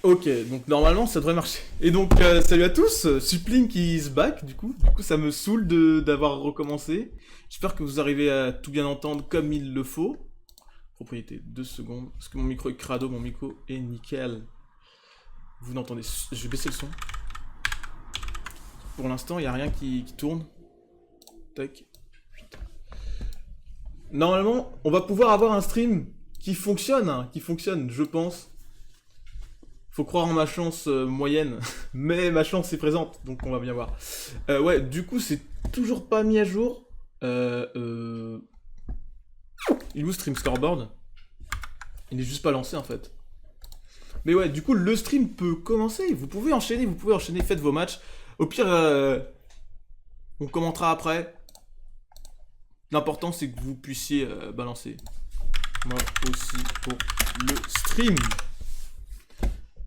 Ok, donc normalement ça devrait marcher. Et donc salut à tous, Suplink is back du coup. Du coup ça me saoule d'avoir recommencé. J'espère que vous arrivez à tout bien entendre comme il le faut. Propriété, 2 secondes. Parce que mon micro est crado, mon micro est nickel. Vous n'entendez... Je vais baisser le son. Pour l'instant il n'y a rien qui tourne. Tac. Putain. Normalement on va pouvoir avoir un stream qui fonctionne, hein, je pense. Faut croire en ma chance moyenne, mais ma chance est présente, donc on va bien voir. Ouais, du coup, c'est toujours pas mis à jour. Il est où Stream Scoreboard? Il est juste pas lancé en fait. Mais ouais, du coup, le stream peut commencer. Vous pouvez enchaîner, faites vos matchs. Au pire, on commentera après. L'important, c'est que vous puissiez balancer. Moi aussi pour le stream.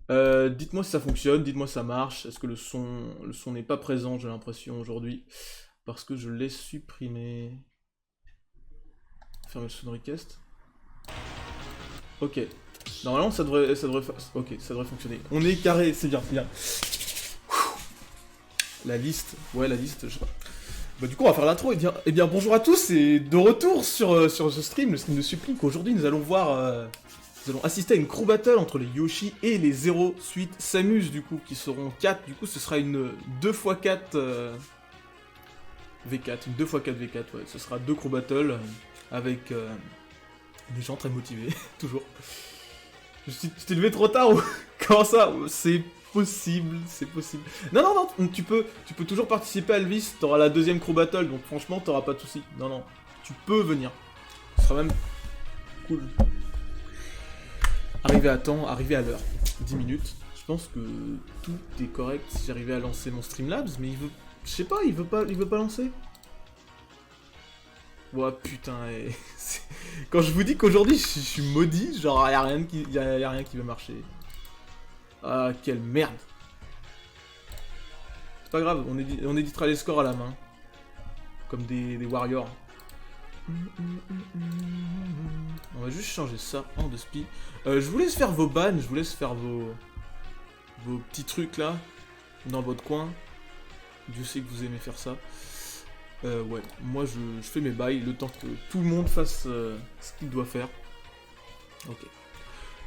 Dites-moi si ça fonctionne, dites-moi si ça marche. Est-ce que le son n'est pas présent, j'ai l'impression, aujourd'hui. Parce que je l'ai supprimé. Fermer le son request. Ok. Normalement, ça devrait fonctionner. On est carré, c'est bien, c'est bien. La liste, je sais pas. Bah du coup, on va faire l'intro. Eh bien, bonjour à tous et de retour sur ce stream, le stream de Suplink. Aujourd'hui, nous allons voir... Nous allons assister à une crew battle entre les Yoshi et les Zero Suite Samus, du coup, qui seront 4. Du coup, ce sera une 2x4 V4. Une 2x4 V4, ouais. Ce sera 2 crew battle avec des gens très motivés, toujours. Tu t'es levé trop tard ou comment ça? C'est possible, c'est possible. Non, tu peux toujours participer à Elvis. T'auras la deuxième crew battle, donc franchement, t'auras pas de soucis. Non, tu peux venir. Ce sera même cool. Arriver à temps, arriver à l'heure. 10 minutes. Je pense que tout est correct si j'arrivais à lancer mon Streamlabs, mais il veut... Je sais pas, il veut pas lancer. Ouais, putain, quand je vous dis qu'aujourd'hui je suis maudit, genre y'a rien qui va marcher. Ah, quelle merde. C'est pas grave, on éditera les scores à la main. Comme des warriors. On va juste changer ça en de spi. Je vous laisse faire vos bans, je vous laisse faire vos petits trucs là, dans votre coin. Dieu sait que vous aimez faire ça. Ouais, moi je fais mes bails le temps que tout le monde fasse ce qu'il doit faire. Ok.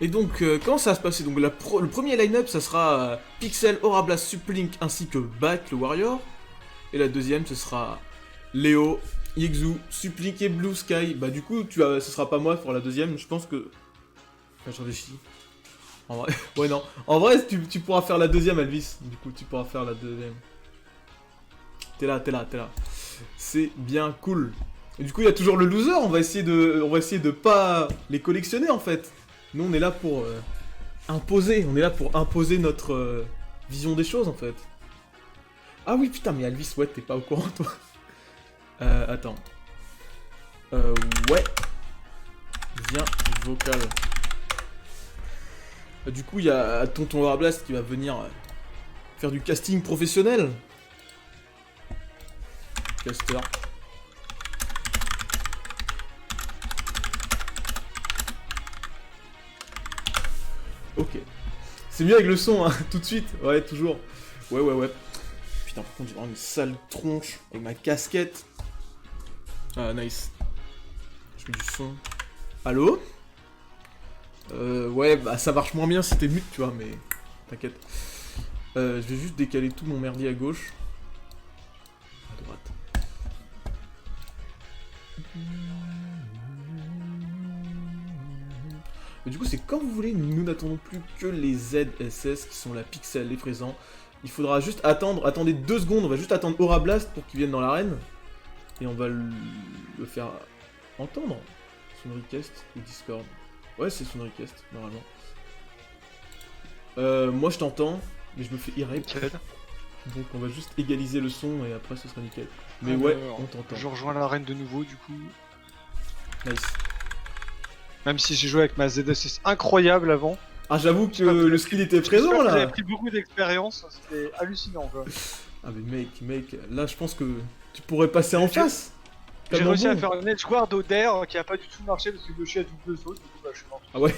Et donc, comment ça va se passer? Donc le premier line-up, ça sera Pixel, Aura Blast, Suplink ainsi que Bat, le Warrior. Et la deuxième, ce sera Léo, Yexu, Suplink et Blue Sky. Bah du coup, ce sera pas moi pour la deuxième, je pense que... Enfin, je réfléchis. En vrai... ouais, non. En vrai, tu pourras faire la deuxième, Elvis. Du coup, tu pourras faire la deuxième. T'es là. C'est bien cool. Et du coup, il y a toujours le loser, on va essayer de pas les collectionner, en fait. Nous, on est là pour imposer. On est là pour imposer notre vision des choses, en fait. Ah oui, putain, mais Elvis, ouais, t'es pas au courant, toi. Attends. Ouais. Viens, vocal. Du coup, il y a Tonton Warblast qui va venir faire du casting professionnel. Caster. Ok. C'est mieux avec le son, hein, tout de suite. Ouais, toujours. Ouais. Putain, par contre, j'ai vraiment une sale tronche avec ma casquette. Ah, nice. Je mets du son. Allô? Ouais, bah ça marche moins bien si t'es mute, tu vois, mais t'inquiète. Je vais juste décaler tout mon merdier à gauche. À droite. Mais du coup, c'est quand vous voulez, nous n'attendons plus que les ZSS qui sont la Pixel, les présents. Il faudra juste attendre, attendez 2 secondes, on va juste attendre Aura Blast pour qu'il vienne dans l'arène. Et on va le faire entendre. Son request ou Discord. Ouais, c'est son request, normalement. Moi je t'entends, mais je me fais irrep. Donc on va juste égaliser le son et après ce sera nickel. Mais ouais, on t'entend. Je rejoins l'arène de nouveau du coup. Nice. Même si j'ai joué avec ma ZSS incroyable avant. Ah, j'avoue que le skill était présent là. J'avais pris beaucoup d'expérience, c'était hallucinant quoi. Ah mais mec, là je pense que tu pourrais passer en face. J'ai réussi à faire un edge guard au DAIR qui a pas du tout marché parce que Yoshi a double saut, du coup bah je suis mort. Ah ouais.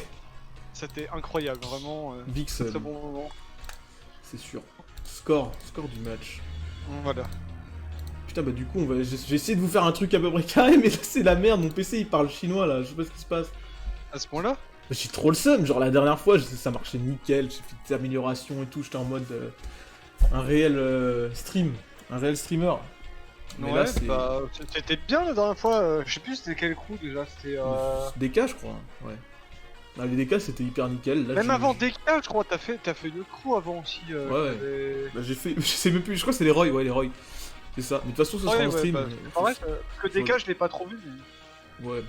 C'était incroyable, vraiment. Vixen, Très bon moment. c'est sûr. Score du match. Voilà. Putain, bah du coup, j'ai essayé de vous faire un truc à peu près carré, mais là c'est la merde, mon PC il parle chinois là, je sais pas ce qui se passe. À ce point-là? Bah, j'ai trop le seum, genre la dernière fois ça marchait nickel, j'ai fait des améliorations et tout, j'étais en mode un réel stream, un réel streamer. Mais Ouais, là c'est bah, c'était bien la dernière fois. Je sais plus c'était quel crew déjà. C'était. DK je crois, ouais. Ah, les DK c'était hyper nickel. Là, Même avant DK, je crois, t'as fait le crew avant aussi. Ouais. Bah, j'ai fait, je sais même plus, je crois que c'est les Roy, ouais les Roy. C'est ça, mais de toute façon ce sera en stream. Bah, pareil, parce que DK, je l'ai pas trop vu. Mais... Ouais.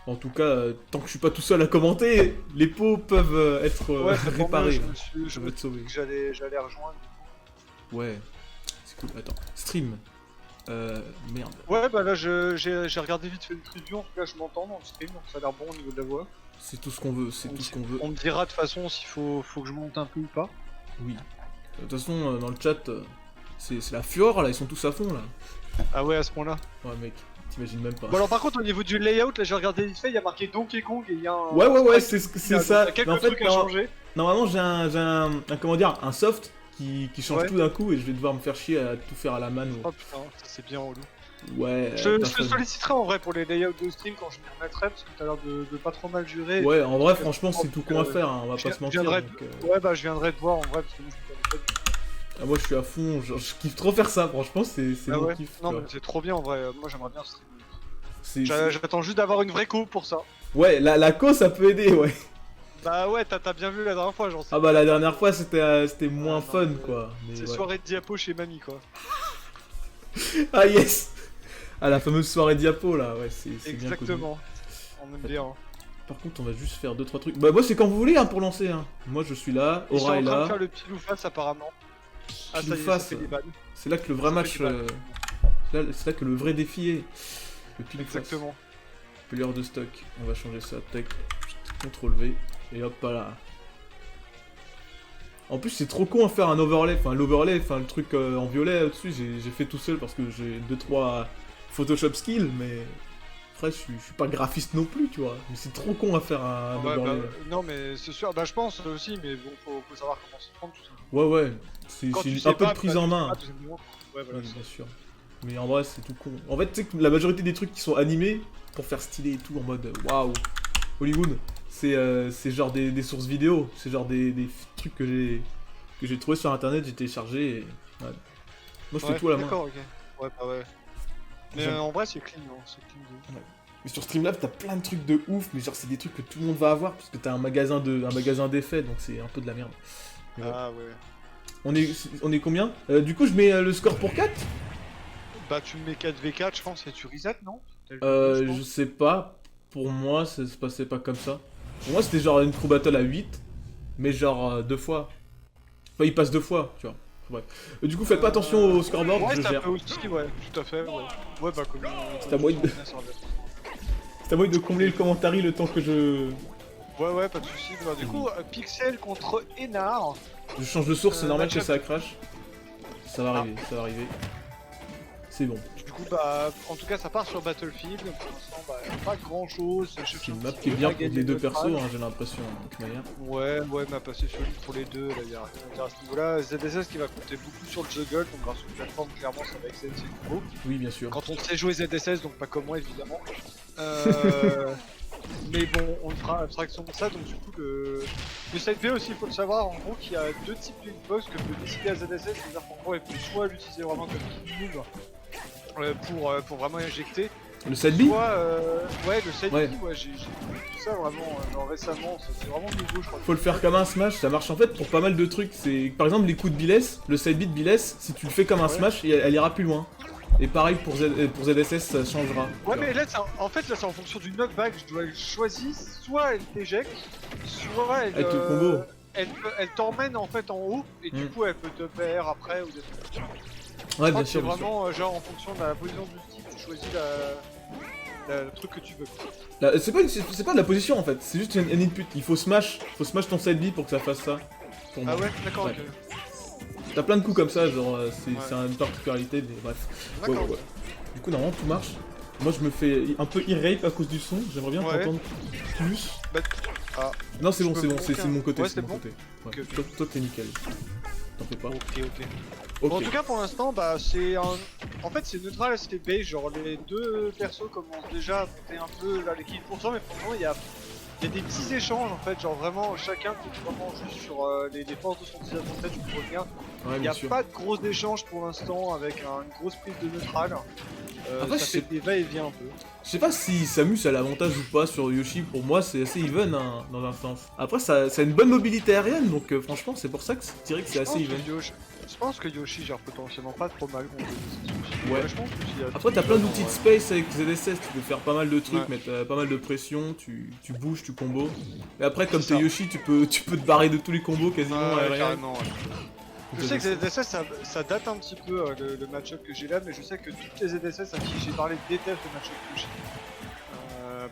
En tout cas, tant que je suis pas tout seul à commenter, les pots peuvent être réparés. Je me suis dit que j'allais rejoindre. Ouais, c'est cool. Attends, stream. Merde. Ouais, bah là, j'ai regardé vite fait le preview. En tout cas, je m'entends dans le stream, donc ça a l'air bon au niveau de la voix. C'est tout ce qu'on veut, c'est tout ce qu'on veut. On me dira de toute façon s'il faut que je monte un peu ou pas. Oui. De toute façon, dans le chat, c'est la fureur là, ils sont tous à fond là. Ah ouais, à ce point-là. Ouais, mec, t'imagines même pas. Bon, alors par contre, au niveau du layout, là, j'ai regardé vite fait, il y a marqué Donkey Kong et il y a un. Ouais, c'est ça. Il y a quelques Mais en fait, trucs à changer. normalement, j'ai un comment dire, un soft qui change Ouais. tout d'un coup et je vais devoir me faire chier à tout faire à la mano. Oh putain, ça c'est bien relou. Ouais. Je te solliciterai en vrai pour les layouts de stream quand je m'y remettrai parce que t'as l'air de pas trop mal gérer. Ouais, en vrai, franchement, c'est tout con à faire, hein, on va pas se mentir. Ouais, bah je viendrai te voir en vrai parce que moi je me connais pas du tout. Ah, moi, je suis à fond, genre, je kiffe trop faire ça, franchement, c'est Ah mon ouais. kiff. Non, quoi. mais c'est trop bien en vrai, moi j'aimerais bien streamer. C'est- J'attends juste d'avoir une vraie co pour ça. Ouais, la co, ça peut aider, ouais. Bah ouais, t'as bien vu la dernière fois, genre. Ah bah, la dernière fois, c'était moins non, fun, mais quoi. Mais C'est ouais. soirée de diapo chez mamie quoi. Ah, yes. Ah, la fameuse soirée diapo, là, ouais, c'est bien connu. Exactement. On aime bien. Par contre, on va juste faire 2-3 trucs. Bah, moi, c'est quand vous voulez, hein, pour lancer, hein. Moi, je suis là, Ils sont Aura est en train de là. faire le pilou face apparemment. Ah ça y est, ça Pile-face. fait des balles. C'est là que le vrai Ça match. fait des balles. C'est là que le vrai défi est. Le pile face. Exactement. Player de stock. On va changer ça. Tac. CTRL V. Et hop là. En plus, c'est trop con à faire un overlay. Enfin, l'overlay, enfin, le truc en violet au-dessus, j'ai fait tout seul parce que j'ai 2-3 Photoshop skills, mais. Après, je suis pas graphiste non plus, tu vois. Mais c'est trop con à faire un Ouais, overlay. non mais c'est sûr, bah je pense aussi, mais bon, faut savoir comment s'y prendre tout ça. Ouais. C'est Quand tu un sais peu pas, de prise bah, en tu sais main. pas, tout simplement. Ouais, voilà, Oui, c'est bien ça. sûr. Mais en vrai, c'est tout con. En fait, tu sais que la majorité des trucs qui sont animés pour faire stylé et tout en mode waouh, Hollywood, c'est genre des sources vidéo. C'est genre des trucs que j'ai trouvé sur internet, j'ai téléchargé et. Ouais. Moi, je fais tout à la main. D'accord, ok. Ouais, bah ouais. Mais J'aime. en vrai, c'est clean, hein, c'est clean de ouf. Mais sur Streamlabs, t'as plein de trucs de ouf, mais genre, c'est des trucs que tout le monde va avoir parce que t'as un magasin d'effets, donc c'est un peu de la merde. Mais ouais. Ah ouais. On est combien Du coup, je mets le score pour 4 Bah tu me mets 4v4, je pense, et tu reset, non? Je sais pas. Pour moi, ça se passait pas comme ça. Pour moi, c'était genre une crew battle à 8, mais genre 2 fois. Enfin, il passe 2 fois, tu vois. Bref. Du coup, faites pas attention au scoreboard, ouais, je ça gère. peut aussi, ouais, tout à fait, ouais. Ouais, bah comme... C'est à moi de combler le commentaire le temps que je... Ouais, pas de soucis. Bah, du coup, Pixel contre Enar. Je change de source, c'est normal que match-up. ça crache. Ça va arriver, ça va arriver. C'est bon. Du coup, bah, en tout cas, ça part sur Battlefield. Pour l'instant, bah, pas grand chose. C'est une map qui est bien pour les deux persos, hein, j'ai l'impression, de toute manière. Ouais, map assez solide pour les deux. Là, il y a rien à dire à ce niveau-là. ZSS qui va compter beaucoup sur le juggle. Donc, grâce aux plateformes, clairement, ça va excellent, c'est nouveau. Oui, bien sûr. Quand on sait jouer ZSS, donc pas comme moi, évidemment. Mais bon, on fera abstraction de ça. Donc, du coup, le side V aussi, il faut le savoir. En gros, qu'il y a deux types d'hitbox que peut décider à ZSS. C'est-à-dire qu'en gros, elle peut soit l'utiliser vraiment comme kill move. Pour vraiment injecter. Le side B Ouais, le side Ouais. B, ouais, j'ai vu ça vraiment genre récemment, c'est vraiment nouveau, je crois. Faut le faire comme un smash, ça marche en fait pour pas mal de trucs. C'est par exemple les coups de Biless, le side beat Biless, si tu le fais comme un Ouais. smash, elle ira plus loin. Et pareil pour ZSS, ça changera. Ouais, mais là, en fait, là, c'est en fonction du knockback, je dois choisir, soit elle t'éjecte, soit elle. Avec le combo. Elle t'emmène en fait en haut, et du coup, elle peut te PR après ou des trucs comme ça. Ouais, Je crois bien que c'est sûr. bien sûr. vraiment genre en fonction de la position du stick, tu choisis le truc que tu veux. C'est pas de la position en fait, c'est juste un input. Il faut smash ton side B pour que ça fasse ça. Pour moi. Ah ouais, d'accord, Ouais. ok. T'as plein de coups comme ça, genre c'est une particularité, mais bref. D'accord. Ouais. Du coup, normalement tout marche. Moi je me fais un peu e-rape à cause du son, j'aimerais bien Ouais. t'entendre plus. Bah, Ah, Non, c'est je bon, peux c'est bon, bloquer c'est un- de mon côté, Ouais, c'est de c'est mon bon côté. Ouais. Ok, ok. Toi, t'es nickel. T'en fais pas. Ok, ok. Ok. Bon, en tout cas, pour l'instant, bah, c'est un... En fait, c'est neutral et c'est beige. Genre, les deux persos commencent déjà à monter un peu vers l'équilibre pourtant, mais pour le moment, il y a des petits échanges en fait. Genre, vraiment, chacun compte vraiment juste sur les forces de son désavantage pour revenir. Ouais, Il n'y bien a sûr. pas de gros échanges pour l'instant avec une grosse prise de neutral. Après, Ça je fait sais- des va-et-vient un peu. Je sais pas si Samus a l'avantage ou pas sur Yoshi. Pour moi, c'est assez even hein, dans un sens. Après, ça a une bonne mobilité aérienne, donc franchement, c'est pour ça que je dirais que c'est assez even. Je pense que Yoshi gère potentiellement pas trop mal contre les Samus. Ouais. Je pense qu'il y a Après, tout t'as plein bon, d'outils de ouais. space avec ZSS, tu peux faire pas mal de trucs, Ouais. mettre pas mal de pression, tu bouges, tu combos. Et après, comme C'est t'es ça. Yoshi, tu peux te barrer de tous les combos quasiment Ouais, aériens. carrément, ouais. Je sais que ZSS ça date un petit peu le match-up que j'ai là, mais je sais que toutes les ZSS à qui j'ai parlé détestent le match-up que j'ai.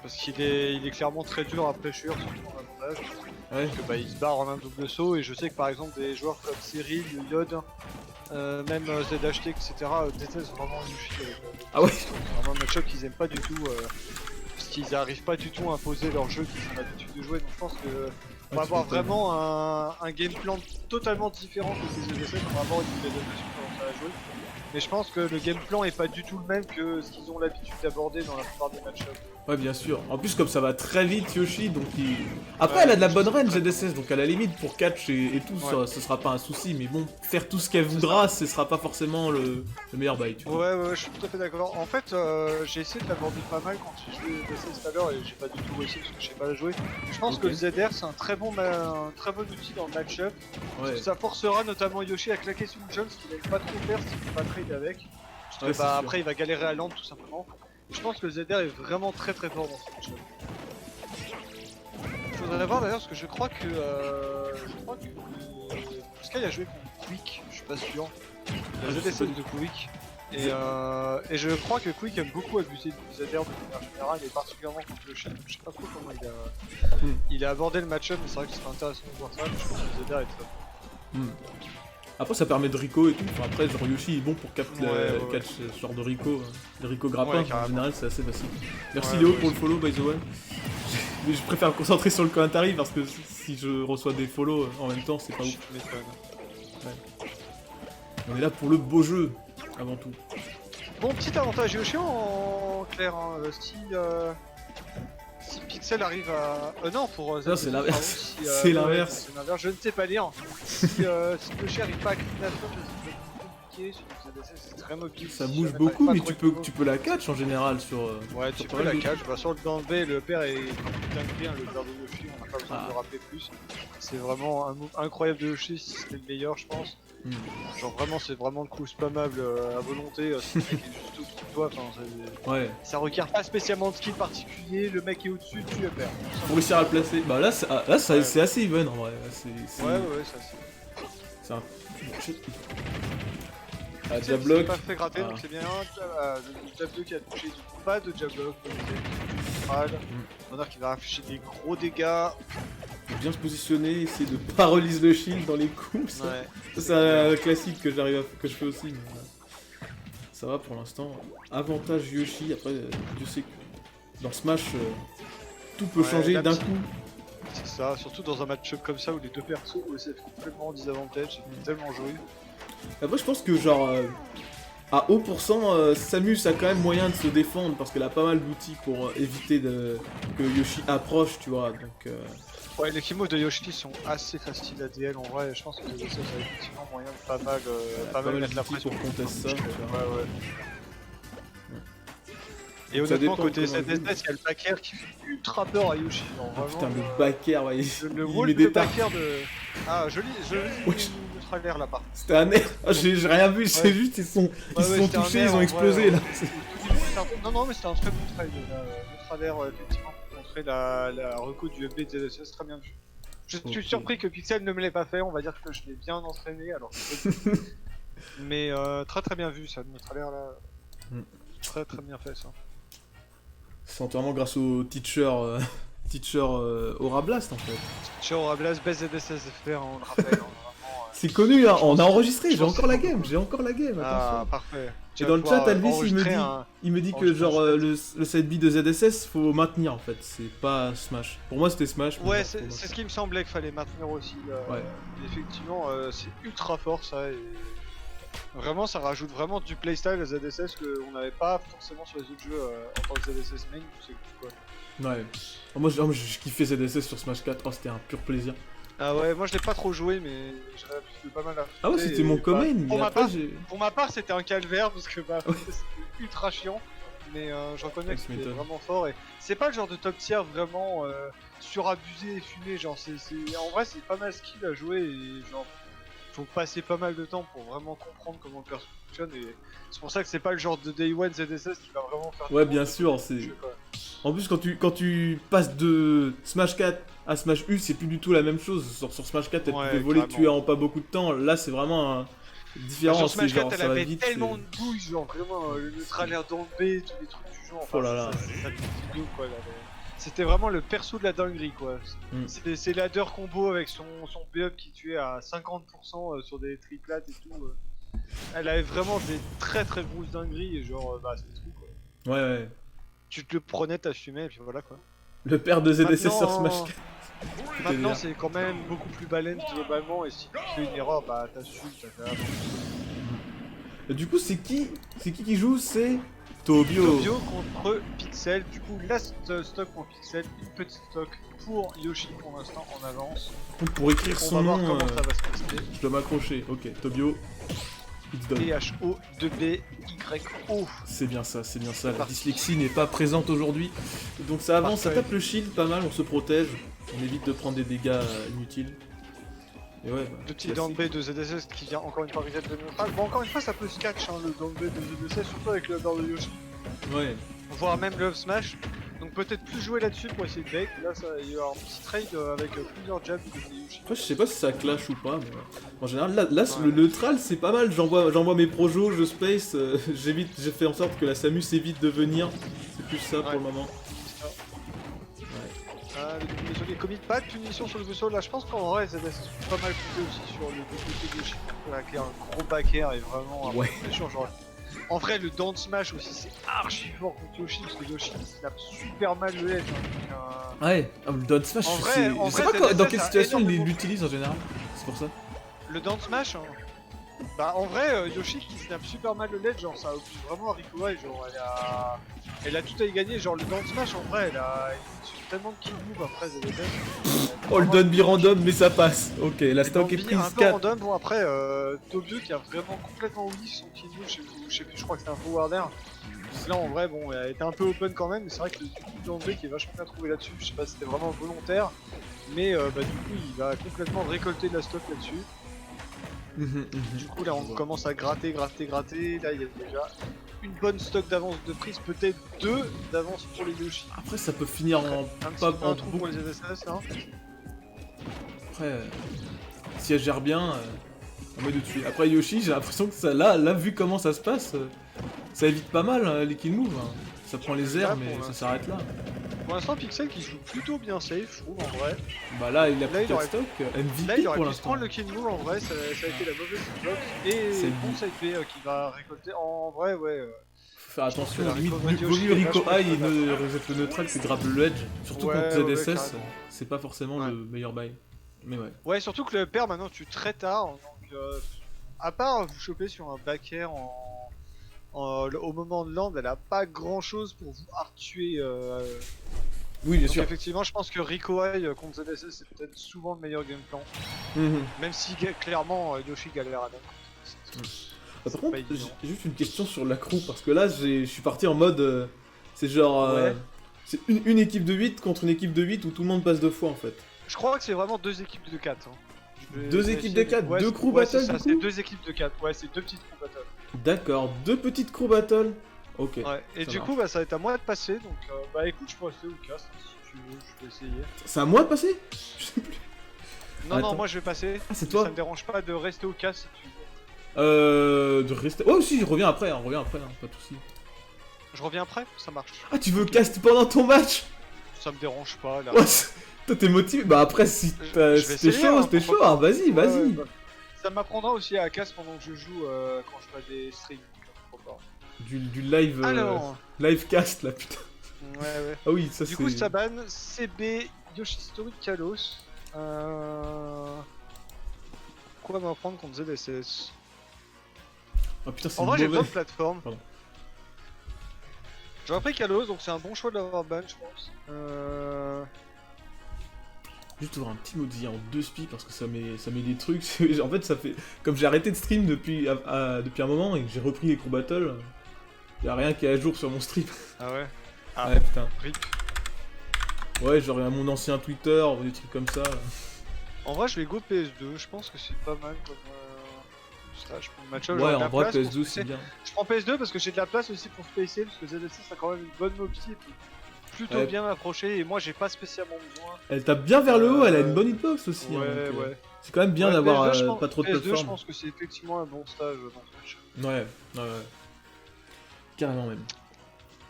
Parce qu'il il est clairement très dur à pressure, surtout en avantage. Ouais. Parce que bah il se barre en un double saut et je sais que par exemple des joueurs comme Cyril, Yod, même ZHT, etc. Détestent vraiment Yoshi. Ah ouais. C'est vraiment un match-up qu'ils aiment pas du tout. Parce qu'ils n'arrivent pas du tout à imposer leur jeu qu'ils ont l'habitude de jouer. Donc je pense que on va tu avoir m'étonnes. vraiment un game plan totalement différent que les EDC. On va avoir une nouvelle adaptation comment ça va jouer. Mais je pense que le game plan est pas du tout le même que ce qu'ils ont l'habitude d'aborder dans la plupart des match-ups. Ouais, bien sûr. En plus, comme ça va très vite, Yoshi, donc il... Après, Ouais, elle a de la bonne c'est range, très ZSS, donc à la limite, pour catch et tout, Ouais. ce sera pas un souci. Mais bon, faire tout ce qu'elle voudra, ce sera pas forcément le meilleur bail, tu vois. Ouais, je suis tout à fait d'accord. En fait, j'ai essayé de l'aborder pas mal quand j'ai joué DSS tout à l'heure et j'ai pas du tout réussi parce que je sais pas la jouer. Je pense Ok. que le ZR c'est un très bon outil dans le match-up. Ouais. Ça forcera notamment Yoshi à claquer sur une jump, ce qu'il aime pas trop faire s'il peut pas trade avec. Parce que Ouais, c'est sûr. après il va galérer à land tout simplement. Je pense que le ZR est vraiment très fort dans ce match-up. Je voudrais voir d'ailleurs parce que je crois que Sky a joué contre Quick, je suis pas sûr. Ah, La je sais ZSS pas du de Quick. Et je crois que Quick aime beaucoup abuser du ZR de manière générale et particulièrement contre le chien. Je sais pas trop comment il a abordé le match-up, mais c'est vrai que c'est intéressant de voir ça. Mais je pense que le ZR est très bon. Hmm. Après, ça permet de Rico et tout. Enfin, après, genre Yoshi est bon pour catch Ouais. ce genre de Rico. Les Rico grappins, Ouais, en carrément. général, c'est assez facile. Merci Ouais, Léo ouais, pour le follow, by the way. Mais je préfère me concentrer sur le commentary parce que si je reçois des follow en même temps, c'est pas ouf. Je m'étonne. On est là pour le beau jeu, avant tout. Bon, petit avantage Yoshi en clair, hein, si Pixel arrive à... non, pour... Non, c'est l'inverse. pardon, si, C'est l'inverse. c'est l'inverse, je ne sais pas lire. Si Yoshi arrive pas à cliquer la flèche, c'est compliqué, sur les ZSS, c'est très mobile. Ça si bouge jamais beaucoup, mais t'arrives pas à trouver tu peux la catch en général sur. Ouais, sur tu pas peux mal la de catch. Bah, sur le dans le B, le père est dingue, le père de Yoshi, on n'a pas besoin de Ah. le rappeler plus. C'est vraiment un move incroyable de Yoshi, si c'était le meilleur, je pense. Hmm. Genre vraiment, c'est vraiment le coup spammable à volonté, c'est le mec est juste au-dessus de toi, enfin, Ouais. ça requiert pas spécialement de skill particulier, le mec est au-dessus, tu le perds. Pour réussir à le placer. Bah là, Ouais. c'est assez even en vrai. Là, Ouais, ça c'est. C'est un. Ah, C'est Diablock. pas fait gratter, Ah. donc c'est bien. Le jab 2 qui a touché, du coup, pas de jab block, on a qui va afficher des gros dégâts. Faut bien se positionner, essayer de pas release le shield dans les coups. Ça, Ouais. Ça, c'est un classique que que je fais aussi. Mais ça va pour l'instant. Avantage Yoshi. Après, Dieu sait que dans Smash, tout peut Ouais, changer là, d'un c'est- coup. C'est ça, surtout dans un match-up comme ça où les deux persos OSF complètement en désavantage, c'est tellement joué. Après, je pense que genre à haut pourcent, Samus a quand même moyen de se défendre parce qu'elle a pas mal d'outils pour éviter que Yoshi approche, tu vois. Donc, Ouais, les Kimos de Yoshi sont assez faciles à DL en vrai, je pense que les OSF a effectivement moyen de pas mal mettre la d'outils pression. pour contester ça. tu vois. Ouais. Et Donc, ça honnêtement, dépend côté comment elle ZSS, il y a le backer qui fait ultra peur à Yoshi. Genre, Ah, vraiment, putain, le backer, ouais, le il wall met de des tartes. backer de. Ah, joli Ouais. le trailer là-bas. C'était un air. Ah, j'ai rien vu, c'est Ouais. juste ils se sont Ouais, c'était un touchés, air, ils ont en explosé vrai, là. Non, mais c'était un très bon trade. Le travers, effectivement, pour montrer la reco du FB de ZSS, très bien vu. Je suis Ok. surpris que Pixel ne me l'ait pas fait, on va dire que je l'ai bien entraîné alors. Mais très bien vu ça, le travers là. Mm. Très bien fait ça. C'est entièrement grâce au teacher, teacher Aura Blast en fait. Chez Orablas, best ZSS FR, on le rappelle. Vraiment, C'est connu, hein. On a enregistré, je j'ai pense encore la que c'est game, j'ai encore la game, Ah, attention. parfait. Tu Et vas dans le chat, pouvoir Alvis, enregistrer un- il me dit que enregistrer genre un le side B de ZSS, faut maintenir en fait, c'est pas Smash. Pour moi, c'était Smash. mais Ouais, bon, c'est pour moi, c'est ce qui me semblait qu'il fallait maintenir aussi. Ouais. Effectivement, c'est ultra fort ça. Et... Vraiment, ça rajoute vraiment du playstyle à ZSS qu'on n'avait pas forcément sur les autres jeux en tant que ZSS main. C'est cool, quoi. Ouais. Moi, je kiffais ZSS sur Smash 4, oh, c'était un pur plaisir. Ah ouais, moi je l'ai pas trop joué, mais j'ai l'habitude de pas mal à Ah ouais, c'était mon common, mais après j'ai. Pour ma part, c'était un calvaire parce que bah, Ouais. c'était ultra chiant. Mais je reconnais Ouais, que tu c'était m'étonnes. vraiment fort. Et c'est pas le genre de top tier vraiment surabusé et fumé. Genre, en vrai, c'est pas mal skill à jouer. Et genre, faut passer pas mal de temps pour vraiment comprendre comment le perso fonctionne. Et c'est pour ça que c'est pas le genre de Day One ZSS qui va vraiment faire. Ouais, bien sûr, c'est. jeu, quoi. En plus, quand tu passes de Smash 4 à Smash U, c'est plus du tout la même chose. Sur Smash 4, elle Ouais, pouvait voler, carrément. tuer en pas beaucoup de temps. Là, c'est vraiment différent. Sur C'est Smash 4, genre, elle ça va avait vite. tellement c'est- de bouilles, genre vraiment le neutralaire dans le B, tous les trucs du genre. Oh là là. ça devient vidéo, quoi, là, c'était vraiment le perso de la dinguerie, quoi. Mm. C'est ladder combo avec son B-up qui tuait à 50% sur des triplates et tout. Elle avait vraiment des très très grosses dingueries et genre, bah c'est tout, quoi. Ouais, ouais. Tu te le prenais, t'assumais et puis voilà, quoi. Le père de ZSS sur Maintenant- Smash 4. Maintenant, bien. c'est quand même beaucoup plus balèze globalement et si tu fais une erreur, bah t'assumes, t'as fait Et du coup, c'est qui joue? C'est Tobio. Tobio contre Pixel, du coup last stock pour Pixel, une petite stock pour Yoshi pour l'instant en avance. Pour écrire On son va voir nom, comment ça va se passer. je dois m'accrocher. Ok, Tobio. It's done. THO 2BYO. C'est bien ça, c'est bien ça. La parti. dyslexie n'est pas présente aujourd'hui. Donc ça avance, ça Parfait. tape le shield pas mal, on se protège. On évite de prendre des dégâts inutiles. Et ouais, bah, Le petit classique. down B de ZSS qui vient encore une fois reset de neutral. Bon, encore une fois, ça peut se catch le down B de ZSS, surtout avec le down de Yoshi. Ouais. Voire même le up smash. Donc peut-être plus jouer là-dessus pour essayer de bait. Là, il y aura un petit trade avec plusieurs jabs de Yoshi. Après, je sais pas si ça clash ou pas, mais en général, là Ouais. le neutral, c'est pas mal. J'envoie mes projos, je space, j'ai fait en sorte que la Samus évite de venir. C'est plus ça pour Ouais. le moment. Les commits, pas de punition sur le vaisseau. Là, je pense qu'en vrai, ZSS peut pas mal compter aussi sur le côté de Yoshi. Qui est un gros backer et vraiment un Ouais. bon méchant, genre. En vrai, le down smash aussi, c'est archi fort contre Yoshi parce que Yoshi il snap super mal le edge. Ouais, le down smash, En vrai- c'est- en je sais vrai, pas dans ZSS quelle a situation il énormément- l'utilise en général. C'est pour ça. Le down smash, bah en vrai, Yoshi qui snap super mal le ledge, genre ça oblige vraiment à Rico High, genre elle a tout à y gagner, genre le down smash en vrai, il suit tellement de kill move après ZSS. Oh, le down be random, mais ça passe. Ok, la stock est Un prise peu 4. random, bon après, Tobio qui a vraiment complètement whiff son kill move, je sais plus, je crois que c'était un forwarder. Là en vrai, bon, elle était un peu open quand même, mais c'est vrai que le coup d'André qui est vachement bien trouvé là-dessus, je sais pas si c'était vraiment volontaire, mais bah du coup il va complètement récolter de la stock là-dessus. Du coup là on commence à gratter, là il y a déjà une bonne stock d'avance de prise, peut-être 2 d'avance pour les Yoshi. Après, ça peut finir en Un petit pas peu en un trou beaucoup. pour les ZSS là. Après, si elle gère bien, on met de tuer. Après Yoshi, j'ai l'impression que ça, là, vu comment ça se passe, ça évite pas mal les kill moves. Hein. Ça prend les airs, Là, mais pour ça l'instant. s'arrête là. Pour l'instant Pixel qui joue plutôt bien safe, je trouve en vrai. Bah là, il a Là, pris il 4 aurait- stock, Là MVP il aurait pour pu se l'instant. prendre le kill move en vrai, ça a été la mauvaise hitbox et C'est bon side B qui va récolter. En vrai ouais. Faut faire attention, que la limite, recovery vaut Yoshi mieux est Rico vachement High et plus ne reset le neutral que grab le edge. Surtout Ouais, contre ouais, ZSS, carrément. c'est pas forcément Ouais. le meilleur buy. Mais ouais. Ouais, surtout que le pair maintenant tu très tard, donc à part vous choper sur un back air au moment de land, elle a pas grand chose pour vous hard tuer. Oui, bien Donc sûr. effectivement, je pense que Rico High contre ZSS c'est peut-être souvent le meilleur game plan, Mhm. même si clairement Yoshi galère à même. Par contre, pas évident. j'ai juste une question sur la crew, parce que là, je suis parti en mode... c'est genre... Ouais. c'est une équipe de 8 contre une équipe de 8 où tout le monde passe 2 fois, en fait. Je crois que c'est vraiment 2 équipes de 4. Deux équipes de quatre, deux crew battle, c'est ça, du c'est coup 2 équipes de 4, ouais, c'est 2 petites crew battle. D'accord, 2 petites crew battle. Ok. Ouais, et ça du marche. coup, bah, ça va être à moi de passer, donc bah écoute, je peux rester au cast si tu veux, je peux essayer. C'est à moi de passer? Je sais plus. Non, Attends. non, moi je vais passer. Ah, c'est Ça toi? me dérange pas de rester au cast si tu veux. De rester... Oh si, je reviens après, pas de soucis. Je reviens après, ça marche. Ah, tu veux cast pendant ton match? Ça me dérange pas là. Ouais, toi t'es motivé? Bah après, si Je vais si t'es essayer, chaud, hein, c'était chaud, pourquoi hein, vas-y, Ouais, vas-y. bah, Ça m'apprendra aussi à casse pendant que je joue quand je fais des streams. Pourquoi pas. Du live... Alors. live cast, là, putain. Ouais. Ah oui, ça c'est... Du coup, Saban, CB, Yoshistory, Kalos. Quoi m'apprendre contre ZSS? Ah putain, c'est En vrai, j'ai mauvais. plein de plateformes. Pardon. J'aurais pris Kalos, donc c'est un bon choix de l'avoir ban, je pense. Juste ouvrir un petit Mozi en 2 spi parce que ça met des trucs. En fait, ça fait. Comme j'ai arrêté de stream depuis un moment et que j'ai repris les cours battle, y'a rien qui est à jour sur mon stream. Ah ouais. Ah. Ouais, putain. RIP. Ouais, genre mon ancien Twitter ou des trucs comme ça. En vrai, je vais go PS2, je pense que c'est pas mal comme stage pour le match-up. Ouais, j'aurai de en la vrai, place pour PS2 se c'est pacer. bien. Je prends PS2 parce que j'ai de la place aussi pour se pacer, parce que ZSS a quand même une bonne mobilité et puis plutôt Ouais. bien approché, et moi j'ai pas spécialement besoin. Elle tape bien vers le haut, elle a une bonne hitbox aussi. Ouais, hein, donc, ouais. C'est quand même bien Ouais, d'avoir PS2, je pense- pas trop de PS2, je plateformes. pense que c'est effectivement un bon stage dans ce match. Ouais. Carrément même.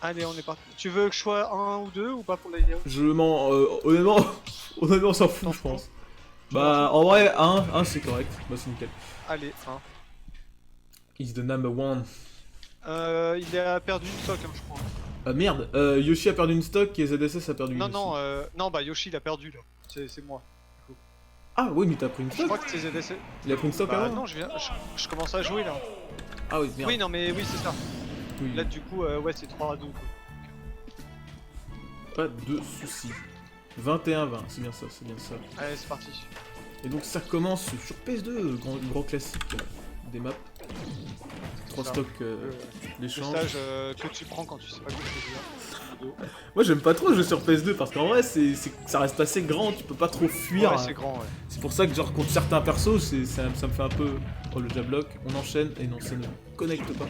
Allez, on est parti. Tu veux que je sois 1 ou 2 ou pas pour la vidéo? Je m'en. Honnêtement, on s'en fout, je pense. Bah, en vrai, 1 c'est correct. Bah, c'est nickel. Allez, 1. He's the number one. Il a perdu une stock, hein, je crois. Ah merde, Yoshi a perdu une stock et ZSS a perdu une. Non, aussi. non, bah Yoshi il a perdu là. C'est moi. Ah oui, mais t'as pris une Je stock. crois que c'est ZSS. Il a pris une stock Bah avant. non, je commence à jouer là. Ah oui, merde. Oui, non, mais oui, c'est ça. Oui. Là, du coup, ouais, c'est 3 à 2. Quoi. Pas de soucis. 21-20, c'est bien ça, Allez, c'est parti. Et donc ça commence sur PS2, grand classique des maps. 3 Ça. stocks Le d'échange. stage que tu prends quand tu sais pas quoi choisir. Moi j'aime pas trop jouer sur PS2 parce qu'en vrai ça reste assez grand, tu peux pas trop fuir. Ouais, c'est grand, ouais. C'est pour ça que genre contre certains persos, ça me fait un peu... Oh le jablock, on enchaîne et non ça ne connecte pas.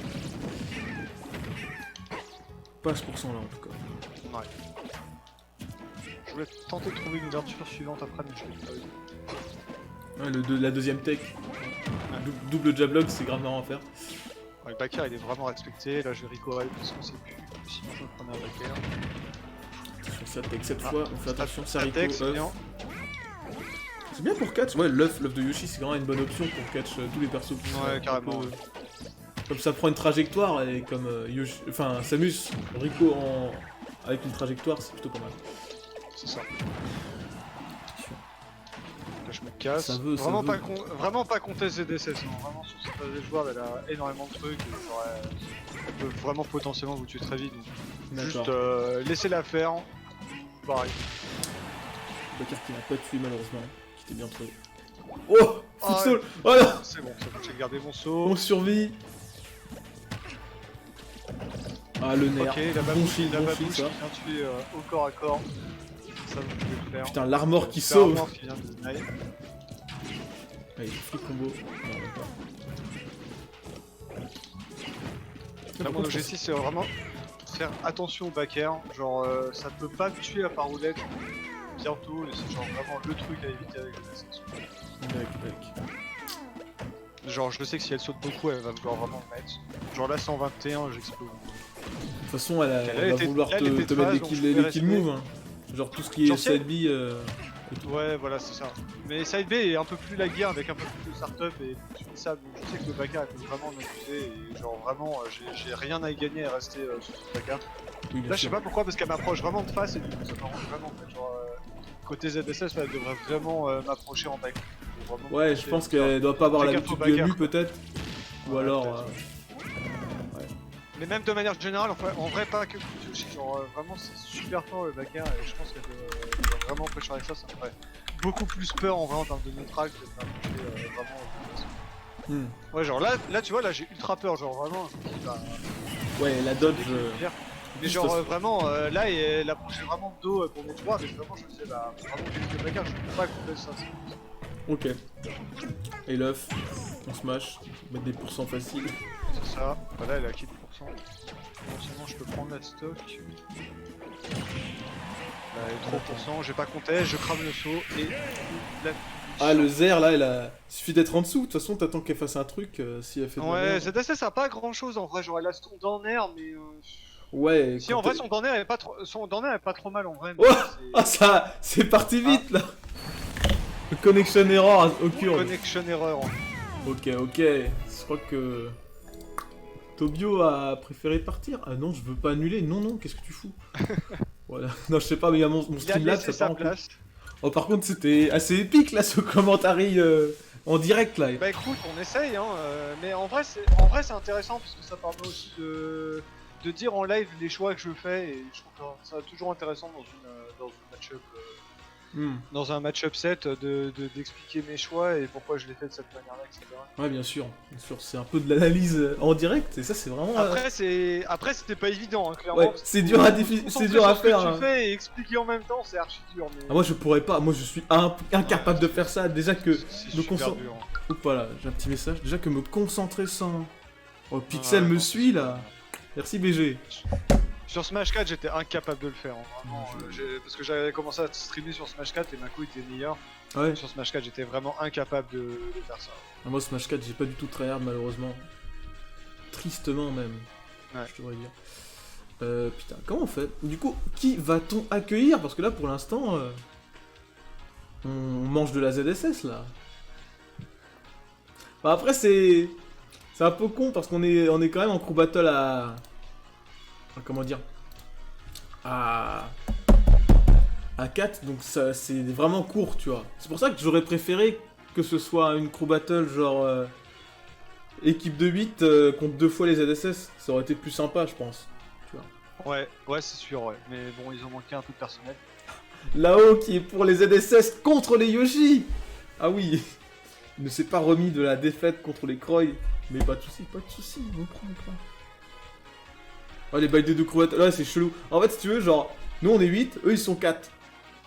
Pas à ce pourcent là en tout cas. Ouais. Je voulais tenter de trouver une ouverture suivante après, mais je l'ai pas eu. Ouais, la deuxième tech. Double jablock, c'est grave marrant à faire. Ouais, le backer il est vraiment respecté, là je vais recover parce qu'on sait plus, sinon je me prenais un backer. Sur sa tech cette Ah, fois, on fait attention, ça Rico, Atex, c'est bien. C'est bien pour catch, ouais, l'œuf de Yoshi c'est vraiment une bonne option pour catch tous les persos. qui sont Ouais, un carrément, peu- ouais. Comme ça prend une trajectoire et comme Yoshi, enfin Samus, Rico avec une trajectoire, c'est plutôt pas mal. C'est ça. Là je me casse. Ça veut, Vraiment pas compter ZSS, hein. Vraiment sur cette phase de joueur elle a énormément de trucs, elle peut vraiment potentiellement vous tuer très vite. Donc juste D'accord. laissez-la faire. Pareil. Bakar qui n'a pas tué malheureusement, qui était bien trouvé. Oh, futsal. Oh non, C'est bon, j'ai gardé mon saut. on survit. Ah le nerf, Ok, la bon babouche, shield, la bon babouche shield qui ça. vient tuer au corps à corps. Ça vous pouvez le faire. Putain l'armor qui Super sauve. armor qui vient de nail. Allez, free combo. Non, même pas. Là mon objectif c'est vraiment faire attention au backer. Genre ça peut pas me tuer à part roulette bientôt et c'est genre vraiment le truc à éviter avec la section. Tac. Genre je sais que si elle saute beaucoup elle va vouloir vraiment me mettre. Genre là 121 j'explose. De toute façon, elle Elle va était- vouloir elle te était mettre trash, les donc kills, je pouvais les kill rester. moves. Hein. Genre tout ce qui est Genre, si elle- side B. et tout. Ouais voilà c'est ça. Mais side B est un peu plus lagué avec un peu plus de startup et tout ça donc je sais que le backer elle peut vraiment m'abuser et genre vraiment j'ai rien à y gagner à rester sur ce backer. Oui, bien Là je sais sûr. pas pourquoi parce qu'elle m'approche vraiment de face et du coup ça m'arrange vraiment en fait. Genre côté ZSS elle devrait vraiment m'approcher en back. Vraiment Ouais, je m'approcher. pense qu'elle doit pas avoir Fais l'habitude gaffe au de backer. mu peut-être. Ou Ouais, alors. peut-être. Mais même de manière générale, en vrai pas que Yoshi, genre vraiment c'est super fort le backer et je pense qu'elle doit vraiment prêcher avec ça, ça me ferait beaucoup plus peur en vrai en termes de neutral que de m'approcher vraiment. Hmm. Ouais genre là tu vois là j'ai ultra peur genre vraiment je me dis bah Ouais, la dodge. mais genre vraiment là et elle approchait vraiment de dos pour mes joueurs mais vraiment je me disais bah vraiment le backer je peux pas couper ça. Ok. Et l'œuf, on smash, mettre des pourcents faciles. C'est ça, voilà elle a qui de pourcent. Potentiellement je peux prendre la stock. Là, 3%, j'ai pas compté, je crame le saut et la... Ah, le Zer là, il suffit d'être en dessous. De toute façon, t'attends qu'elle fasse un truc si elle fait de la Ouais, merde. ZSS ça a pas grand chose en vrai, genre elle a son d'air mais. Ouais. Si quand en vrai t'es- son d'air est pas trop mal en vrai. Oh Ah, ça, c'est parti vite là. Le connection error occurred. Connection error. Ok, ok. Je crois que Tobio a préféré partir. Ah non, je veux pas annuler. Non, non, qu'est-ce que tu fous? Voilà. Non, je sais pas, mais il y a mon Il a Streamlabs, laissé ça sa part en couille. place. Oh, par contre, c'était assez épique là, ce commentary en direct là. Bah écoute, on essaye, hein, mais en vrai c'est intéressant parce que ça permet aussi de dire en live les choix que je fais et je trouve que ça toujours intéressant dans une match-up, Hmm. dans un match-up set d'expliquer mes choix et pourquoi je l'ai fait de cette manière-là, etc. Ouais, bien sûr, c'est un peu de l'analyse en direct et ça, c'est vraiment. Après c'était pas évident, hein, clairement. Ouais, parce que c'est dur à c'est dur à ce faire. que Hein. tu fais et expliquer en même temps, c'est archi dur. Mais... Ah, moi, je pourrais pas. Moi, je suis incapable de faire ça. Déjà que c'est me super concentrer. dur. Hein. Oups, voilà, j'ai un petit message. Déjà que me concentrer sans. Oh, Pixel Ouais, me non, suit là. Merci BG. Sur Smash 4, j'étais incapable de le faire. Hein, vraiment, Je- parce que j'avais commencé à streamer sur Smash 4 et ma couille était meilleure. Ouais. Sur Smash 4, j'étais vraiment incapable de faire ça. Ah, moi, Smash 4, j'ai pas du tout tryhard malheureusement. Tristement même. Ouais. Je devrais dire. Putain, comment on fait? Du coup, qui va-t-on accueillir? Parce que là, pour l'instant, on mange de la ZSS là. Bah, après, c'est un peu con parce qu'on est quand même en crew battle comment dire? À 4, donc ça c'est vraiment court, tu vois. C'est pour ça que j'aurais préféré que ce soit une crew battle genre équipe de 8 contre 2 fois les ZSS. Ça aurait été plus sympa, je pense. Tu vois. Ouais, c'est sûr, ouais. Mais bon, ils ont manqué un peu de personnel. Là-haut qui est pour les ZSS contre les Yoshi. Ah oui. Il ne s'est pas remis de la défaite contre les Croy. Mais pas de soucis, on prend. Oh, les bails de deux crew battle, là c'est chelou. En fait, si tu veux, genre, nous on est 8, eux ils sont 4.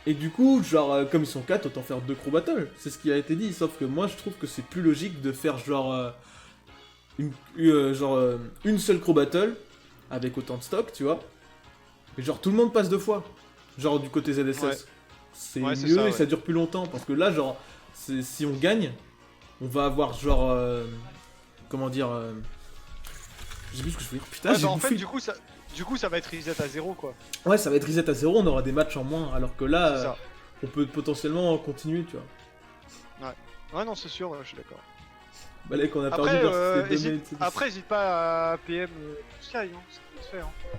Et du coup, genre, comme ils sont 4, autant faire 2 crew battle. C'est ce qui a été dit. Sauf que moi, je trouve que c'est plus logique de faire genre une seule crew battle avec autant de stock, tu vois. Et genre, tout le monde passe 2 fois. Genre, du côté ZSS. Ouais. C'est Ouais, mieux c'est ça, et ouais. ça dure plus longtemps. Parce que là, genre, si on gagne, on va avoir genre. Comment dire. J'ai vu ce que je voulais dire. Putain, Ouais, j'ai bah en bouffé. fait, du coup, ça va être reset à 0, quoi. Ouais, ça va être reset à 0, on aura des matchs en moins. Alors que C'est là, ça. on peut potentiellement continuer, tu vois. Ouais, non, c'est sûr, ouais, je suis d'accord. Balek, on a perdu Après, vers ces 2 minutes. hésite pas à PM Sky, hein, ça peut se faire. Hein.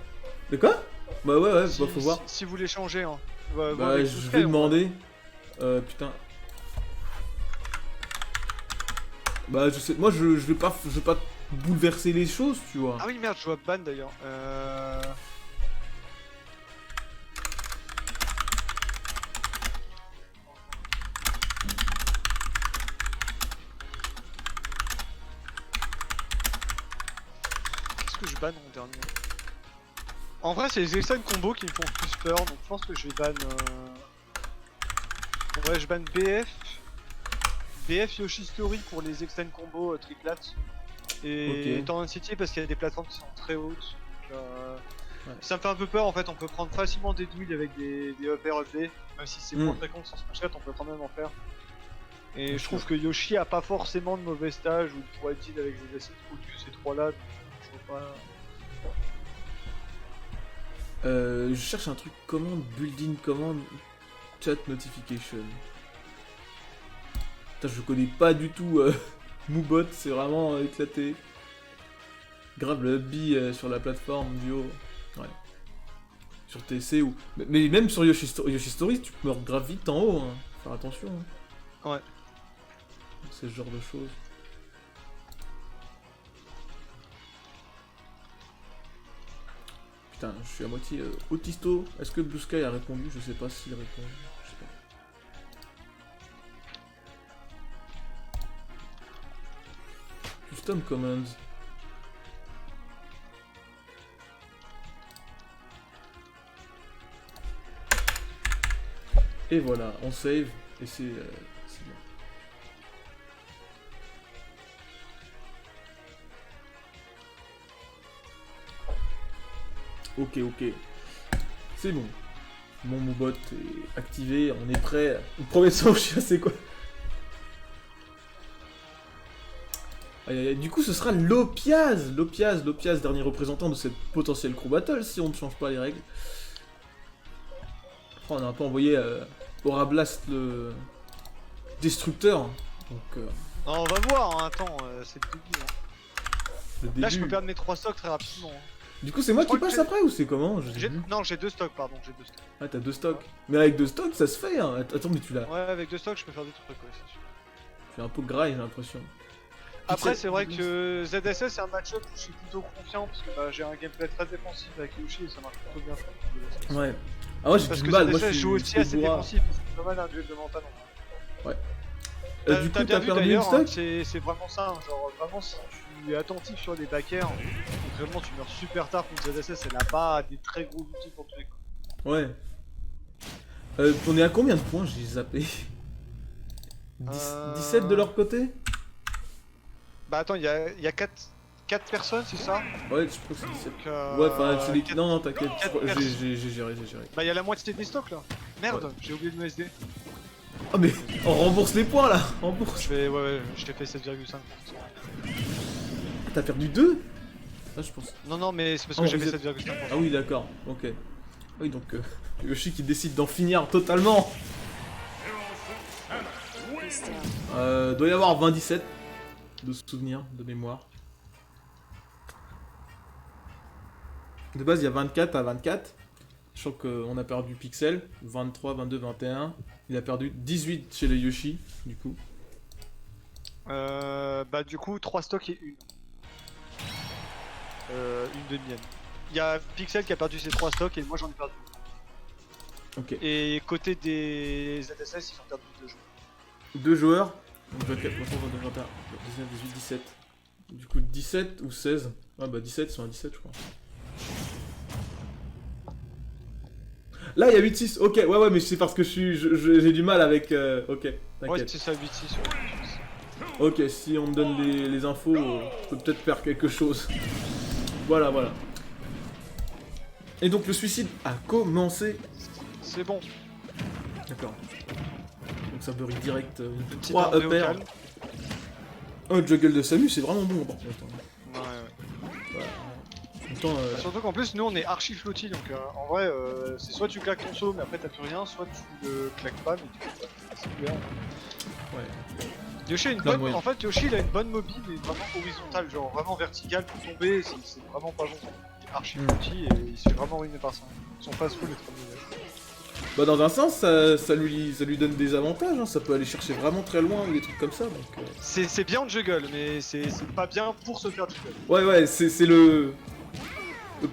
De quoi? Bah ouais, Si, bah faut voir. si vous voulez changer, hein. Bah avec je Sky, vais on- demander. Putain. Bah je sais, moi je vais pas bouleverser les choses, tu vois. Ah oui, merde, je vois ban d'ailleurs. Qu'est-ce que je banne en dernier? En vrai, c'est les extend combos qui me font plus peur, donc je pense que je vais ban. Ouais, je ban BF. BF Yoshi Story pour les extend combos triplates. Et Ok. Torrent City parce qu'il y a des plateformes qui sont très hautes. Donc, Ouais. ça me fait un peu peur en fait, on peut prendre facilement des douilles avec des up air up B. Même si c'est moins fréquent que sur Smash 4, on peut quand même en faire. Et Bien je trouve que Yoshi a pas forcément de mauvais stage ou pourrait être deal avec ZSS au-dessus de ces trois là. Donc je vois pas. Je cherche un truc commande, building commande, chat notification. Putain, je connais pas du tout Moobot, c'est vraiment éclaté. Grave le hubby sur la plateforme duo. Ouais. Sur TC ou. Mais même sur Yoshi Story, tu meurs grave vite en haut, hein. Faut faire attention. Hein. Ouais. C'est ce genre de choses. Putain, je suis à moitié autisto. Est-ce que Blue Sky a répondu? Je sais pas s'il répond. Je sais pas. Custom commands. Et voilà, on save et c'est bien. Ok. C'est bon. Mon Moobot est activé, on est prêt. Le premier son, je suis assez quoi. Du coup, ce sera Lopiaz, dernier représentant de cette potentielle crew battle si on ne change pas les règles. Après, on a un peu envoyé Aura Blast le destructeur. Donc, Non, on va voir, hein, attends, c'est le début. Hein. Le début. Là, je peux perdre mes 3 stocks très rapidement. Hein. Du coup, c'est moi Je qui crois que passe après ou c'est comment? Je sais plus. Non, j'ai 2 stocks, pardon, j'ai 2 stocks. Ah, t'as 2 stocks. Mais avec 2 stocks, ça se fait, hein. Attends, mais tu l'as. Ouais, avec 2 stocks, je peux faire des trucs, ouais, c'est sûr. Tu es un peu gras, j'ai l'impression. Après, c'est vrai que ZSS, c'est un match-up où je suis plutôt confiant parce que bah, j'ai un gameplay très défensif avec Yoshi et ça marche plutôt bien. Ouais. Ah, ouais, j'ai Parce du que mal. Moi, ZSS je joue suis. aussi assez défensif, c'est pas mal un duel de mental. Ouais. T'as Du coup, bien t'as vu perdu une d'ailleurs, hein, stock? c'est vraiment ça, hein, genre vraiment si tu es attentif sur les backers, vraiment tu meurs super tard contre ZSS, elle a pas des très gros outils pour tuer quoi. Ouais. On est à combien de points? J'ai zappé. 17 de leur côté? Bah attends, il y a 4 personnes, c'est ça? Ouais, je crois que c'est 17. Donc, Ouais, enfin, c'est les. quatre- Non, non, t'inquiète. quatre J'ai géré, j'ai géré. Bah il y a la moitié des stocks là. Merde, Ouais. j'ai oublié de me SD. Oh, mais on rembourse les points là! Rembourse! Ouais, je t'ai fait 7,5%. T'as perdu 2? Ah, je pense. Non, mais c'est parce Oh, que j'ai vous fait êtes- 7,5%. Ah oui, d'accord, ok. Oui, donc Yoshi qui décide d'en finir totalement. Doit y avoir 27 de souvenirs, de mémoire. De base, il y a 24 à 24. Je crois qu'on a perdu Pixel, 23, 22, 21. Il a perdu 18 chez les Yoshi, du coup. Bah du coup 3 stocks et une. Une de mienne. Il y a Pixel qui a perdu ses 3 stocks et moi j'en ai perdu. Ok. Et côté des ZSS, ils ont perdu 2 joueurs. 2 joueurs. Donc 24, 23, 22, 21, 19, 18, 17. Du coup, 17 ou 16? Ouais, bah 17, ils sont à 17, je crois. Là, il y a 8-6. Ok, ouais, mais c'est parce que j'ai du mal avec. Ok, Ouais, t'inquiète. c'est ça, 8-6. Ok, si on me donne les infos, je peux peut-être faire quelque chose. Voilà. Et donc, le suicide a commencé. C'est bon. D'accord. Donc, ça bury direct. Petit 3 armée au uppers. calme. Oh, le juggle de Samus, c'est vraiment bon par contre. Ouais. Voilà. En même temps, Surtout qu'en plus, nous on est archi flotti donc en vrai, c'est soit tu claques ton saut mais après t'as plus rien, soit tu le claques pas mais tu claques pas. C'est bien. ouais. Yoshi a une Plein de bonne. moyens. En fait, Yoshi il a une bonne mobile mais vraiment horizontale, genre vraiment verticale pour tomber, c'est vraiment pas bon. Il est archi flotti et il se fait vraiment ruiner par ça. Son fast full est trop mauvais. Bah, dans un sens, ça lui donne des avantages. Hein. Ça peut aller chercher vraiment très loin ou des trucs comme ça. Donc, C'est bien de juggle, mais c'est pas bien pour se faire juggle. ouais, c'est le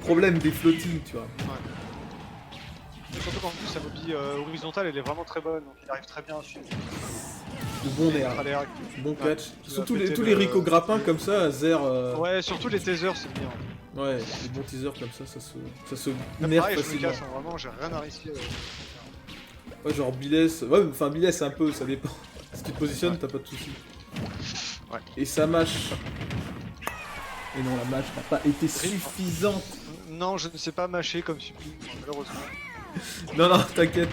problème des flottings, tu vois. Et surtout qu'en plus sa mobile horizontale elle est vraiment très bonne, donc il arrive très bien à suivre. Le bon Et air, à l'air. bon Ouais. catch. Il Surtout va péter tous les le- Rico grappins comme ça, Zer. Ouais, surtout les tasers c'est bien. Ouais, les bons teasers comme ça se Là, nerf pareil, je me facilement. casse, hein, vraiment j'ai rien à risquer. Ouais, genre Bilès. Ouais, enfin Bilès, un peu, ça dépend. Si tu te positionnes, Ouais. t'as pas de soucis. Ouais. Et ça mâche. Et non, la mâche n'a pas été suffisante. Non, je ne sais pas mâcher comme Sublime, malheureusement. Non, t'inquiète.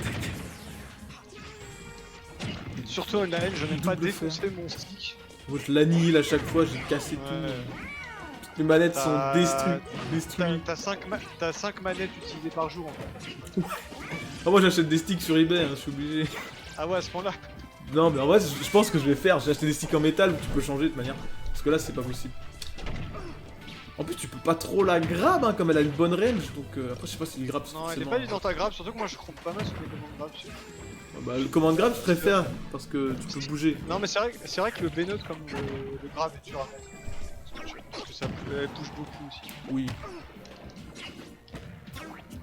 Surtout online, je n'aime pas Double défoncer mon stick. Votre l'anil à chaque fois, j'ai cassé Ouais. tout. Toutes les manettes sont T'as- destruites. T'as 5 manettes utilisées par jour en fait. Ah, moi j'achète des sticks sur eBay, hein, je suis obligé. Ah ouais, à ce point-là. Non, mais en vrai, je pense que je vais faire. J'ai acheté des sticks en métal où tu peux changer de manière. Parce que là, c'est pas possible. En plus, tu peux pas trop la grab, hein, comme elle a une bonne range. Donc après, je sais pas si les grabs. Non, elle est pas du dans ta grab, surtout que moi je compte pas mal sur les commandes grab. Bah, le command grab, je préfère parce que tu peux bouger. Non, mais c'est vrai que le B-Note comme le grab est dur à mettre. Parce que ça elle bouge beaucoup aussi. Oui.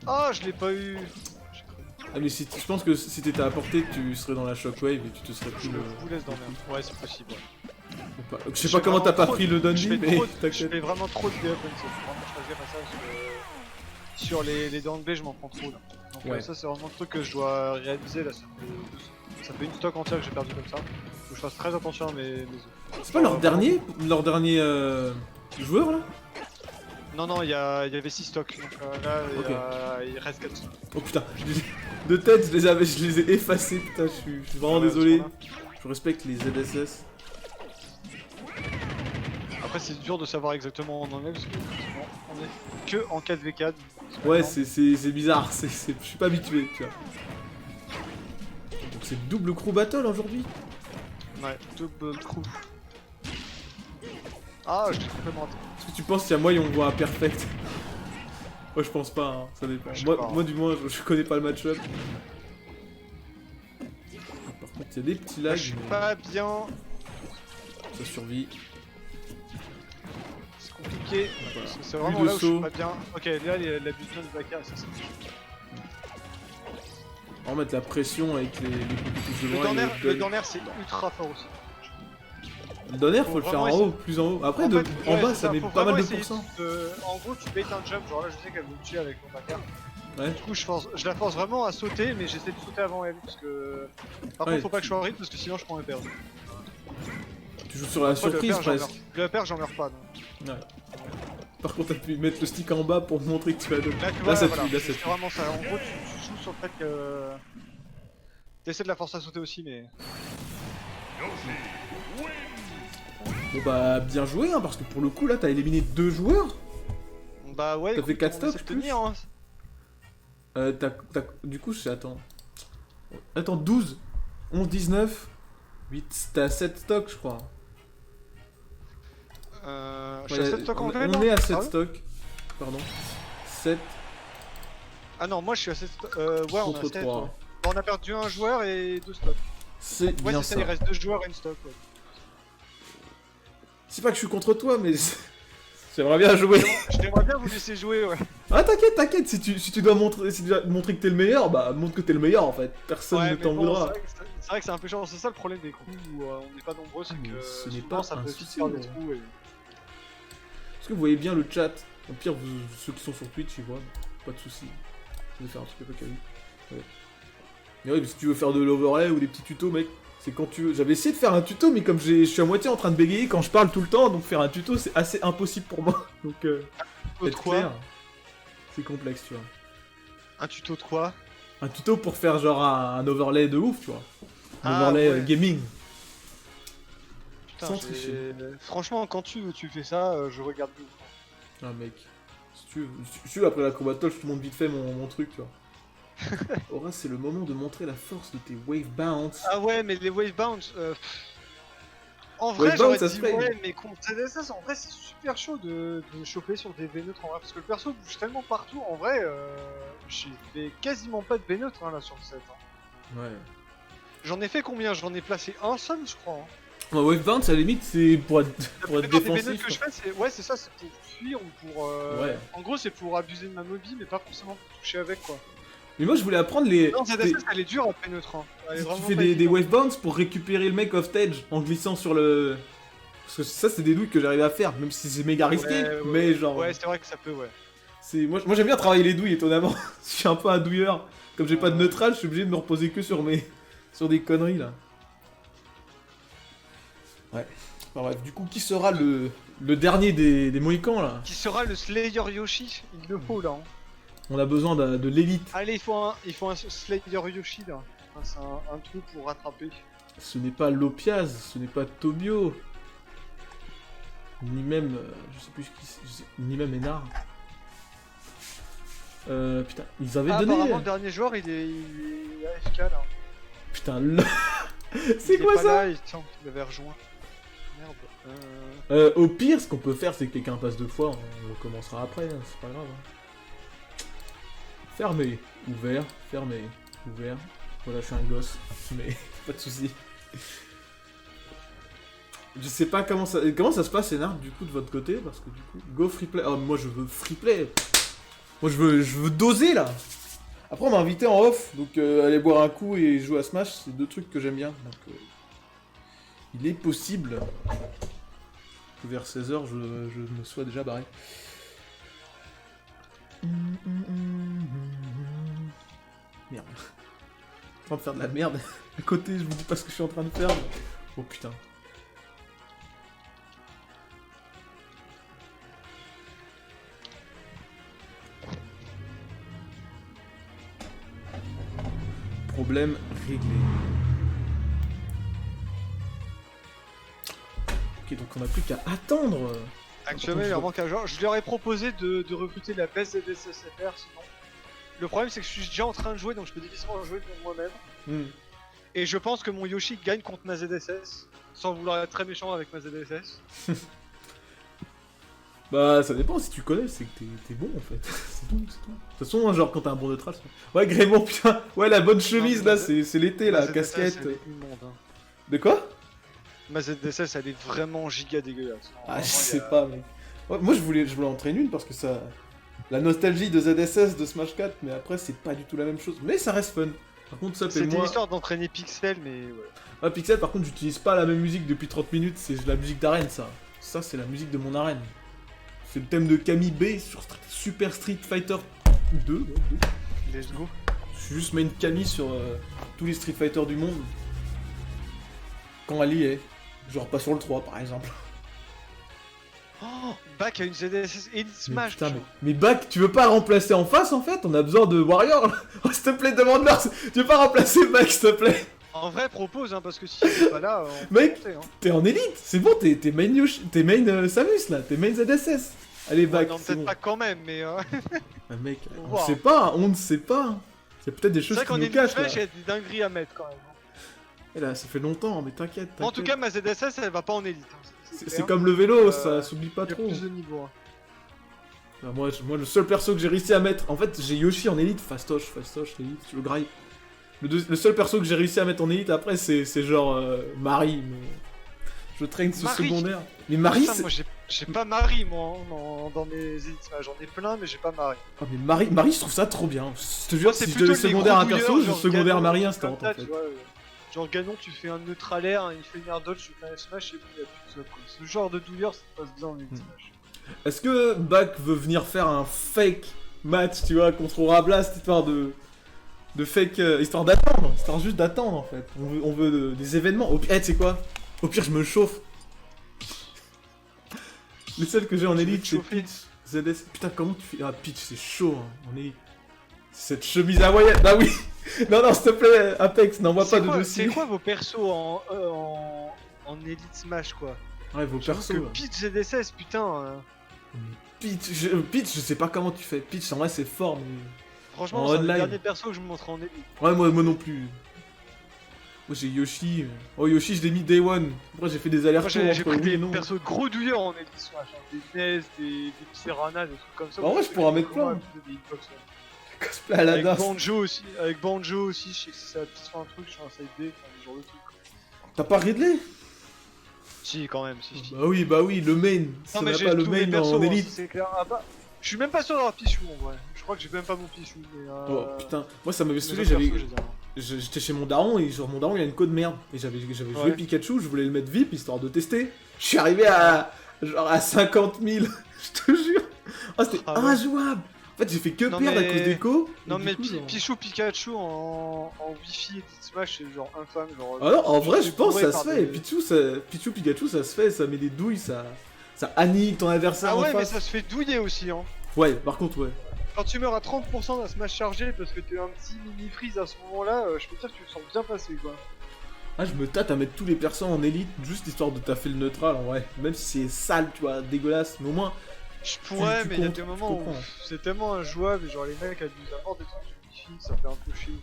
Ah, je l'ai pas eu. J'ai cru. Ah, mais si je pense que si t'étais à portée, tu serais dans la shockwave et tu te serais pris Je le. vous laisse dormir. Ouais, c'est possible. Ouais. Ou pas. Je sais pas comment t'as pas pris le Je Dundee, fais, mais je t'inquiète. fais vraiment trop de DF, vraiment je faisais pas ça parce que sur les downplays je m'en prends trop là. Donc Ouais. ça c'est vraiment le truc que je dois réaliser là, ça fait une stock entière que j'ai perdu comme ça. Faut que je fasse très attention à mes œufs. C'est pas leur dernier joueur là? Non, il y avait 6 stocks, donc là Ok. il reste 4 stocks. Oh putain, de tête je les ai effacés, putain, je suis vraiment Ouais, désolé. à ce moment-là. Je respecte les ZSS. Après c'est dur de savoir exactement où on en est parce que effectivement, on est que en 4v4. Ouais, c'est bizarre, je suis pas habitué, tu vois. Donc c'est double crew battle aujourd'hui. Ouais, double crew. Ah, je t'ai complètement raté. Est-ce que tu penses qu'il y a moyen on voit un perfect? Moi je pense pas, hein. Ça dépend. Je sais Moi, pas, hein. moi du moins je connais pas le match-up. Par contre il y a des petits Là, lags, je suis mais pas bien. ça survit. C'est compliqué. Voilà. C'est Plus vraiment de là où je suis saut. pas bien. Ok, là, la vision de Baka, ça c'est. On va mettre la pression avec les coups de Le loin et Dorner, le le dodge. Dorner, c'est ultra fort aussi. Le donner faut le faire en vraiment haut, plus en haut. Après En de, fait, en ouais, bas c'est ça ça, met faut pas mal vraiment de essayer pourcents. En gros, tu bait un jump, genre là, je sais qu'elle veut me tuer avec mon Baka. Ouais. Du coup, je la force vraiment à sauter, mais j'essaie de sauter avant elle, parce que... Par Ouais, contre, faut pas que je sois en rythme, parce que sinon je prends un perdu. Tu joues sur la surprise presque. Le upper, j'en meurs pas, donc. Ouais. Par contre, t'as pu mettre le stick en bas pour montrer que tu as de. Là, tu Là vois, ça voilà, tue, là ça c'est tue. vraiment ça. En gros, tu joues sur le fait que... T'essaies de la forcer à sauter aussi, mais... Bon bah bien joué, hein, parce que pour le coup là t'as éliminé 2 joueurs. Bah ouais, T'as fait écoute, 4 on stocks, essaie de plus. tenir, hein. Du coup, attends. Attends, 12, 11, 19, 8. T'as 7 stocks, je crois. Je suis à 7 stocks en vrai, on est à 7 Ah ouais stocks. Pardon. 7 Ah non, moi je suis à 7 stocks. Ouais, on a contre 7. 3. Ouais. Bon, on a perdu un joueur et 2 stocks. C'est Ouais, bien c'est ça. ça, il reste 2 joueurs et une stock. Ouais. C'est pas que je suis contre toi, mais j'aimerais bien jouer. J'aimerais bien vous laisser jouer, ouais. Ah t'inquiète, t'inquiète, si tu dois montrer, si tu dois montrer que t'es le meilleur, bah montre que t'es le meilleur en fait. Personne Ouais, ne mais t'en bon, voudra. c'est vrai que c'est un peu chiant, c'est ça le problème des crews où on n'est pas nombreux, c'est Ah, mais que ce n'est souvent pas ça un peut vite souci, faire des ouais. trous et... Est-ce que vous voyez bien le chat? Au pire, ceux qui sont sur Twitch, ils voient. Pas de soucis. Je vais faire un truc un peu calme. Ouais. Mais oui, mais si tu veux faire de l'overlay ou des petits tutos, mec, c'est quand tu veux. J'avais essayé de faire un tuto, mais comme je suis à moitié en train de bégayer quand je parle tout le temps, donc faire un tuto, c'est assez impossible pour moi. Donc, Tuto de quoi? c'est complexe, tu vois. Un tuto de quoi? Un tuto pour faire genre un overlay de ouf, tu vois. Un Ah, overlay ouais. gaming. Putain, Sans tricher. franchement, quand tu fais ça, je regarde tout. Ah mec, si tu veux, après la combat talk, je te montre vite fait mon truc, tu vois. Aura, c'est le moment de montrer la force de tes wave bounce. Ah ouais, mais les wave bounce... En vrai, Wave j'aurais bounce, ça dit se fait. ouais, mais contre ZSS, en vrai, c'est super chaud de choper sur des V-neutres en vrai, parce que le perso bouge tellement partout, en vrai, j'ai fait quasiment pas de V-neutres hein, là sur le set. Hein. Ouais. J'en ai fait combien? J'en ai placé un seul, je crois. Hein. Bah, wave bounce, à la limite, c'est pour être La plupart des V-neutres défensif. que je fais, c'est ouais, c'est ça, c'est pour fuir ou pour. Ouais. En gros, c'est pour abuser de ma mobile, mais pas forcément pour toucher avec quoi. Mais moi, je voulais apprendre les. Non, ZSS, elle est dure à P-neutre. Hein. Elle est Tu vraiment fais pas des évidente. wave bounce pour récupérer le mec off stage en glissant sur le. Parce que ça, c'est des douilles que j'arrive à faire, même si c'est méga risqué, Ouais, mais genre. Ouais, c'est vrai que ça peut, ouais. Moi j'aime bien travailler les douilles, étonnamment. Je suis un peu un douilleur. Comme j'ai pas de neutral, je suis obligé de me reposer que sur sur des conneries là. Ouais. Enfin, bref, du coup, qui sera le dernier des Mohicans là? Qui sera le Slayer Yoshi? Il le faut là. Hein. On a besoin de l'élite. Allez, il faut un Slayer Yoshi là. Enfin, c'est un truc pour rattraper. Ce n'est pas Lopiaz, ce n'est pas Tobio. Ni même. Je sais plus ni même Enar. Putain, ils avaient donné. Apparemment, le dernier joueur il est AFK là. Putain, Il c'est est quoi pas ça? là, il l'avait rejoint. Merde. Au pire, ce qu'on peut faire, c'est que quelqu'un passe 2 fois, on recommencera après, hein, c'est pas grave. Hein. Fermé, ouvert, fermé, ouvert. Voilà, je suis un gosse, mais pas de soucis. Je sais pas comment ça se passe, Enard, du coup, de votre côté, parce que du coup, go free play. Oh, moi je veux free play. Moi je veux doser là. Après, on m'a invité en off, donc aller boire un coup et jouer à Smash, c'est 2 trucs que j'aime bien. Donc, il est possible que vers 16h, je me sois déjà barré. Merde. Je suis en train de faire de la merde. À côté, je vous dis pas ce que je suis en train de faire. Oh putain. Problème réglé. Ok, donc on a plus qu'à attendre. Actuellement, il leur manque un joueur. Je leur ai proposé de recruter la best ZSSFR sinon. Le problème, c'est que je suis déjà en train de jouer, donc je peux difficilement jouer contre moi-même. Et je pense que mon Yoshi gagne contre ma ZSS, sans vouloir être très méchant avec ma ZSS. Bah, ça dépend, si tu connais, c'est que t'es bon en fait. C'est tout, c'est tout. De toute façon, hein, genre quand t'as un bon neutral, c'est... Ouais, Grémont, putain, ouais, la bonne chemise là, c'est l'été, la ZSS, casquette. elle est immonde, hein. De quoi? Ma ZSS, elle est vraiment giga dégueulasse. Ah, je Vraiment, sais il y a- pas, mec. Ouais, moi, je voulais en traîner une parce que ça. La nostalgie de ZSS, de Smash 4, mais après, c'est pas du tout la même chose. Mais ça reste fun. Par contre, ça, C'était moi. l'histoire d'entraîner Pixel, mais ouais. Ah, Pixel, par contre, j'utilise pas la même musique depuis 30 minutes, c'est la musique d'arène, ça. Ça, c'est la musique de mon arène. C'est le thème de Camille B sur Super Street Fighter 2. Ouais, 2. Let's go. Je suis juste main Camille sur tous les Street Fighter du monde. Quand elle y est. Genre pas sur le 3, par exemple. Oh, Back a une ZSS Elite Mais Smash. putain, putain. mais Bac, tu veux pas remplacer en face, en fait? On a besoin de Warrior, là. Oh, s'il te plaît, demande-leur. Tu veux pas remplacer Bac, s'il te plaît? En vrai, propose, hein, parce que si il est pas là, on peut Mec, monter, hein. T'es en élite, c'est bon, t'es main Yoshi, t'es main Samus là, t'es main ZSS. Allez, Ouais, Bac, non, c'est peut-être bon. pas quand même, mais. Ah, mec, Faut on voir. sait pas, on ne sait pas. C'est peut-être des C'est choses vrai qui qu'en nous Elite cachent là. Smash, il y a des dingueries à mettre quand même. Et là, ça fait longtemps, mais t'inquiète. En tout cas, ma ZSS, elle va pas en Elite. hein, c'est clair. comme le vélo, Euh, ça s'oublie pas Il y a trop. plus de niveau. hein. Bah, moi, le seul perso que j'ai réussi à mettre, en fait, j'ai Yoshi en élite, fastoche, élite, tu le grailles. Le seul perso que j'ai réussi à mettre en élite après, c'est genre Marie, mais je traîne ce Marie. secondaire. Mais Marie, Putain, c'est... moi j'ai pas Marie, moi, hein, dans mes Elite Smash. J'en ai plein, mais j'ai pas Marie. Oh, mais Marie, je trouve ça trop bien. Je te jure, Moi, c'est si je plutôt devais les secondaire un gros perso, douilleurs, je genre secondaire Ganon, Marie comme instant ça, en fait. tu vois, genre Ganon, tu fais un neutral air, il fait une air dodge, tu fais un smash et puis il y a plus de ça, quoi. Ce genre de douilleur, ça passe bien en Elite Smash. Est-ce que Bak veut venir faire un fake match, tu vois, contre Rablast, histoire de fake, histoire d'attendre, histoire juste d'attendre en fait. On veut des événements. Au pire, tu sais quoi? Au pire, je me chauffe. Les seuls que j'ai en Tu veux élite, te c'est chauffer Peach, ZS. Putain, comment tu fais? Ah, Peach, c'est chaud, hein. On est. Cette chemise hawaïenne. Bah oui. Non, s'il te plaît, Apex, n'envoie pas de dossier. C'est quoi vos persos en Elite Smash, quoi? Ouais, vos J'avoue persos. que là. Peach ZSS, putain. Peach, je sais pas comment tu fais. Peach, en vrai, c'est fort, mais. Franchement, En c'est le online. dernier perso que je me montrerai en Elite. Ouais, moi non plus. Moi j'ai Yoshi. Oh, Yoshi, je l'ai mis Day One. Après, j'ai fait des Moi, allers-retours j'ai entre pris oui et des non. persos gros douilleurs en Elite Smash. Hein. Des NES, des Piranha, des trucs comme ça. Bah, en vrai, je pourrais en mettre plein. Des hitbox, ouais. Cosplay à la Avec DAS. Banjo aussi, je sais que c'est la petite fin un truc sur un side B, enfin, ce genre de truc. T'as pas Ridley? Si, quand même, si. Bah oui, le main. Ça Non, mais n'a j'ai pas le tous mes main persos, en hein, élite. c'est clair. Ah bah, je suis même pas sûr d'avoir Pichou en vrai. Je crois que j'ai même pas mon Pichou, mais Oh putain, moi ça m'avait les saoulé, autres persos, j'ai dit, hein. J'étais chez mon daron et genre mon daron il a une code merde. Et j'avais joué Ouais. Pikachu, je voulais le mettre VIP histoire de tester. Je suis arrivé à genre à 50 000, je te jure. Oh c'était Ah ouais. injouable. En fait j'ai fait que Non, perdre à mais- cause d'écho. Non, et du mais coup, genre- Pichou Pikachu en Wi-Fi et Smash, c'est genre infâme. Genre, Ah non, en vrai, je pense que ça par se fait. des- Pichu Pikachu, ça se fait, ça met des douilles, ça annihile ton adversaire Ah en ouais, mais face. ça se fait douiller aussi, hein. Ouais, par contre, ouais. Quand tu meurs à 30% d'un Smash chargé parce que t'es un petit mini-freeze à ce moment-là, je peux te dire que tu le sens bien passer, quoi. Ah, je me tâte à mettre tous les persos en élite, juste histoire de taffer le neutral, en vrai. Même si c'est sale, tu vois, dégueulasse. Mais au moins, Je pourrais, tu mais il y a comptes, des tu moments où comprends. c'est tellement injouable, et genre les mecs abusent à mort des trucs de Wi-Fi, ça fait un peu chier.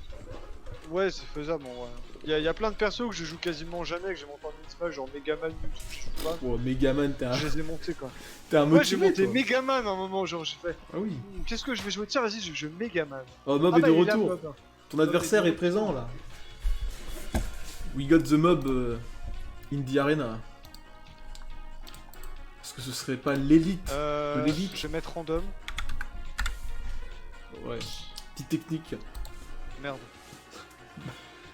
Ouais, c'est faisable en vrai. Il y a plein de persos que je joue quasiment jamais, que j'ai monté en Smash, genre Megaman, Mewtwo, je joue pas. oh, Megaman, t'es Je les ai montés quoi. un Ouais, j'ai motivé, monté toi. Megaman à un moment, genre j'ai fait. Ah oui. Qu'est-ce que je vais jouer? Tiens, vas-y, je joue Megaman. Oh, Mob Ah est bah, de il est là, retour. Mob. Ton adversaire est est de présent, retour. là. We got the mob in the arena. Est-ce que ce serait pas l'élite de l'élite. Je vais mettre random. Ouais. Petite technique. Merde.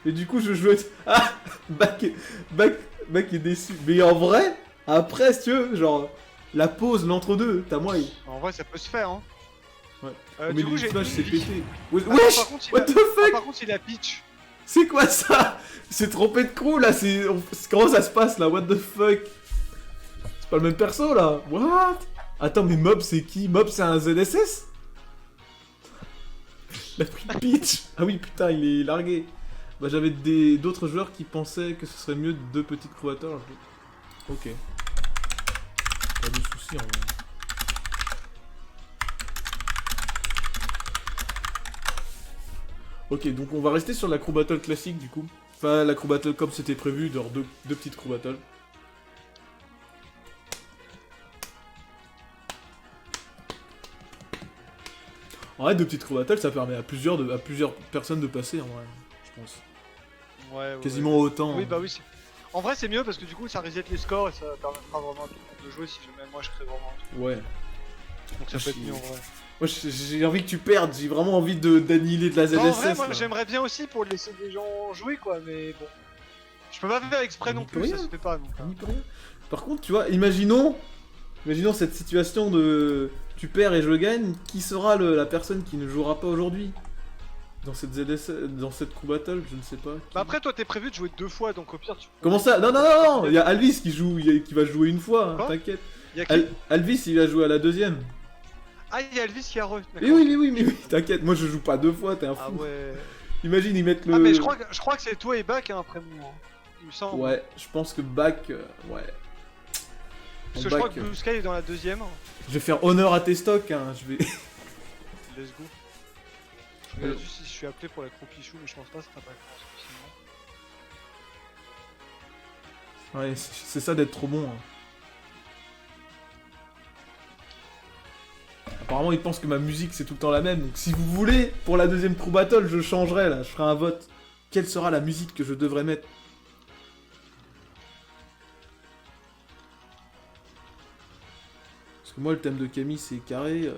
Et du coup, je jouais. Ah Bac est déçu. Mais en vrai, après, si tu veux, genre, la pause, l'entre-deux, t'as moi. En vrai, ça peut se faire, hein. Ouais. Du Mais coup, le j'ai. flash s'est pété. Wesh, par contre, il what a- the Ah, fuck? par contre, il a Peach. C'est quoi ça? C'est trompé de crew là, comment ça se passe là? What the fuck? C'est pas le même perso là? What? Attends, mais Mob c'est qui? Mob c'est un ZSS? Il a pris Peach! Ah oui, putain, il est largué. Bah, j'avais d'autres joueurs qui pensaient que ce serait mieux de deux petits creators. Ok. Pas de soucis en vrai. Ok, donc on va rester sur la crew battle classique du coup. Enfin, la crew battle comme c'était prévu, genre deux petites crew battle. En vrai, 2 petites crew battles, ça permet à plusieurs personnes de passer, en vrai, je pense. Ouais, Quasiment autant. Oui, bah oui. En vrai, c'est mieux parce que du coup, ça reset les scores et ça permettra vraiment à tout le monde de jouer si jamais moi je crée vraiment un truc. Ouais. Donc ça peut être mieux en vrai. Moi, j'ai envie que tu perdes, j'ai vraiment envie d'annihiler de la ZSS. En vrai, moi là. j'aimerais bien aussi pour laisser des gens jouer quoi, mais bon. Je peux pas faire exprès On non n'y peut plus, ça rien. se fait pas donc. On n'y peut rien. Par contre, tu vois, imaginons cette situation de tu perds et je gagne, qui sera la personne qui ne jouera pas aujourd'hui dans cette ZSS, dans cette crew battle, je ne sais pas. Qui... Bah après, toi t'es prévu de jouer 2 fois donc au pire tu. Comment ça? Non, non, non, non, il y a Alvis qui joue, qui va jouer une fois, hein, Quoi t'inquiète. Y'a qui Alvis, il a joué à la deuxième. Ah, il y a Elvis qui a re. Mais oui, t'inquiète, moi je joue pas 2 fois, t'es un fou. Ah ouais. Imagine, ils mettent le. Ah, mais je crois que c'est toi et Bac hein, après moi. Il me semble. Ouais, je pense que Back, ouais. Parce que je crois que Blue Sky est dans la deuxième. Je vais faire honneur à tes stocks, hein, je vais. Let's go. Je regarde juste si je suis appelé pour la Cropichou, mais je pense pas, ça t'a pas spécialement. Ouais, c'est ça d'être trop bon. Hein. Apparemment, ils pensent que ma musique c'est tout le temps la même. Donc, si vous voulez, pour la deuxième crew battle, je changerai là. Je ferai un vote. Quelle sera la musique que je devrais mettre? Parce que moi, le thème de Camille c'est carré.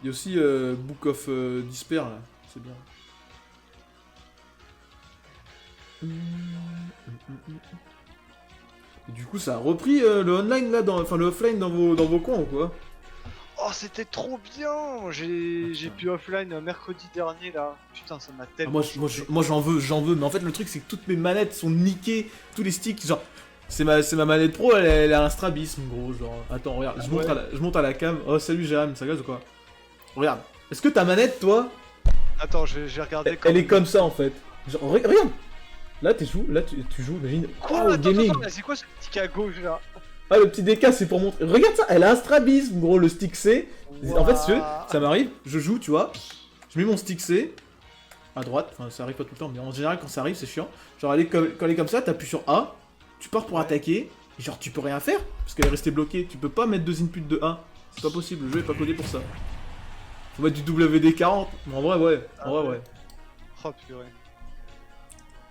Il y a aussi Book of Despair là. C'est bien. Et du coup, ça a repris le online là, enfin le offline dans vos coins ou quoi? Oh, c'était trop bien! J'ai pu offline mercredi dernier là. Putain, ça m'a tellement. Moi j'en veux, mais en fait le truc c'est que toutes mes manettes sont niquées, tous les sticks, genre. C'est ma manette pro, elle a un strabisme gros, genre. Attends, regarde, je monte à la cam. Oh, salut Jérém, ça gaze ou quoi? Regarde, est-ce que ta manette, toi, Attends, j'ai regardé. elle est comme ça en fait. Genre, regarde! Là, tu joues, imagine. Quoi? Oh, gaming! Attends, c'est quoi ce petit à gauche là? Ah, le petit DK, c'est pour montrer. Regarde ça, elle a un strabisme, gros, le stick C. En fait, si tu veux, ça m'arrive, je joue, tu vois. Je mets mon stick C à droite, enfin, ça arrive pas tout le temps, mais en général, quand ça arrive, c'est chiant. Genre, quand elle est comme ça, t'appuies sur A, tu pars pour attaquer, et genre, tu peux rien faire, parce qu'elle est restée bloquée. Tu peux pas mettre 2 inputs de A. C'est pas possible, le jeu est pas codé pour ça. Faut mettre du WD-40. Mais en vrai, ouais. En vrai, ouais. Oh purée.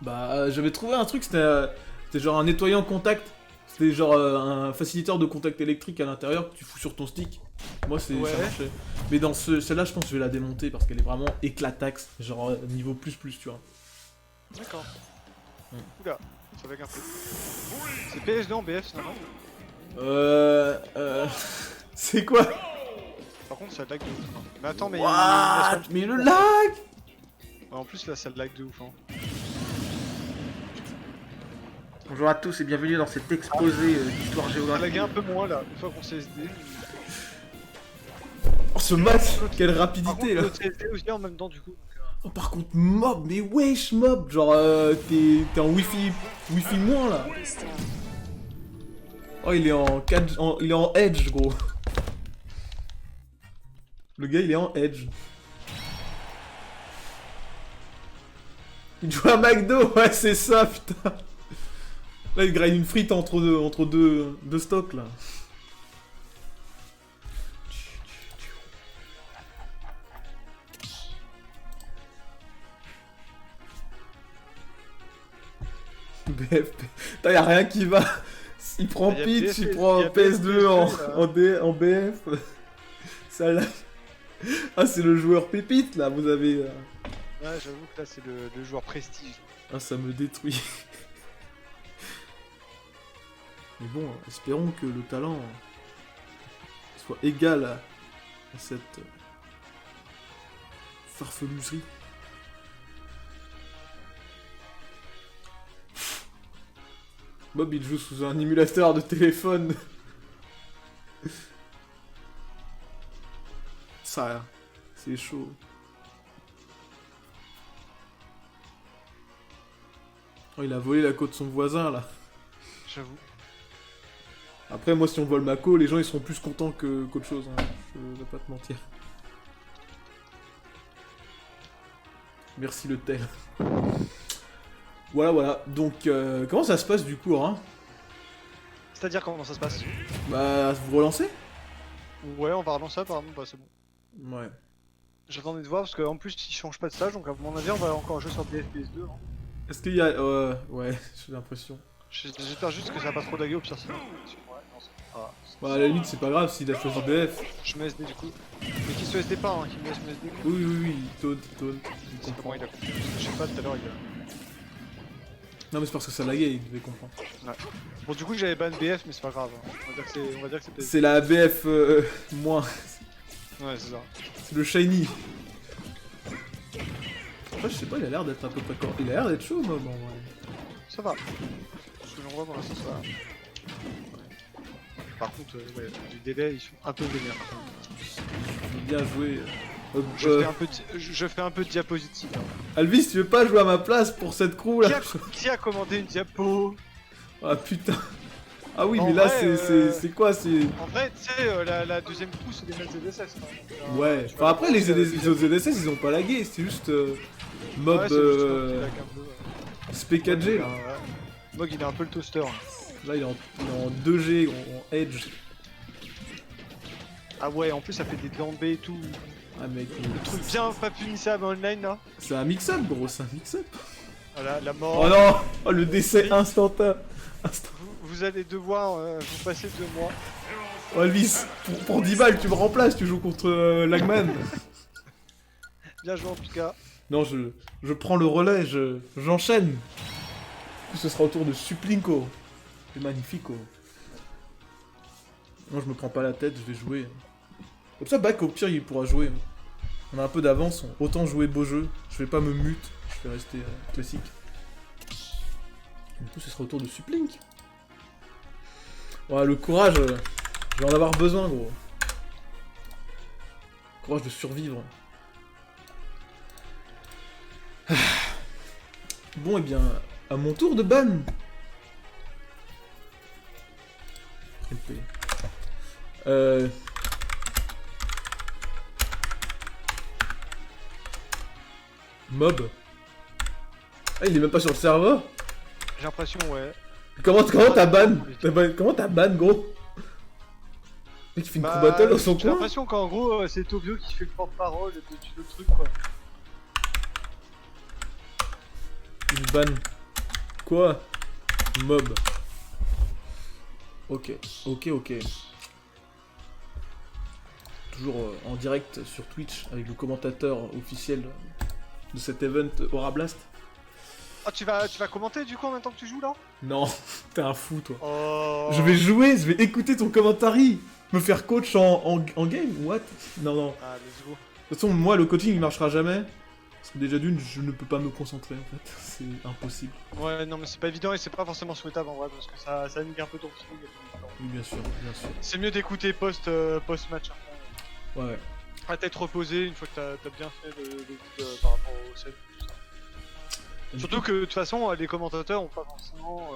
Bah, j'avais trouvé un truc, c'était genre un nettoyant contact. C'était genre un facilitateur de contact électrique à l'intérieur que tu fous sur ton stick. Moi, ça marchait. Mais dans celle-là, je pense que je vais la démonter parce qu'elle est vraiment éclataxe. Genre niveau plus, tu vois. D'accord. Oula, ça va un peu. C'est PS2 en BF, ça, non? C'est quoi? Par contre, ça lag de ouf. Hein. Mais attends, mais. What? Mais le lag! En plus, là, ça lag de ouf. Hein. Bonjour à tous et bienvenue dans cet exposé d'histoire Ça géographique. laguait un peu moins là, une fois qu'on s'est SD. Oh, ce match! Quelle Par rapidité contre, là! le CSD aussi en même temps, du coup. Oh, par contre, mob, mais wesh, mob! Genre, t'es en wifi moins là! Oh, il est en 4, il est en edge, gros! Le gars, il est en edge. Il joue à McDo, ouais, c'est ça, putain! Là, il grind une frite entre deux stocks là. BF. Putain, y'a rien qui va. Il prend Y a pitch, PS2, il prend y a PS2 PS2 en BF. Ça là. Ah, c'est le joueur pépite là, vous avez. Ouais, j'avoue que là, c'est le joueur prestige. Ah, ça me détruit. Mais bon, espérons que le talent soit égal à cette farfeluserie. Bob, il joue sous un émulateur de téléphone. Ça, c'est chaud. Oh, il a volé la côte de son voisin, là. J'avoue. Après, moi, si on vole ma co, les gens, ils seront plus contents qu'autre chose. Hein. Je vais pas te mentir. Merci le tel. Voilà. Donc, comment ça se passe, du coup, hein? C'est-à-dire comment ça se passe? Bah, vous relancez? Ouais, on va relancer apparemment, bah c'est bon. Ouais. J'attendais de voir parce qu'en plus il change pas de stage, donc à mon avis on va encore jouer sur DFPS 2. Hein. Est-ce qu'il y a... ouais, j'ai l'impression. J'espère juste que ça va pas trop daguer au pire sinon. Ouais, non, c'est pas... Bah à la limite c'est pas grave s'il a choisi BF. Je me SD du coup. Mais qu'il se SD pas, hein, qu'il me laisse me SD. Oui, oui, oui, il taunt, il taunt. Il C'est comment comprend. il a compris. Parce que je sais pas, tout à l'heure il a... Non mais c'est parce que ça laguait, il devait comprendre. Bon du coup j'avais ban BF mais c'est pas grave. Hein. On va dire que c'est C'est la BF moins. Ouais c'est ça. C'est le shiny. Après je sais pas, il a l'air d'être un peu d'accord. Il a l'air d'être chaud Mob en vrai. Ça va. Ce que j'en vois pour l'instant ça va. Par contre, ouais, les délais ils sont un peu vénères. Il veut bien jouer. Je fais un peu de diapositive. Hein. Alvis, tu veux pas jouer à ma place pour cette crew là? Qui a commandé une diapo? Ah putain. Ah oui, En mais là vrai, c'est quoi? C'est. En vrai, tu sais, la deuxième crew c'est des mecs ZSS. Hein. Ouais. Tu Enfin vas après les commencer autres ZSS ils ont pas lagué, c'est juste Mob Ouais, c'est juste Mob qui lag un peu, ouais. SPKG là. Ouais. Mog il est un peu le toaster. Hein. Là il est en 2G, en Edge. Ah ouais, en plus ça fait des gambés et tout. Ah mec, Le truc bien pas punissable online là. c'est un mix-up gros, c'est un mix-up. Voilà, la mort. Oh non. Oh le décès instantané. Vous allez devoir vous passer de moi. Oh Elvis, pour 10 balles tu me remplaces, tu joues contre Lagman. Bien joué en tout cas. Non, je prends le relais, j'enchaîne. Puis ce sera au tour de Suplinko. C'est magnifico. Non, je me prends pas la tête, je vais jouer. Comme ça, Bac, au pire, il pourra jouer. On a un peu d'avance, autant jouer beau jeu. Je vais pas me mute, je vais rester classique. Du coup, ce sera au tour de Suplink. Ouais, le courage, je vais en avoir besoin, gros. Courage de survivre. Bon, et bien, à mon tour de ban. Mob. Ah, il est même pas sur le serveur. J'ai l'impression, ouais. Comment t'as ban? Comment t'as ban, gros? Le mec, il fait une crew battle dans son J'ai coin. l'impression qu'en gros, c'est Tobio qui fait le porte-parole de tout le truc, quoi. Il ban. Quoi? Mob. Ok. Toujours en direct sur Twitch avec le commentateur officiel de cet event Aura Blast. Ah, tu vas commenter du coup en même temps que tu joues là? Non, t'es un fou toi. Oh. Je vais jouer, je vais écouter ton commentary. Me faire coach en game? What? Non. Ah, let's go. De toute façon, moi, le coaching, il marchera jamais. Parce que déjà d'une, je ne peux pas me concentrer, en fait. C'est impossible. Ouais, non, mais c'est pas évident et c'est pas forcément souhaitable en vrai, parce que ça nique un peu ton feeling. Oui, bien sûr. C'est mieux d'écouter post-match. Hein. Ouais. À tête reposée une fois que t'as bien fait le vide par rapport au set. Surtout que de toute façon, les commentateurs ont pas forcément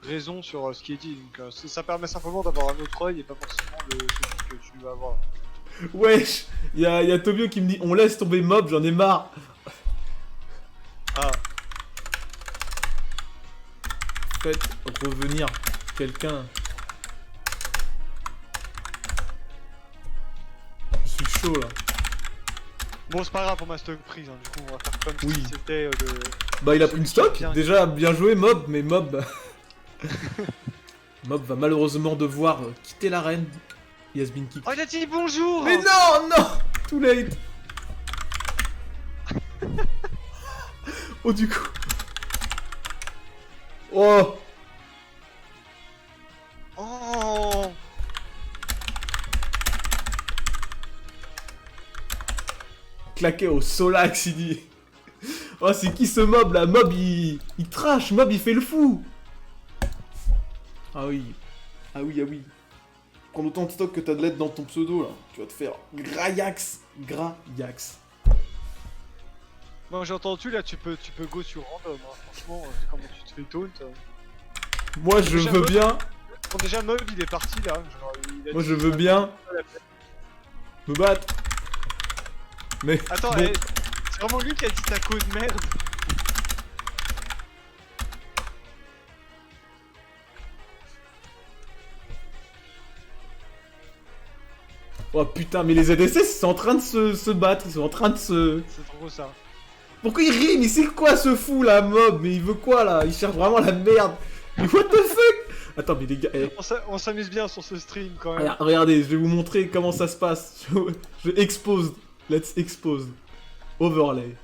raison sur ce qui est dit, donc ça permet simplement d'avoir un autre œil et pas forcément le celui que tu vas avoir. Wesh, y a Tobio qui me dit on laisse tomber Mob, j'en ai marre. Ah. Faites revenir quelqu'un. Je suis chaud là. Bon, c'est pas grave pour ma stock prise, hein. Du coup on va faire comme Oui. si c'était le... Bah il a pris une stock, Bien. déjà bien joué Mob, mais Mob... Mob va malheureusement devoir quitter l'arène. Il has been kicked. Oh, il a dit bonjour. Mais non, too late. Oh du coup. Oh. Oh. Claqué au Solax, il dit. Oh, c'est qui ce Mob là? Mob il trash, Mob il fait le fou. Ah oui. Prends autant de stock que t'as de l'aide dans ton pseudo là. Tu vas te faire Graiax. Bon, j'ai entendu là, tu peux go sur random, hein. Franchement, vu comment tu te fais taunt. Moi je Déjà, veux Mob- bien. Bon, déjà, Mob il est parti là. Genre, il a Moi dit- je veux bien me battre. Mais. Attends, bon. c'est vraiment lui qui a dit ta code merde. Oh putain, mais les ZSS ils sont en train de se battre, ils sont en train de se... C'est trop ça. Pourquoi il rit? Mais c'est quoi ce fou là, Mob? Mais il veut quoi là? Il cherche vraiment la merde. Mais what the fuck? Attends, mais les gars... On s'amuse bien sur ce stream quand même. Regardez, je vais vous montrer comment ça se passe. Je expose. Let's expose. Overlay.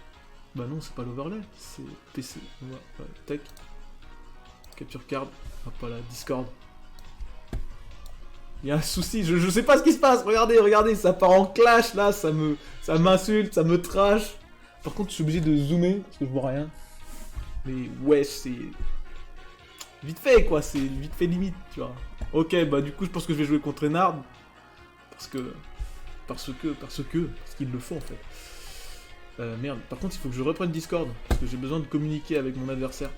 Bah non, c'est pas l'overlay, c'est PC. Ouais, tac. Capture card. Hop là, Discord. Il y a un souci, je sais pas ce qui se passe. Regardez, ça part en clash là, ça m'insulte, ça me trash. Par contre, je suis obligé de zoomer parce que je vois rien. Mais ouais, c'est vite fait quoi, c'est vite fait limite, tu vois. Ok, bah du coup, je pense que je vais jouer contre Enard parce qu'ils le font en fait. Merde, par contre il faut que je reprenne Discord, parce que j'ai besoin de communiquer avec mon adversaire.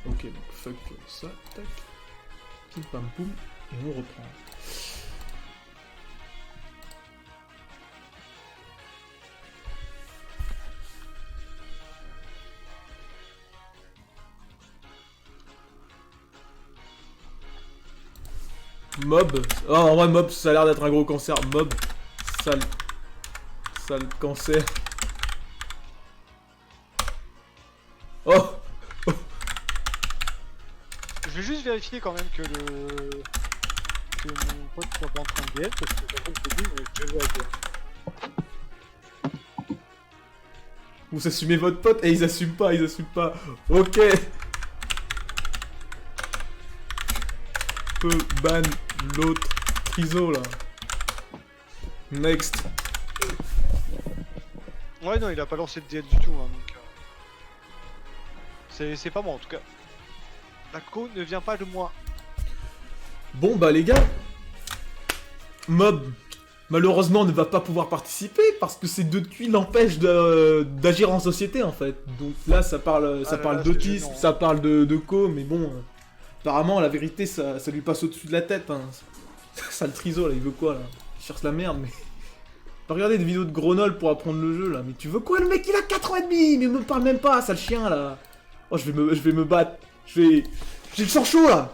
Ok, donc fuck ça, tac. Pim pam poum, et on reprend. Mob. Oh, en vrai, Mob, ça a l'air d'être un gros cancer. Mob, sale cancer. Oh. Je vais juste vérifier quand même que mon pote soit pas en train de BL, parce que j'avoue que je l'ai dit, mais je vais aller. Vous assumez votre pote et ils assument pas. Ok. Peu ban l'autre Triso là. Next. Ouais, non, il a pas lancé de DL du tout, hein, donc... C'est pas moi en tout cas. La co ne vient pas de moi. Bon bah les gars, Mob malheureusement ne va pas pouvoir participer parce que ces deux tuiles l'empêchent d'agir en société en fait. Donc là ça parle d'autisme, ça parle de co, mais bon, apparemment la vérité ça lui passe au-dessus de la tête. Hein. Ça le Triso là, il veut quoi là? Il cherche la merde mais... Regardez des vidéos de Grenol pour apprendre le jeu là, mais tu veux quoi le mec il a 4 ans et demi, mais me parle même pas, sale chien là. Oh je vais me battre, j'ai le sang chaud là.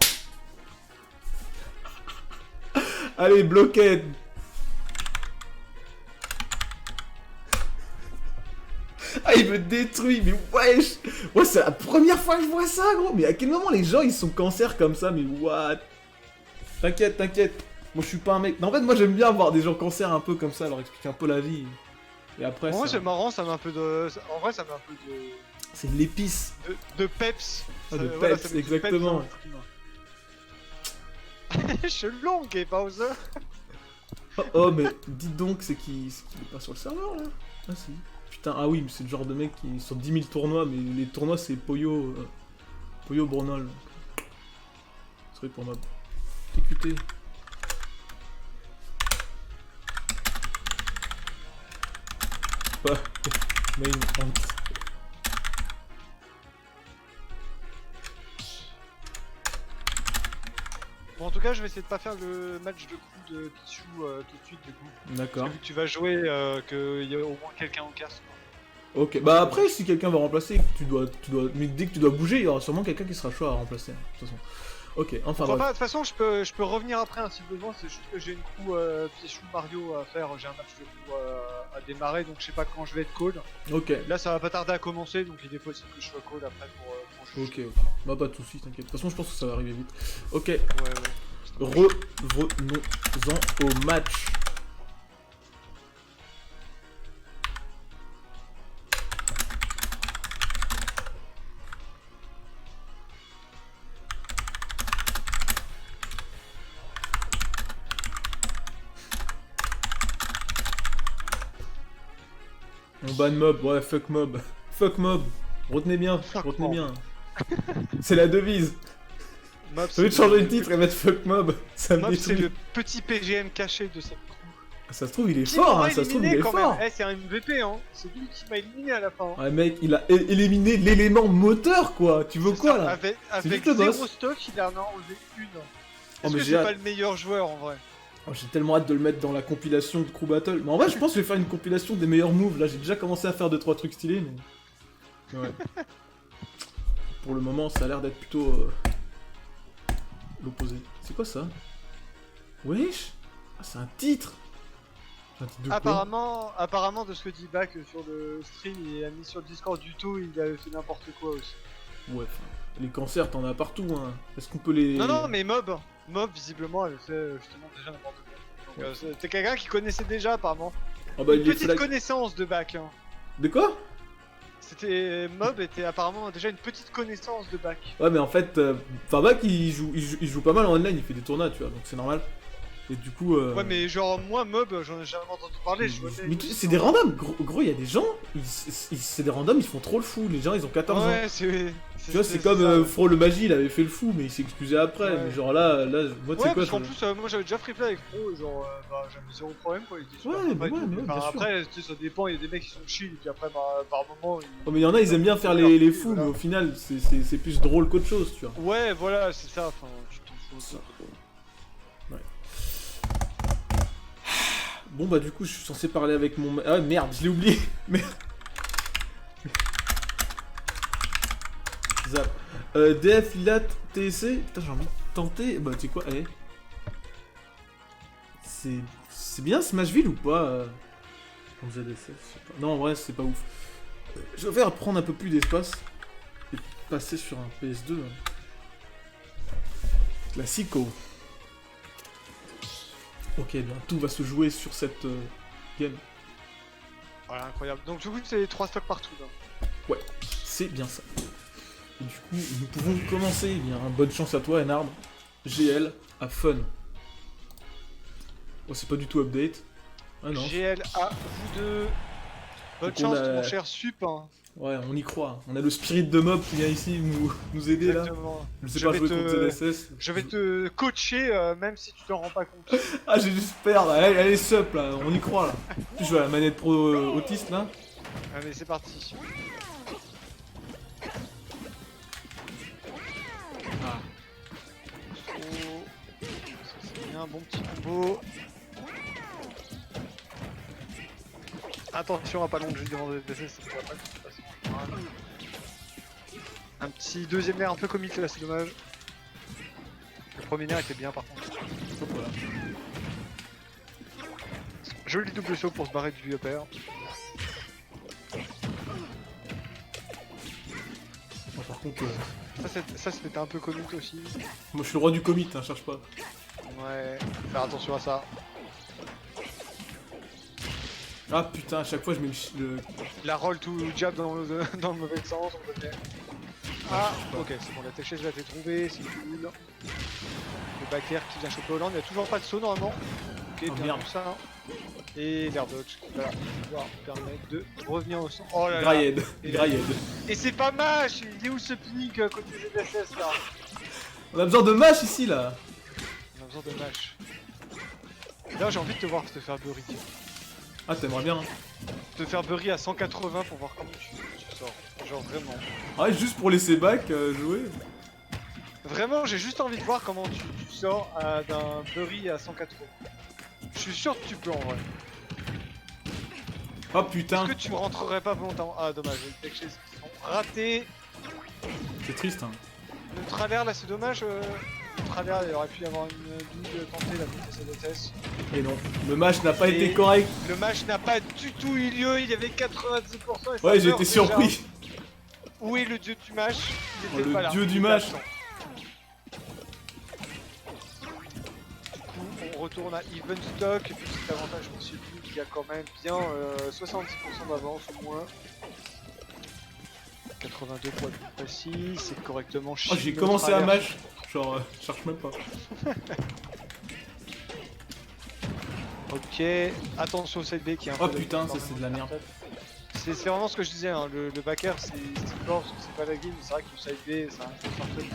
Allez, bloquette. Ah, il me détruit, mais wesh. Ouais, c'est la première fois que je vois ça, gros. Mais à quel moment les gens, ils sont cancer comme ça, mais what? T'inquiète. Moi, je suis pas un mec... Non, en fait, moi, j'aime bien voir des gens cancer un peu comme ça, leur expliquer un peu la vie. Et après, Moi, ça... c'est marrant, ça met un peu de... En vrai, ça met un peu de... C'est de l'épice. De peps. Ah, de voilà, peps, exactement. Je suis long, Gay Bowser. Oh, mais dites donc, c'est qu'il est pas sur le serveur, là? Ah, si. Putain, ah oui, mais c'est le genre de mec qui est sur 10 000 tournois, mais les tournois, c'est Poyo... Poyo Brunol. C'est vrai pour moi. TQT. Main Hunt. Bon, en tout cas, je vais essayer de pas faire le match de coup de Pichou tout de suite, du coup. D'accord. Vu que tu vas jouer, qu'il y a au moins quelqu'un en casse. Ok, bah après, si quelqu'un va remplacer, tu dois... Mais dès que tu dois bouger, il y aura sûrement quelqu'un qui sera chaud à remplacer, hein, de toute façon. Ok, enfin Enfin, bref. de toute façon, je peux revenir après hein, si besoin. C'est juste que j'ai une crew Pichou Mario à faire. J'ai un match de coup à démarrer, donc je sais pas quand je vais être call. Ok. Là, ça va pas tarder à commencer, donc il est possible que je sois call après pour Ok. Bah pas de soucis, t'inquiète. De toute façon, je pense que ça va arriver vite. Ok. Ouais. Revenons-en au match. On ban Mob, ouais, fuck Mob. Fuck Mob. Retenez bien, retenez bien. C'est la devise. Mob, Au lieu de changer le titre et mettre fuck Mob, ça me Mob, c'est détruit. le petit PGM caché de cette crew. Ça se trouve, il est Qui fort, m'aura hein, ça se trouve, il éliminé est quand fort. même. C'est un MVP, hein. C'est lui qui m'a éliminé à la fin. Ouais, mec, il a éliminé l'élément moteur, quoi. Tu veux quoi, là? Avec juste le 0 boss. stock, il en a enlevé une. Oh, Est-ce mais que j'ai c'est hâte. pas le meilleur joueur en vrai? Oh, j'ai tellement hâte de le mettre dans la compilation de Crew Battle. Mais en vrai, je pense que je vais faire une compilation des meilleurs moves. Là, j'ai déjà commencé à faire 2-3 trucs stylés, mais... Ouais. Pour le moment, ça a l'air d'être plutôt... l'opposé. C'est quoi, ça? Wesh? Ah, c'est un titre. Un titre de quoi? Apparemment, de ce que dit Bac sur le stream, il a mis sur le Discord du tout, il avait fait n'importe quoi aussi. Ouais, enfin, les cancers, t'en as partout, hein. Est-ce qu'on peut les... Non, mais Mob, visiblement, avait fait justement déjà n'importe quoi. Donc, c'était quelqu'un qui connaissait déjà, apparemment. Ah bah, Une il est petite connaissance de Bac. Hein. De quoi? Mob était apparemment déjà une petite connaissance de Bac. Ouais, mais en fait, enfin, Bac, il joue pas mal en online, il fait des tournois, tu vois, donc c'est normal. Et du coup... Ouais, mais genre, moi, Mob, j'en ai jamais entendu parler. Mais c'est des randoms, gros, il y a des gens, c'est des randoms, ils font trop le fou, les gens, ils ont 14 ans. Ouais, c'est... Tu vois, c'est comme Fro le Magie, il avait fait le fou, mais il s'est excusé après. Ouais. Mais genre là, moi, tu sais Ouais, quoi, parce qu'en plus, moi j'avais déjà free play avec Pro, et genre, bah, j'avais zéro problème quoi. Il était super Ouais, sympa bah et tout. ouais, mais ouais, Enfin, bien sûr. après, tu sais, ça dépend, il y a des mecs qui sont chill, et puis après, bah, par moment. Oh, mais il y en a, ils aiment bien faire les fous, mais au final, c'est plus drôle qu'autre chose, tu vois. Ouais, voilà, c'est ça, enfin, tu t'en fous. Ça. Ouais. Bon, bah, du coup, je suis censé parler avec mon. Ah, merde, je l'ai oublié. Merde. Zap. DF Lilat TSC. Putain, j'ai envie de tenter. Bah, tu sais quoi, allez. C'est bien Smashville ou pas en ZSS, je sais pas. Non, en vrai, c'est pas ouf. Je vais prendre un peu plus d'espace et passer sur un PS2. Classico. Ok, bien, tout va se jouer sur cette game. Voilà, incroyable. Donc, du coup, c'est 3 stocks partout là. Ouais, c'est bien ça. Et du coup, nous pouvons commencer. Eh bien, bonne chance à toi, Enard. GL, à fun. Oh, c'est pas du tout update. Ah non. GL à vous deux. Bonne Donc, chance, on a- mon cher Sup. Hein. Ouais, on y croit. On a le spirit de mob qui vient ici nous aider là. Exactement. Je sais Je pas vais jouer te- contre ZSS. Je vais te coacher, même si tu t'en rends pas compte. Ah, j'ai juste peur là. Allez, sup là, on y croit là. Je joue à la manette pro autiste là. Allez, c'est parti. Ah. Oh. Ça, c'est bien, un bon petit combo. Attention à pas longer devant le DSS, ça pourrait pas se passer en général. Un petit deuxième air un peu comique là, c'est dommage. Le premier air était bien par contre. Hop, voilà. Joli double saut pour se barrer du up air. Bon, par contre, Ça c'était un peu comique aussi. moi je suis le roi du commit, hein, cherche pas. Ouais, faire attention à ça. Ah putain, à chaque fois je mets le... La roll to jab dans le mauvais sens, on connaît. Ah, ok, c'est bon, la tech je l'ai trouvé, c'est cool. Le back air qui vient choper Hollande, il n'y a toujours pas de saut normalement. Ok, Oh, bien merde. vu ça. Et l'air dodge qui va pouvoir permettre de revenir au son. Oh là là. Grailled. Et- Grailled. Et c'est pas mâche, il est où ce pink côté ZSS là? On a besoin de mash ici là. On a besoin de mâche. Là j'ai envie de te voir te faire burry. Ah, t'aimerais bien. Hein. Te faire burry à 180 pour voir comment tu sors. Genre vraiment. Ah, juste pour laisser back jouer. Vraiment, j'ai juste envie de voir comment tu sors d'un burry à 180. Je suis sûr que tu peux en vrai. Oh putain. Est-ce que tu rentrerais pas volontairement? Ah dommage, les tech chaises qui sont ratées. C'est triste hein. Neutralaire là c'est dommage. Neutralaire il aurait pu y avoir une double tentée là contre CDSS. Et non, le match n'a pas Et- été correct. Le match n'a pas du tout eu lieu, il y avait 90% et ça Ouais, j'ai meurt été déjà. surpris. Où est le dieu du match? Il Oh, était le pas là. dieu du Il était match. absent. Du coup, on retourne à even stock. Petit avantage pour celui qui a quand même bien 70% d'avance au moins. 82 pour être plus précis, c'est correctement Oh, chill, j'ai commencé à neutralaire. match. Genre, je cherche même pas. Ok, attention au side B qui est un Oh peu putain, ça c'est de la merde. C'est vraiment ce que je disais, hein, le backer c'est fort parce que c'est pas la game, mais c'est vrai que le side B c'est un peu parfait.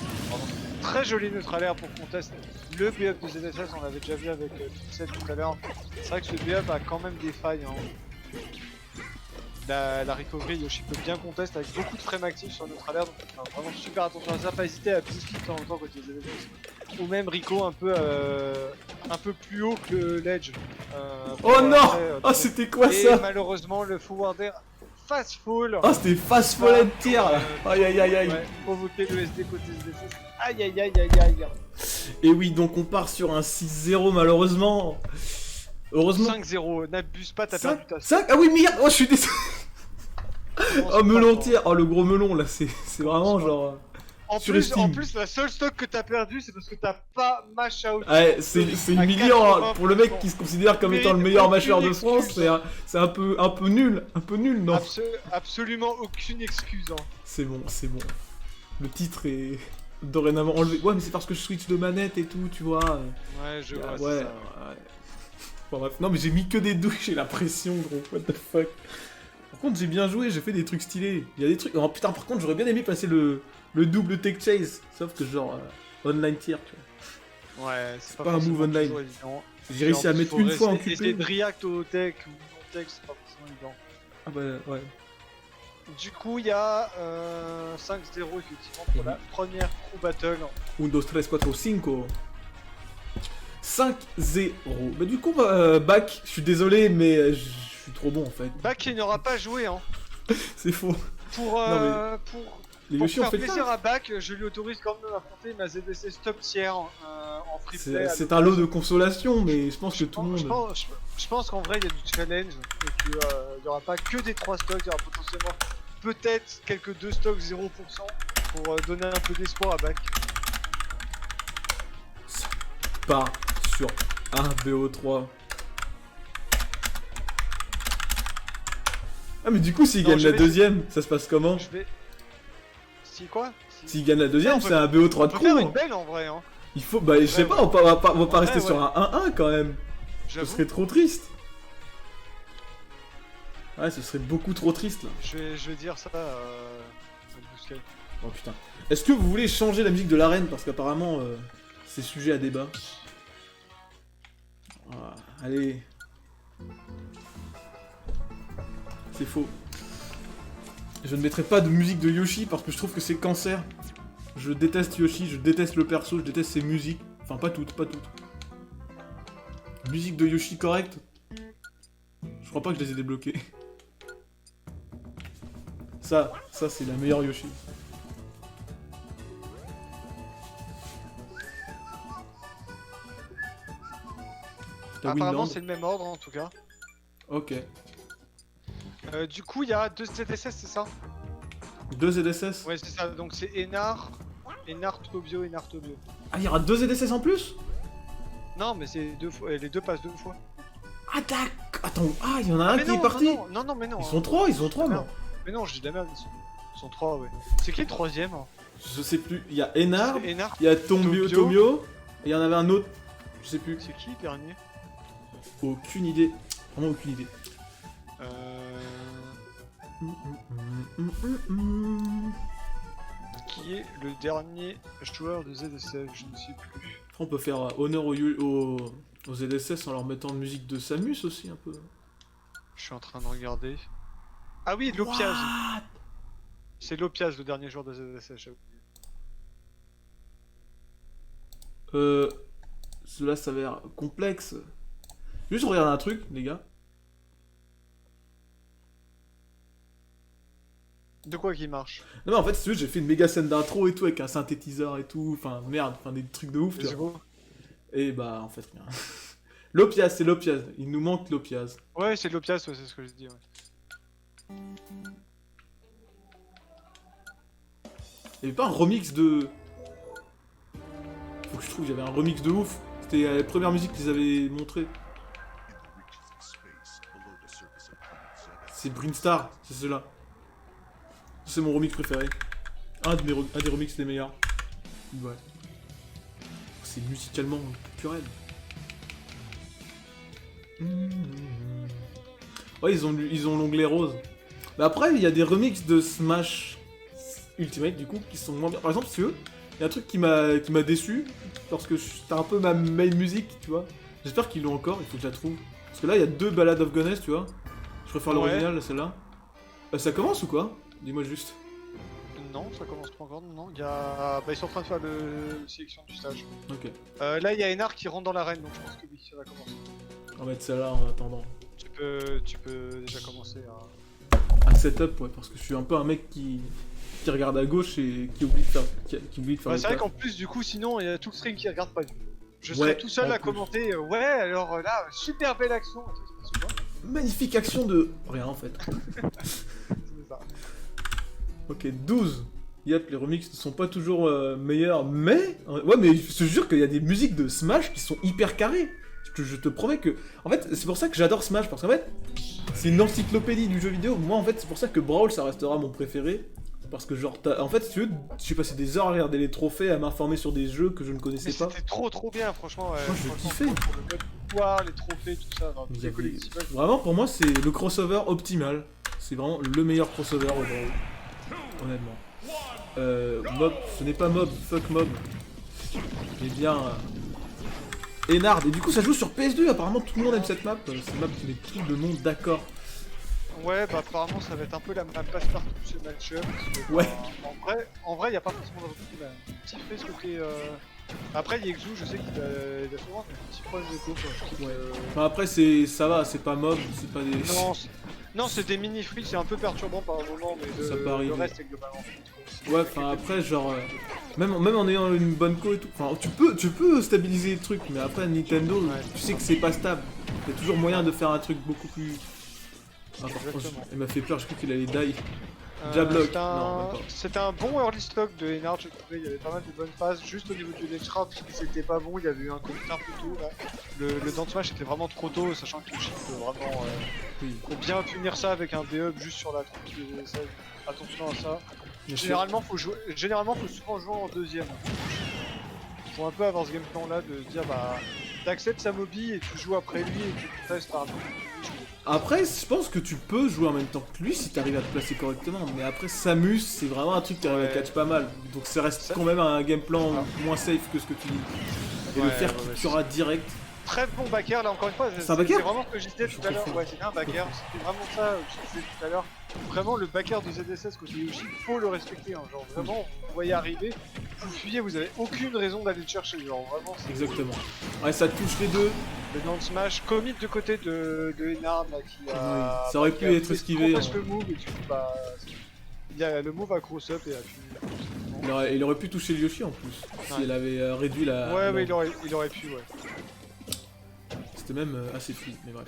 Très joli neutralaire pour contest. Le B-up de ZSS on l'avait déjà vu avec Pixel tout à l'heure. C'est vrai que ce B-up a quand même des failles. Hein. La recovery, Yoshi peut bien contest avec beaucoup de frames actifs sur le neutralaire, donc vraiment super attention à ça, pas hésiter à pisser de temps en temps quand il y a des ZSS. Ou même Rico un peu plus haut que le ledge. Oh non. Oh, c'était quoi Et ça? malheureusement le forward air fast fall. Oh, c'était fast fall and tier là. Aïe aïe aïe aïe. Ouais, provoquer le SD côté SDC. Aïe aïe aïe aïe aïe. Et oui, donc on part sur un 6-0 malheureusement. Heureusement. 5-0, n'abuse pas, t'as 5, perdu ta 5. Ah oui, merde. Oh, je suis désolé. Oh, melon pas, entier. Oh, le gros melon là, c'est vraiment pas. genre. En Surestime. plus, la seule stock que t'as perdu, c'est parce que t'as pas mash out. Ouais, c'est humiliant hein. Pour le mec qui se considère comme étant le meilleur mâcheur de France, c'est un peu nul, non? Absolument aucune excuse. Hein. C'est bon. Le titre est dorénavant enlevé. Ouais, mais c'est parce que je switch de manette et tout, tu vois. Ouais, je vois. Ouais. Bon, bref, non, mais j'ai mis que des douches, j'ai la pression, gros. What the fuck. Par contre, j'ai bien joué, j'ai fait des trucs stylés. Il y a des trucs. Oh putain, par contre, j'aurais bien aimé passer le double tech chase. Sauf que, genre, online tier, tu vois. Ouais, c'est pas un move online. J'ai réussi à mettre une fois en QP. Essayer de react au tech ou non tech, c'est pas forcément évident. Ah bah, ouais. Du coup, il y a 5-0 effectivement pour la première crew battle. 1, 2, 3, 4, 5. 5-0. Bah, du coup, back, je suis désolé, mais je suis trop bon en fait. Back, il n'aura pas joué, hein. C'est faux. Pour Les Yoshi ont faire fait le plaisir taf. à Back, je lui autorise quand même à affronter ma ZDC top tier en free play. C'est un lot de consolation, mais je pense que tout le monde. Je pense qu'en vrai, il y a du challenge et qu'il n'y aura pas que des 3 stocks, il y aura potentiellement peut-être quelques 2 stocks 0% pour donner un peu d'espoir à Back. Pas sur un BO3. Ah, mais du coup, s'il gagne la deuxième, ça se passe comment? Je vais. Si quoi? S'il gagne la deuxième, c'est un BO3 de on peut faire crew. une belle en vrai. Hein. Il faut. Bah, je sais pas, on va pas rester ouais. sur un 1-1 quand même. Ce serait trop triste. Ouais, ce serait beaucoup trop triste là. Je vais dire ça Oh putain. Est-ce que vous voulez changer la musique de l'arène? Parce qu'apparemment, c'est sujet à débat. Ah, allez. C'est faux. Je ne mettrai pas de musique de Yoshi parce que je trouve que c'est cancer. Je déteste Yoshi, je déteste le perso, je déteste ses musiques. Enfin, pas toutes. Musique de Yoshi correcte. Je crois pas que je les ai débloquées. Ça c'est la meilleure Yoshi. Apparemment, c'est le même ordre en tout cas. Ok. Du coup, il y a 2 ZSS, c'est ça? 2 ZSS? Ouais, c'est ça. Donc c'est Enar Tobio. Ah, il y aura 2 ZSS en plus? Non, mais c'est 2 fois. Les 2 passent 2 fois. Ah, d'accord. Attends, il y en a un qui est parti. Non, mais non. Ils sont 3, non? Mais non, je dis de la merde. Ils sont 3, ouais. C'est qui le troisième? Je sais plus. Il y a Enar, il y a Tomio, et il y en avait un autre. Je sais plus. C'est qui le dernier? Aucune idée. Vraiment aucune idée. Qui est le dernier joueur de ZSS? Je ne sais plus. On peut faire honneur aux ZSS en leur mettant de musique de Samus aussi un peu. Je suis en train de regarder. Ah oui, Lopiaz. C'est Lopiaz le dernier joueur de ZSS. J'ai oublié. Cela s'avère complexe. Juste regarder un truc, les gars. De quoi qui marche? Non mais en fait, si tu veux, j'ai fait une méga scène d'intro et tout avec un synthétiseur et tout. Enfin, merde, des trucs de ouf. Tu vois. Et bah, en fait, rien. Lopiaz, c'est Lopiaz. Il nous manque Lopiaz. Ouais, c'est Lopiaz, ouais, c'est ce que je dis. Ouais. Il y avait pas un remix de. Faut que je trouve, il y avait un remix de ouf. C'était la première musique qu'ils avaient montrée. C'est Brinstar, c'est ceux-là. C'est mon remix préféré. Un des remix les meilleurs. Ouais. C'est musicalement culturel. Ouais, ils ont l'onglet rose. Mais après, il y a des remixes de Smash Ultimate, du coup, qui sont moins bien. Par exemple, si tu veux, il y a un truc qui m'a déçu, parce que c'était un peu ma main music, tu vois. J'espère qu'ils l'ont encore, il faut que je la trouve. Parce que là, il y a 2 Ballad of Goddess, tu vois. Je préfère l'original, celle-là. Ça commence ou quoi? Dis-moi juste. Non, ça commence pas encore, non. Il y a... Bah, ils sont en train de faire le sélection du stage. Ok. Là, il y a Enar qui rentre dans l'arène, donc je pense que oui, ça va commencer. On va mettre celle-là en attendant. Tu peux déjà commencer à... Un setup, ouais, parce que je suis un peu un mec qui qui regarde à gauche et qui oublie de faire, qui oublie de faire Bah, le c'est vrai taf. qu'en plus, du coup, sinon, il y a tout le stream qui regarde pas du tout. Je Ouais, serais tout seul en à plus. commenter, ouais, alors là, super belle action. C'est quoi Magnifique action de... Rien en fait. C'est ça. Ok, 12. Yep, les remixes ne sont pas toujours meilleurs, mais... Ouais, mais je te jure qu'il y a des musiques de Smash qui sont hyper carrées. Je te promets que... En fait, c'est pour ça que j'adore Smash, parce qu'en fait, c'est une encyclopédie du jeu vidéo. Moi, en fait, c'est pour ça que Brawl, ça restera mon préféré. Parce que genre, en fait, si tu veux, j'ai passé des heures à regarder les trophées, à m'informer sur des jeux que je ne connaissais Mais pas. c'était trop bien, franchement. Moi, je franchement, kiffais. pour le mode pouvoir, les trophées, tout ça, Il y les avait- collectibles. Vraiment, pour moi, c'est le crossover optimal. C'est vraiment le meilleur crossover au Brawl. Honnêtement. Mob, ce n'est pas Mob, fuck Mob. Mais bien... Ennard. Et du coup, ça joue sur PS2, apparemment tout le monde aime cette map. C'est une map qui met tout le monde d'accord. Ouais, bah apparemment ça va être un peu la map passe-partout ce match-up. Parce que, Ouais. bah, en vrai, y a pas forcément de recul. Un petit fait ce côté. Après, Yexu, je sais qu'il a souvent un petit problème d'écho. Ouais. Enfin, après, ça va, c'est pas Mob, c'est pas des... Non, c'est des mini-free, c'est un peu perturbant par moment, mais Ça peut arriver. le reste est globalement fluide, quoi. Ouais, enfin après, genre... même en ayant une bonne co et tout... Enfin, tu peux stabiliser le truc, mais après, Nintendo, Ouais. tu sais que c'est pas stable. Il y a toujours moyen de faire un truc beaucoup plus... Ah, par contre, Exactement. il m'a fait peur, je crois qu'il allait die. Jablock. Non, même pas. C'était un bon early stock de Ennard, j'ai trouvé. Il y avait pas mal de bonnes phases. Juste au niveau du late trap, c'était pas bon. Il y avait eu un comité un peu tôt là. Le down smash était vraiment trop tôt, sachant que le chip peut vraiment Oui. faut bien punir ça avec un D-up juste sur la tronche de ça. Attention à ça. Bien sûr. Généralement, faut souvent jouer en deuxième. Faut un peu avoir ce game plan là de se dire bah t'acceptes sa mobi et tu joues après lui et tu testes par Après, je pense que tu peux jouer en même temps que lui si t'arrives à te placer correctement. Mais après, Samus, c'est vraiment un truc qui arrive à Ouais. catch pas mal. Donc ça reste Ça- quand même un game plan Ah. moins safe que ce que tu dis. Et le Ouais, faire ouais, qui ouais, tuera direct. Très bon backer là encore une fois, C'est un backer vraiment ce que je disais tout à l'heure, confonds. ouais c'est un backer, c'était vraiment ça que je disais tout à l'heure. Vraiment le backer de ZSS côté Yoshi, faut le respecter, hein. Genre vraiment, vous voyez arriver, vous fuyez, vous avez aucune raison d'aller le chercher, genre vraiment c'est Exactement. Ouais, ça touche les deux. le down smash, commit du côté de Ennard là qui a... Oui, ça aurait qui pu a être fait esquivé, trop parce hein. le move et tu dis bah... Il y a le move à cross up et à finir. Il aurait pu toucher le Yoshi en plus. Si Ouais. elle avait réduit la. Ouais, la- ouais, il aurait pu, ouais. C'était même assez fluide, mais bref.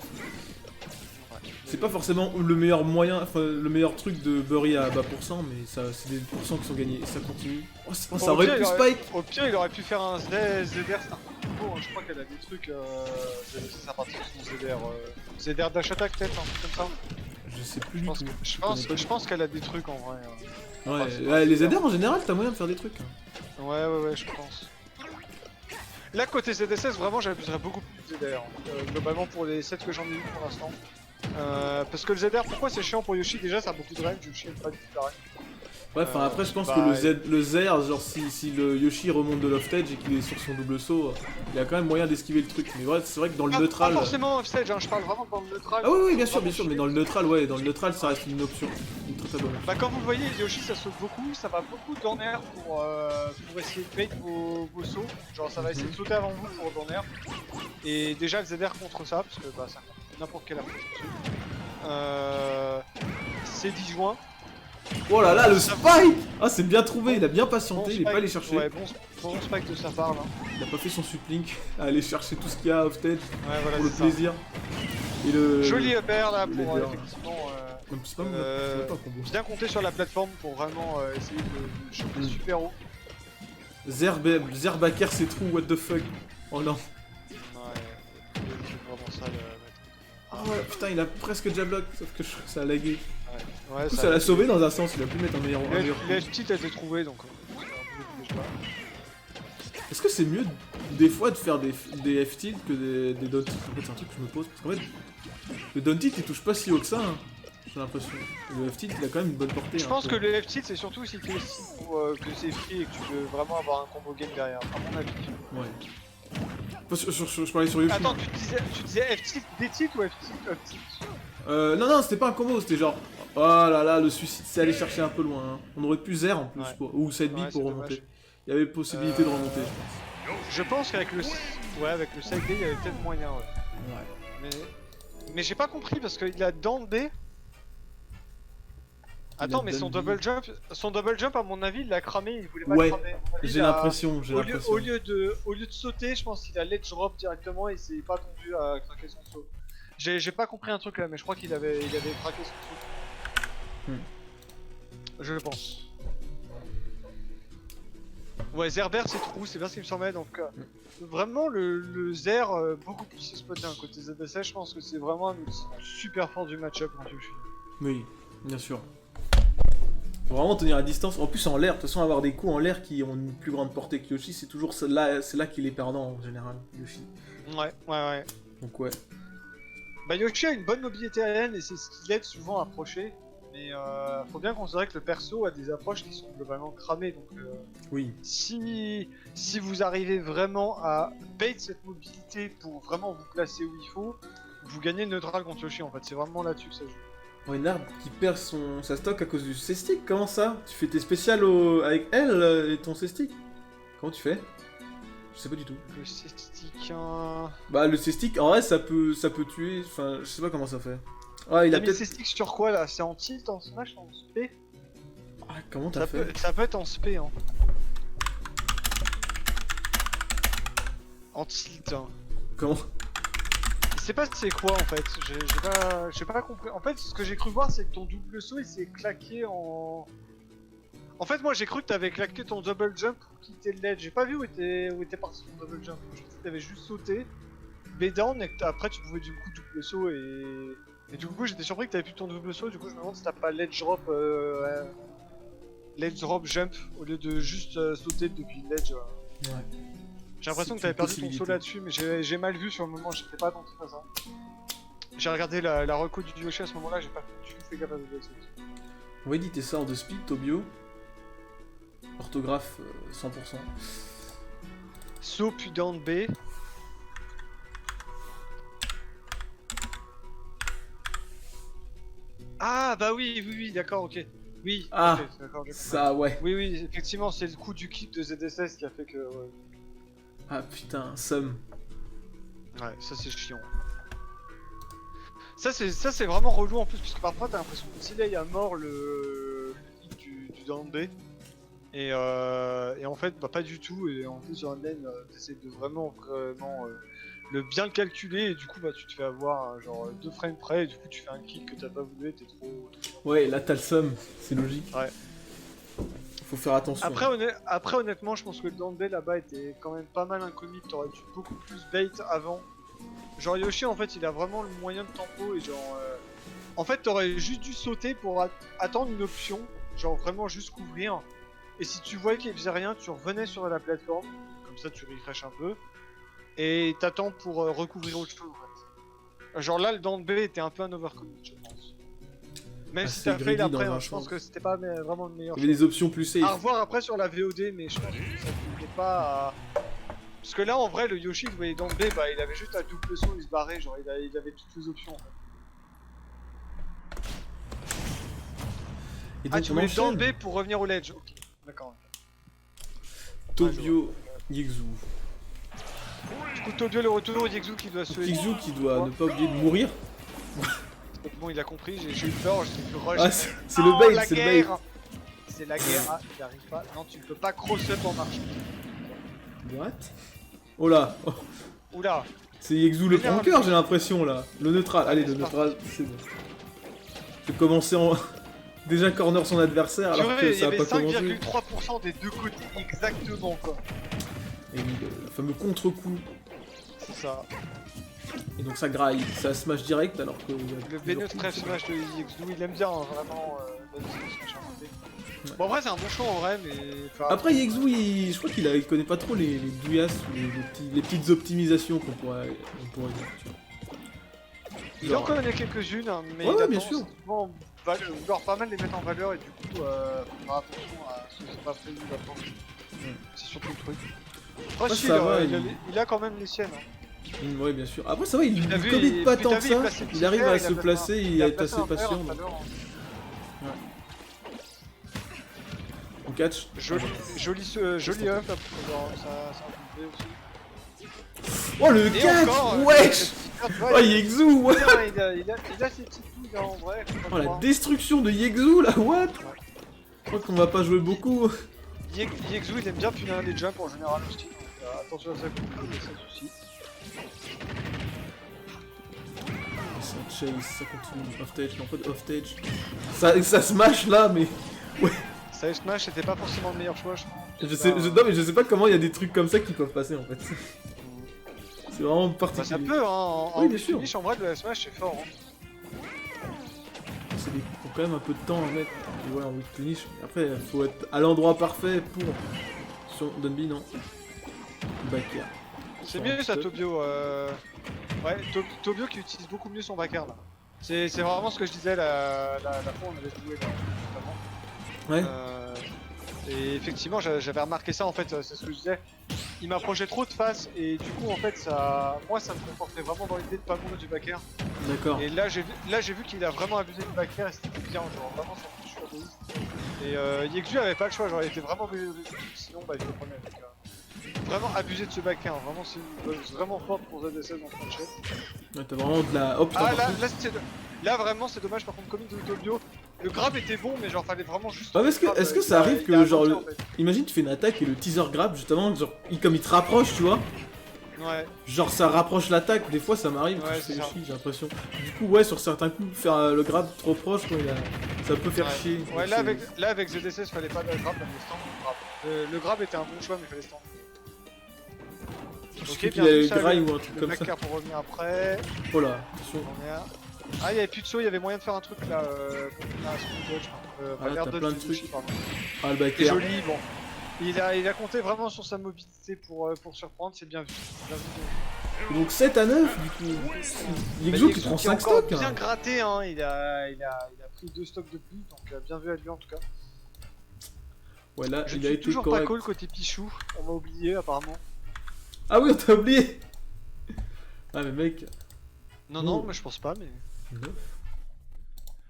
Ouais. C'est pas forcément le meilleur moyen, enfin le meilleur truc de Bury à bas pourcent, mais ça, c'est des pourcents qui sont gagnés et ça continue. Oh, ça Au aurait pire, pu il aurait- spike. Au pire, il aurait pu faire un ZR Star Combo, hein. Je crois qu'elle a des trucs. C'est sa partie de son ZR. ZR Dash Attack, peut-être, un truc comme ça. Je sais plus Je du pense, tout. je connais pas pense qu'elle a des trucs en vrai. Ouais, c'est ouais, les pas- ZR en général, t'as moyen de faire des trucs. Hein. Ouais, je pense. Là, côté ZSS, vraiment, j'abuserais beaucoup plus de ZR. Globalement, pour les sets que j'en ai eu pour l'instant. Parce que le ZR, pourquoi c'est chiant pour Yoshi? Déjà, ça a beaucoup de range. Yoshi aime pas du tout la range. Ouais, enfin après, je pense bah, que le ZR, genre si le Yoshi remonte de loft edge et qu'il est sur son double saut, il a quand même moyen d'esquiver le truc. Mais ouais, c'est vrai que dans le neutral. Pas forcément offstage, hein, je parle vraiment dans le neutral. Ah oui, bien sûr, mais dans le neutral, ouais, dans le neutral, ça reste une option. Une très bonne option. Bah comme vous le voyez, Yoshi ça saute beaucoup, ça va beaucoup dans air pour essayer de bait vos sauts. Genre ça va essayer de sauter avant vous pour dans air. Et déjà le ZR contre ça, parce que bah ça contre n'importe quelle approche dessus. C'est disjoint. Oh là là, le spike! Ah, c'est bien trouvé, il a bien patienté, il est pas allé spike, chercher. Ouais, bon spike de sa part là. Il a pas fait son suplink à aller chercher tout ce qu'il y a off stage Ouais, voilà, pour le c'est ça. plaisir. Et le. Joli upper là le pour leader. effectivement Même c'est pas, c'est pas un combo. bien compter sur la plateforme pour vraiment essayer de choper super haut. Zerbaker, c'est trou, what the fuck. Oh non. Ouais, c'est vraiment ça le Ah ouais, putain, il a presque jablock, sauf que ça a lagué. Ouais, Du coup, ça l'a sauvé dans un sens, il a pu mettre un meilleur. Le FT a été trouvé donc. Est-ce que c'est mieux des fois de faire des F-tilt que des down tilt? En fait, c'est un truc que je me pose. Parce qu'en fait, le down tilt il touche pas si haut que ça, hein, j'ai l'impression. Le F-tilt il a quand même une bonne portée. Je hein, pense pour- que le FT c'est surtout si tu que c'est free et que tu veux vraiment avoir un combo game derrière, à mon avis. Ouais. Enfin, je parlais sur Yoshi. Attends, tu disais FT des tilt ou FT? Non, c'était pas un combo, c'était genre. Oh là là, le suicide, c'est aller chercher un peu loin. Hein. On aurait pu Zer en plus, Ouais. quoi. Ou side B Ouais, pour c'est remonter. dommage. Il y avait possibilité de remonter. Je pense qu'avec le avec le side B il y avait peut-être moyen, ouais. Ouais. Mais j'ai pas compris parce qu'il a down B. Attends, mais donne son double jump, à mon avis, il l'a cramé, il voulait pas Ouais, le cramer. À mon avis, j'ai il a- l'impression, j'ai l'impression. Au lieu de sauter, je pense qu'il a ledge drop directement et il s'est pas attendu à craquer son saut. J'ai pas compris un truc là, mais je crois qu'il avait craqué son saut. Je pense. Ouais, Zerber c'est trou, c'est bien ce qu'il me semblait, donc vraiment le Zer, beaucoup plus exploité d'un côté ZSS, je pense que c'est vraiment un outil super fort du match-up en Yoshi. Oui, bien sûr. Faut vraiment tenir à distance. En plus, en l'air, de toute façon, avoir des coups en l'air qui ont une plus grande portée que Yoshi, c'est toujours là, c'est là qu'il est perdant en général, Yoshi. Ouais. Donc, ouais. Bah Yoshi a une bonne mobilité aérienne et c'est ce qui l'aide souvent à approcher. Mais faut bien considérer que le perso a des approches qui sont globalement cramées. Donc Oui. si vous arrivez vraiment à bait cette mobilité pour vraiment vous placer où il faut, vous gagnez le neutral contre Yoshi en fait. C'est vraiment là-dessus que ça joue. Renard qui perd sa stock à cause du C-Stick, comment ça? Tu fais tes spéciales avec elle et ton C-Stick? Comment tu fais? Je sais pas du tout. Le C-Stick... Bah le C-Stick, en vrai ça peut tuer, enfin je sais pas comment ça fait. Ouais il a mis peut-être... C-Stick sur quoi là? C'est en tilt, en smash, en spé? Ah comment t'as fait? Ça peut être en spé hein. En tilt hein. Comment? Je sais pas c'est quoi en fait, j'ai pas compris. En fait, ce que j'ai cru voir, c'est que ton double saut il s'est claqué en. En fait, moi j'ai cru que t'avais claqué ton double jump pour quitter le ledge. J'ai pas vu où était parti ton double jump. Je pensais que t'avais juste sauté, B-down et que après tu pouvais du coup double saut et du coup j'étais surpris que t'avais plus ton double saut. Du coup, je me demande si t'as pas ledge drop jump au lieu de juste sauter depuis le ledge. Ouais. J'ai l'impression que t'avais perdu ton saut là-dessus, mais j'ai mal vu sur le moment, j'étais pas attentif à ça. J'ai regardé la reco du Yoshi à ce moment-là, j'ai pas du tout fait gaffe à ce saut. On va éditer ça en 2 speed, Tobio. Orthographe 100%. Saut puis down B. Ah bah oui, d'accord, ok. Oui, Ah, okay, d'accord, ça ouais. Oui, effectivement, c'est le coup du kick de ZSS qui a fait que... Ouais. Ah putain, somme. Ouais, ça c'est chiant. Ça c'est vraiment relou en plus, parce que parfois t'as l'impression que Tilly a mort le hit du down B. Et en fait, bah pas du tout, et en plus sur un lane, t'essaies de vraiment le bien le calculer, et du coup bah tu te fais avoir genre 2 frames près, et du coup tu fais un kick que t'as pas voulu, et t'es trop... Ouais, là t'as le somme, c'est logique. Ouais. Faut faire attention. Après honnêtement, je pense que le down B là-bas était quand même pas mal incommit, t'aurais dû beaucoup plus bait avant. Genre Yoshi en fait il a vraiment le moyen de tempo et genre... En fait t'aurais juste dû sauter pour attendre une option, genre vraiment juste couvrir. Et si tu voyais qu'il faisait rien, tu revenais sur la plateforme, comme ça tu refresh un peu. Et t'attends pour recouvrir autre chose en fait. Genre là le down B était un peu un overcommit je pense. Même si t'as fail après, hein, je pense que c'était pas vraiment le meilleur. Il y avait des options plus safe. À revoir après sur la VOD, mais je pense que ça n'était pas à... Parce que là en vrai le Yoshi vous voyez down B, bah il avait juste un double saut, il se barrait, genre il avait toutes les options en fait. Et donc, ah tu voulais down B pour revenir au ledge, ok, d'accord. Tobio Yexu. Du coup Tobio le retour, Yexu qui doit se... Yexu qui doit ne pas oublier de mourir. Bon il a compris, j'ai eu peur, j'ai plus rush. Ah c'est le bait, c'est le bait. C'est la guerre, ah il arrive pas, non tu ne peux pas cross-up en marche. What? Oh là oh. Oula. C'est Yexu le pranker j'ai l'impression là. Le neutral, allez le neutral, c'est bon. Je vais commencer en... Déjà corner son adversaire alors que ça a pas commencé. Il y avait 5,3% des deux côtés exactement quoi. Et le fameux contre-coup. C'est ça. Et donc ça graille, ça smash direct alors que... Le B9 trèfle smash de Yexu, il aime bien hein, vraiment ouais. Bon en vrai c'est un bon choix en vrai mais... Enfin, après Yexu je crois qu'il connaît pas trop les douillasses ou les petites optimisations qu'on pourrait dire. Tu vois. Il en connaît quelques-unes hein, mais ouais, il a bien tendance sûr. vouloir pas mal les mettre en valeur et du coup faut faire attention à ce que c'est pas prévu d'apprendre. C'est surtout le truc. Après si, il a quand même les siennes. Hein. Ouais bien sûr. Après ça va, il commit pas tant que ça. Il arrive à se placer, il est assez patient. On catch. Joli up là pour ça aussi. Oh le Et 4. encore, Wesh. Oh Yexu, ouais. putain, il a ses petites douilles en vrai. faut pas Oh la croire. destruction de Yexu là, what? Je crois qu'on va pas jouer beaucoup. Yexu il aime bien punir les jumps en général aussi, donc attention à ça, ça suffit. Ça chase, ça continue. Off-stage, non pas de off-stage. Ça smash là, mais. Side Smash c'était pas forcément le meilleur choix, je pense. Non, mais je sais pas comment il y a des trucs comme ça qui peuvent passer en fait. C'est vraiment Bah, particulier. ça peut, hein, Oui, bien sûr. finish en vrai de la Smash c'est fort. Hein. C'est des... faut quand même un peu de temps à mettre. Et ouais, en weak finish. Après, faut être à l'endroit parfait pour. Sur Dunby, non. Back air. C'est mieux ça, Tobio. Ouais, Tobio qui utilise beaucoup mieux son back air là. C'est vraiment ce que je disais la fois où on avait joué là, notamment. Ouais. Et effectivement, j'avais remarqué ça en fait, c'est ce que je disais. Il m'approchait trop de face et du coup en fait moi ça me confortait vraiment dans l'idée de pas mourir du back air. D'accord. Et là j'ai vu qu'il a vraiment abusé du back air et c'était bien, genre vraiment ça me touche de ouf. Et Yexu avait pas le choix, genre il était vraiment obligé de sinon bah il le prenait. Donc, vraiment abusé de ce back air, vraiment c'est une buzz vraiment forte pour ZSS dans le chat. Ouais, t'as vraiment de la. Hop, Ah là vraiment c'est dommage par contre comme de Tobio. Le grab était bon mais genre fallait vraiment juste. Ouais, mais est-ce que ça arrive que genre imagine tu fais une attaque et le teaser grab justement genre comme il te rapproche tu vois. Ouais. Genre ça rapproche l'attaque, des fois ça m'arrive Ouais, que je fais c'est ça. chier, j'ai l'impression. Du coup ouais sur certains coups faire le grab trop proche quoi, ça peut faire chier. Ouais Donc, là avec ZSS fallait pas de grab, fallait stand le grab. Le grab était un bon choix mais fallait stand. je sais qu'il a eu graille ou un truc comme ça. Pour revenir après. Oh là, attention. Ah, il y avait plus de saut, il y avait moyen de faire un truc là. Pour finir à son dodge. Ah, t'as plein de trucs. Pardon. Ah le back C'est air. joli, bon. Il a compté vraiment sur sa mobilité pour surprendre, c'est bien vu. Bien vu. Donc 7 à 9 du coup. Yexu qui prend 5 encore stocks. bien gratté, hein. Il a pris 2 stocks de plus, donc bien vu à lui en tout cas. Ouais là Je il a suis été toujours correct. pas cool côté Pichou, on m'a oublié apparemment. Ah oui on t'a oublié. Ah mais mec. Non, mais je pense pas, mais.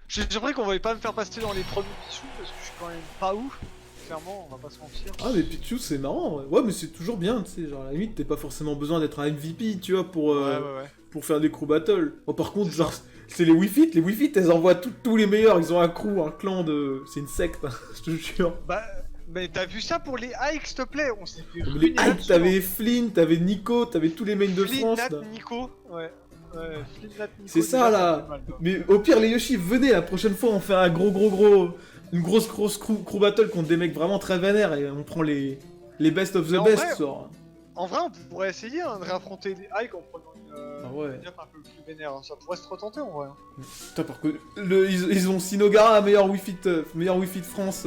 J'ai l'impression qu'on va pas me faire passer dans les premiers Pichou parce que je suis quand même pas ouf. Clairement, on va pas se mentir. Ah mais Pichu c'est marrant, ouais mais c'est toujours bien, tu sais, genre à la limite t'as pas forcément besoin d'être un MVP, tu vois, pour faire des crew battles. Oh, par contre, genre, c'est les Wi-Fi elles envoient tous les meilleurs, ils ont un crew, un clan de... C'est une secte, hein, je te jure. Bah, mais t'as vu ça pour les hikes, s'il te plaît? On s'est fait Les Hikes, t'avais Flynn, t'avais Nico, t'avais tous les mains de France, Nat, là. Nico, ouais. Flynn, Nat, Nico. C'est ça, là. Mais au pire, les Yoshi, venez, la prochaine fois, on fait un une grosse crew battle contre des mecs vraiment très vénères et on prend les best of the best, genre. En vrai, on pourrait essayer hein, de réaffronter les hikes en prenant ouais. une un peu plus vénère, hein. Ça pourrait se retenter en vrai. Putain, par contre, ils ont Sinogara, meilleur Wi-Fi de France.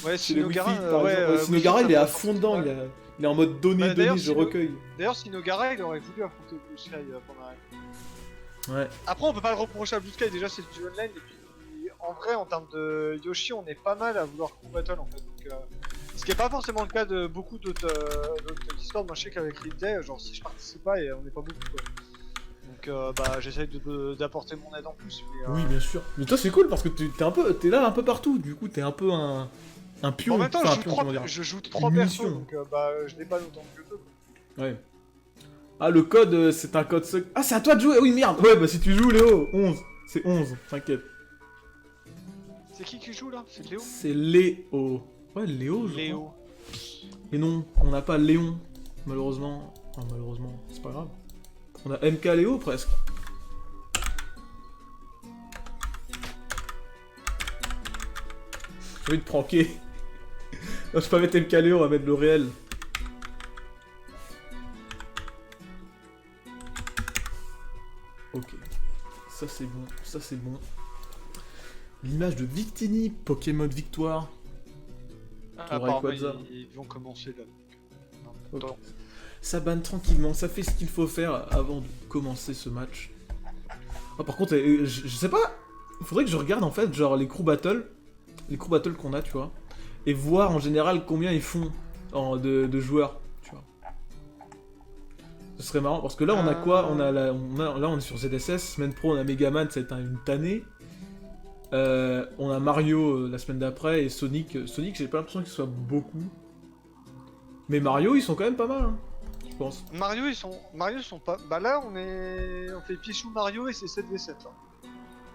Ouais, Sinogara, Sinogara, il est à fond dedans, il est en mode donner, je recueille. D'ailleurs, Sinogara, il aurait voulu affronter Blue Sky pendant la... Ouais. Après, on peut pas le reprocher à Blue Sky, déjà c'est du online, et puis en vrai, en termes de Yoshi, on est pas mal à vouloir crew battle en fait. Donc, ce qui est pas forcément le cas de beaucoup d'autres Discord. Moi, je sais qu'avec Ridley, genre si je participe pas, et on est pas beaucoup quoi. Donc, bah, j'essaye d'apporter mon aide en plus. Mais, oui, bien sûr. Mais toi, c'est cool parce que t'es là un peu partout. Du coup, t'es un peu un pion. En même temps, enfin, je joue 3 persos, donc bah, je déballe autant que je peux. Ouais. Ah, le code, c'est un code secret. Ah, c'est à toi de jouer. Oui, merde. Ouais, bah si tu joues, Léo, 11. C'est 11, t'inquiète. C'est qui joue là? C'est Léo? C'est Léo. Ouais, Léo, je Léo. crois. Et non, on n'a pas Léon, malheureusement. Enfin, malheureusement, c'est pas grave. On a MK Léo presque. J'ai envie de pranker. Non, je vais pas mettre MK Léo, on va mettre le réel. Ok. Ça c'est bon, ça c'est bon. L'image de Victini, Pokémon Victoire. Apparemment, ils vont commencer là. Okay. Ça banne tranquillement, ça fait ce qu'il faut faire avant de commencer ce match. Oh, par contre, je sais pas, il faudrait que je regarde en fait, genre les crew battles qu'on a, tu vois, et voir en général combien ils font de joueurs, tu vois. Ce serait marrant, parce que là on a quoi? Là on est sur ZSS, semaine pro on a Megaman, ça va être une tannée. On a Mario la semaine d'après et Sonic, j'ai pas l'impression qu'ils soient beaucoup. Mais Mario, ils sont quand même pas mal. Hein. pense. Mario, ils sont pas. Bah là, on fait Pichou Mario et c'est 7v7 là.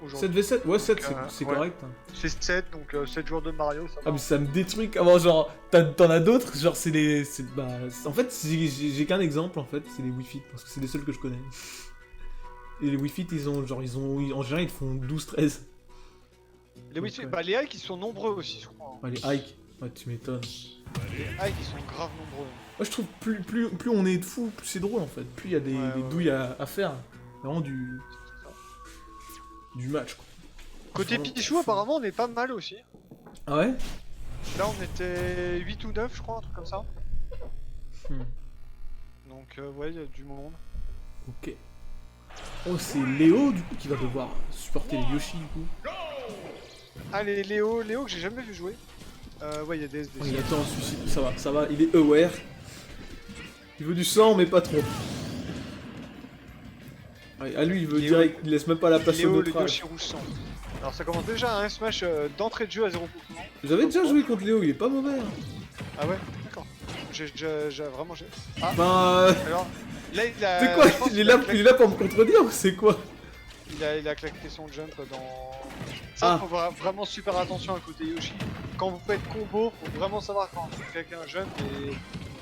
Aujourd'hui. 7v7? Ouais, 7, c'est ouais. correct. Hein. C'est 7, donc 7 joueurs de Mario, ça va. Ah, mais ça me détruit comment, genre, t'en as d'autres, genre, c'est les. Bah, en fait, j'ai qu'un exemple, en fait, c'est les Wii Fit, parce que c'est les seuls que je connais. Et les Wii Fit, en général, ils font 12-13. Les Wii Fit, bah les Ike, ils sont nombreux aussi, je crois. Ouais, les Ike, ouais, tu m'étonnes. Les Ike, ils sont grave nombreux. Moi, je trouve plus on est de fous, plus c'est drôle, en fait. Plus il y a des douilles à faire. Vraiment du match, quoi. Côté Pichou, apparemment, on est pas mal aussi. Ah ouais? Là, on était 8 ou 9, je crois, un truc comme ça. Hmm. Donc, ouais, il y a du monde. Ok. Oh, c'est Léo, du coup, qui va devoir supporter les Yoshi, du coup. Allez, Léo que j'ai jamais vu jouer. Ouais, il y a des SD. Oh, il attend, suicide, ça va, il est aware. Il veut du sang, mais pas trop. Ouais, à lui, il veut Léo, direct, il laisse même pas la place au Léo, le neutral. Yoshi rouge sang. Alors, ça commence déjà un smash d'entrée de jeu à 0%. J'avais déjà joué contre Léo, il est pas mauvais. Hein. Ah ouais? D'accord. J'ai vraiment... Ah, Ben, alors... Là, il a... c'est quoi? je pense Il qu'il est a là, il est là pour me contredire ou c'est quoi? Il a claqué son jump dans... Ça, faut vraiment super attention à côté Yoshi. Quand vous faites combo, faut vraiment savoir quand vous claquez un jump et...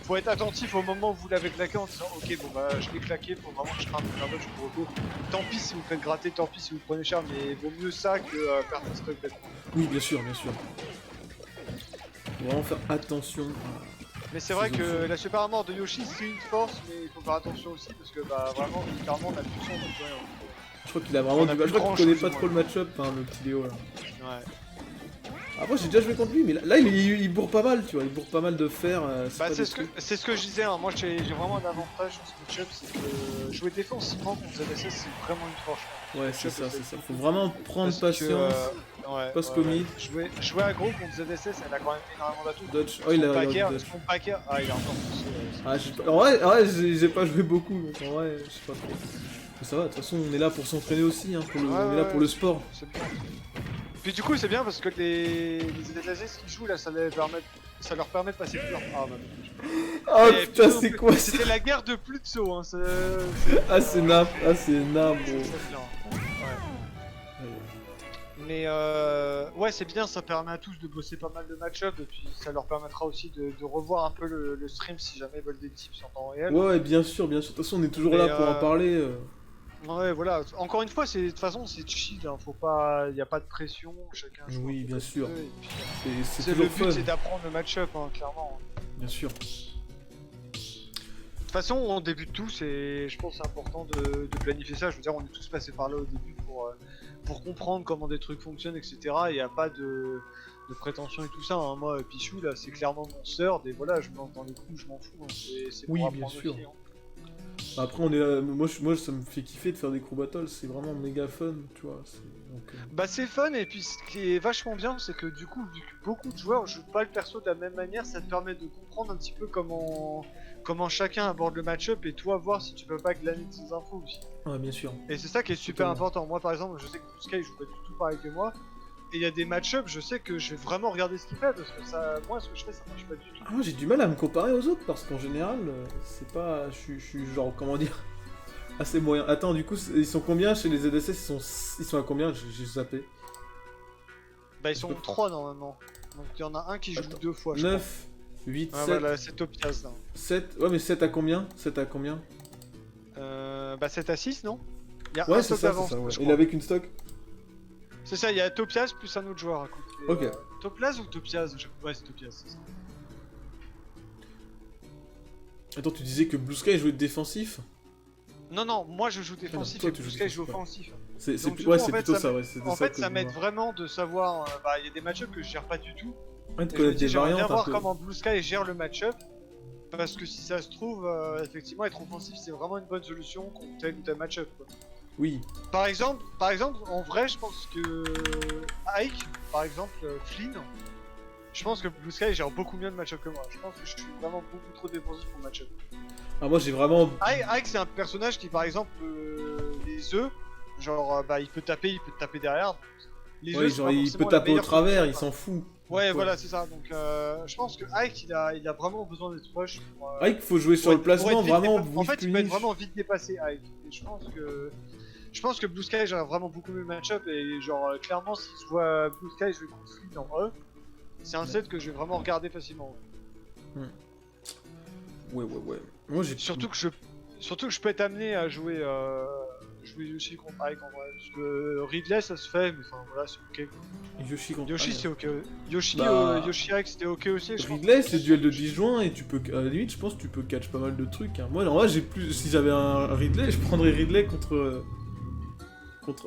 Faut être attentif au moment où vous l'avez claqué en disant ok bon bah je l'ai claqué, faut vraiment que je rame un dodge pour retour. Tant pis si vous faites gratter, tant pis si vous prenez cher, mais vaut mieux ça que faire un stuff bête. Oui, bien sûr, bien sûr. Faut vraiment faire attention. Mais c'est vrai que la super armor de Yoshi c'est une force, mais il faut faire attention aussi parce que bah vraiment littéralement on a plus son donc ouais, Je crois qu'il a vraiment du mal. Je crois qu'il connaît pas trop le match-up, hein, le petit Léo là. ouais. Après, j'ai déjà joué contre lui, mais là il bourre pas mal, tu vois. Il bourre pas mal de fer. Bah c'est ce que je disais, hein. Moi j'ai vraiment un avantage sur ce match-up, c'est que jouer défensivement contre ZSS c'est vraiment une force. Ouais, c'est ça. Faut vraiment prendre patience. Ouais, pas se commit. Jouer aggro contre ZSS, elle a quand même énormément d'atouts. Dodge. Oh, il a dodge. Son packer, ah il a encore poussé. En vrai, j'ai pas joué beaucoup, donc en vrai, je sais pas trop. Mais ça va, de toute façon, on est là pour s'entraîner aussi, hein, on est là pour le sport. C'est bien. Puis du coup, c'est bien parce que les ZSS qui jouent là, ça leur permet de passer plus leur. Ah bah. Oh putain, c'est quoi ça? C'était la guerre de plus de sauts, hein. Ah, c'est nappe, bro. Mais ouais, c'est bien, ça permet à tous de bosser pas mal de match-up et puis ça leur permettra aussi de revoir un peu le stream si jamais ils veulent des tips en temps réel. Ouais, bien sûr. De toute façon, on est toujours là pour en parler. Ouais, voilà. Encore une fois, de toute façon, c'est chill, hein. Faut pas, y a pas de pression, chacun joue. Oui, bien sûr. C'est le but, c'est d'apprendre le match-up, hein, clairement. Bien sûr. De toute façon, on débute tous et je pense que c'est important de planifier ça. Je veux dire, on est tous passés par là au début pour comprendre comment des trucs fonctionnent, etc. Il n'y a pas de prétention et tout ça. Hein. Moi, Pichou, là, c'est clairement mon sœur. Et voilà, je me lance dans les coups, je m'en fous. Hein. C'est oui, pour bien sûr. aussi, hein. Après, on est, moi, ça me fait kiffer de faire des crew battles. C'est vraiment méga fun, tu vois. Bah, c'est fun. Et puis, ce qui est vachement bien, c'est que du coup, vu que beaucoup de joueurs jouent pas le perso de la même manière, ça te permet de comprendre un petit peu comment chacun aborde le match-up et toi voir si tu peux pas glaner de ces infos aussi. Ouais, bien sûr. Et c'est ça qui est super important. Moi par exemple, je sais que Sky joue pas du tout pareil que moi. Et il y a des match-up, je sais que je vais vraiment regarder ce qu'il fait parce que ça, moi ce que je fais ça marche pas du tout. Ah, moi j'ai du mal à me comparer aux autres parce qu'en général, c'est pas. Je suis genre, comment dire, assez moyen. Attends, du coup, ils sont combien chez les ZSS? Ils sont à combien? J'ai zappé. Bah ils sont 3 normalement. Donc il y en a un qui joue 2 fois. 9, 8, ah, 7. Voilà, c'est Topias là. 7, ouais, mais 7 à combien? 7 à combien? Bah 7 à 6, non? Il y a ouais, un c'est stock ça, d'avance. ouais. Il avait qu'une stock? C'est ça, il y a Topias plus un autre joueur à côté. Ok. Topias ou Topias? Ouais, c'est Topias, c'est ça. Attends, tu disais que Blue Sky jouait défensif? Non, non, moi je joue défensif toi, et tu Blue joues Sky joue défensif, offensif. Ouais, c'est plutôt ça, ouais. En fait, ça m'aide vraiment de savoir. Bah, il y a des match-ups que je gère pas du tout. Ouais, de connaître des variantes. J'aimerais bien voir comment Blue Sky gère le match-up. Parce que si ça se trouve, effectivement, être offensif c'est vraiment une bonne solution contre tel ou tel match-up. Oui. Par exemple, en vrai, je pense que Ike, par exemple, Flynn, je pense que Blue Sky gère beaucoup mieux de match-up que moi. Je pense que je suis vraiment beaucoup trop défensif pour match-up. Ah, moi j'ai vraiment. Ike, c'est un personnage qui, par exemple, les œufs, genre, bah, il peut taper derrière. Les ouais, œufs, genre il peut taper au travers, il s'en fout. Ouais, voilà, c'est ça. Donc, je pense que Ike, il a vraiment besoin d'être rush. Ike, faut jouer sur pour le être placement, vite vraiment. En fait, il peut être finish. vraiment vite dépassé, Ike. Et je pense que Blue Sky, j'aurais vraiment beaucoup mieux le match-up. Et genre, clairement, si je vois Blue Sky jouer contre Flynn en E, c'est un set que je vais vraiment regarder facilement. Ouais. Moi, j'ai Surtout que je peux être amené à jouer Yoshi contre Ike en vrai. Parce que Ridley, ça se fait, mais enfin voilà, c'est ok. Yoshi contre Yoshi, Ike. c'est ok. Yoshi, Bah, Yoshi Ike, c'était ok aussi. Je Ridley, pense. c'est duel de disjoint et tu peux, à la limite, je pense que tu peux catch pas mal de trucs. Hein. Moi, en vrai, j'ai plus. Si j'avais un Ridley, je prendrais Ridley contre.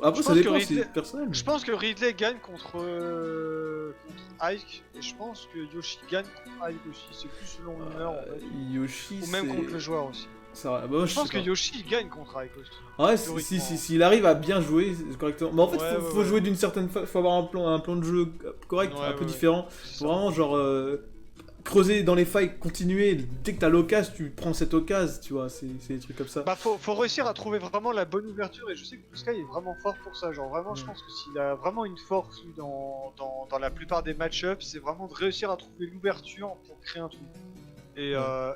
Après, Je ça pense que dépend, Ridley- c'est personnel. Je pense que Ridley gagne contre Ike, et je pense que Yoshi gagne contre Ike aussi. C'est plus selon l'honneur, en fait. Yoshi, Ou même c'est- contre le joueur aussi. Ça, bah, Je pense sais que pas. Yoshi gagne contre Ike aussi. Ouais, théoriquement. s'il arrive à bien jouer correctement. Mais en fait, Ouais, faut ouais. jouer d'une certaine façon, faut avoir un plan de jeu correct, Ouais, un peu ouais. différent. C'est Faut ça. vraiment, genre, creuser dans les failles, continuer. Dès que t'as l'occasion, tu prends cette occasion, tu vois, c'est des trucs comme ça. Bah faut réussir à trouver vraiment la bonne ouverture, et je sais que Blue Sky est vraiment fort pour ça. Genre vraiment, je pense que s'il a vraiment une force lui, dans la plupart des match-ups, c'est vraiment de réussir à trouver l'ouverture pour créer un truc.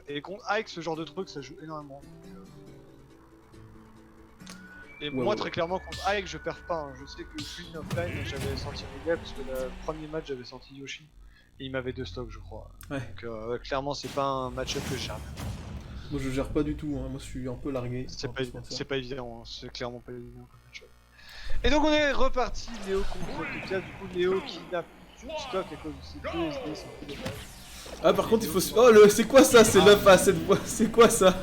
Et contre Ike, ce genre de truc, ça joue énormément. Et moi, très clairement, contre Ike, je perds pas. Hein. Je sais que Queen of Time, j'avais senti Ridley parce que le premier match, j'avais senti Yoshi. Et il m'avait 2 stocks, je crois. Ouais. Donc, clairement, c'est pas un match-up que je gère. Moi, je gère pas du tout, hein. Moi, je suis un peu largué. C'est pas évident, hein. C'est clairement pas évident comme match-up. Et donc, on est reparti, Léo contre Tokia. Du coup, Léo qui n'a plus de stock à cause de ses PSD, c'est un peu dommage. Ah, par contre, il faut. Oh, c'est quoi ça? C'est l'œuf à cette voix. C'est quoi ça?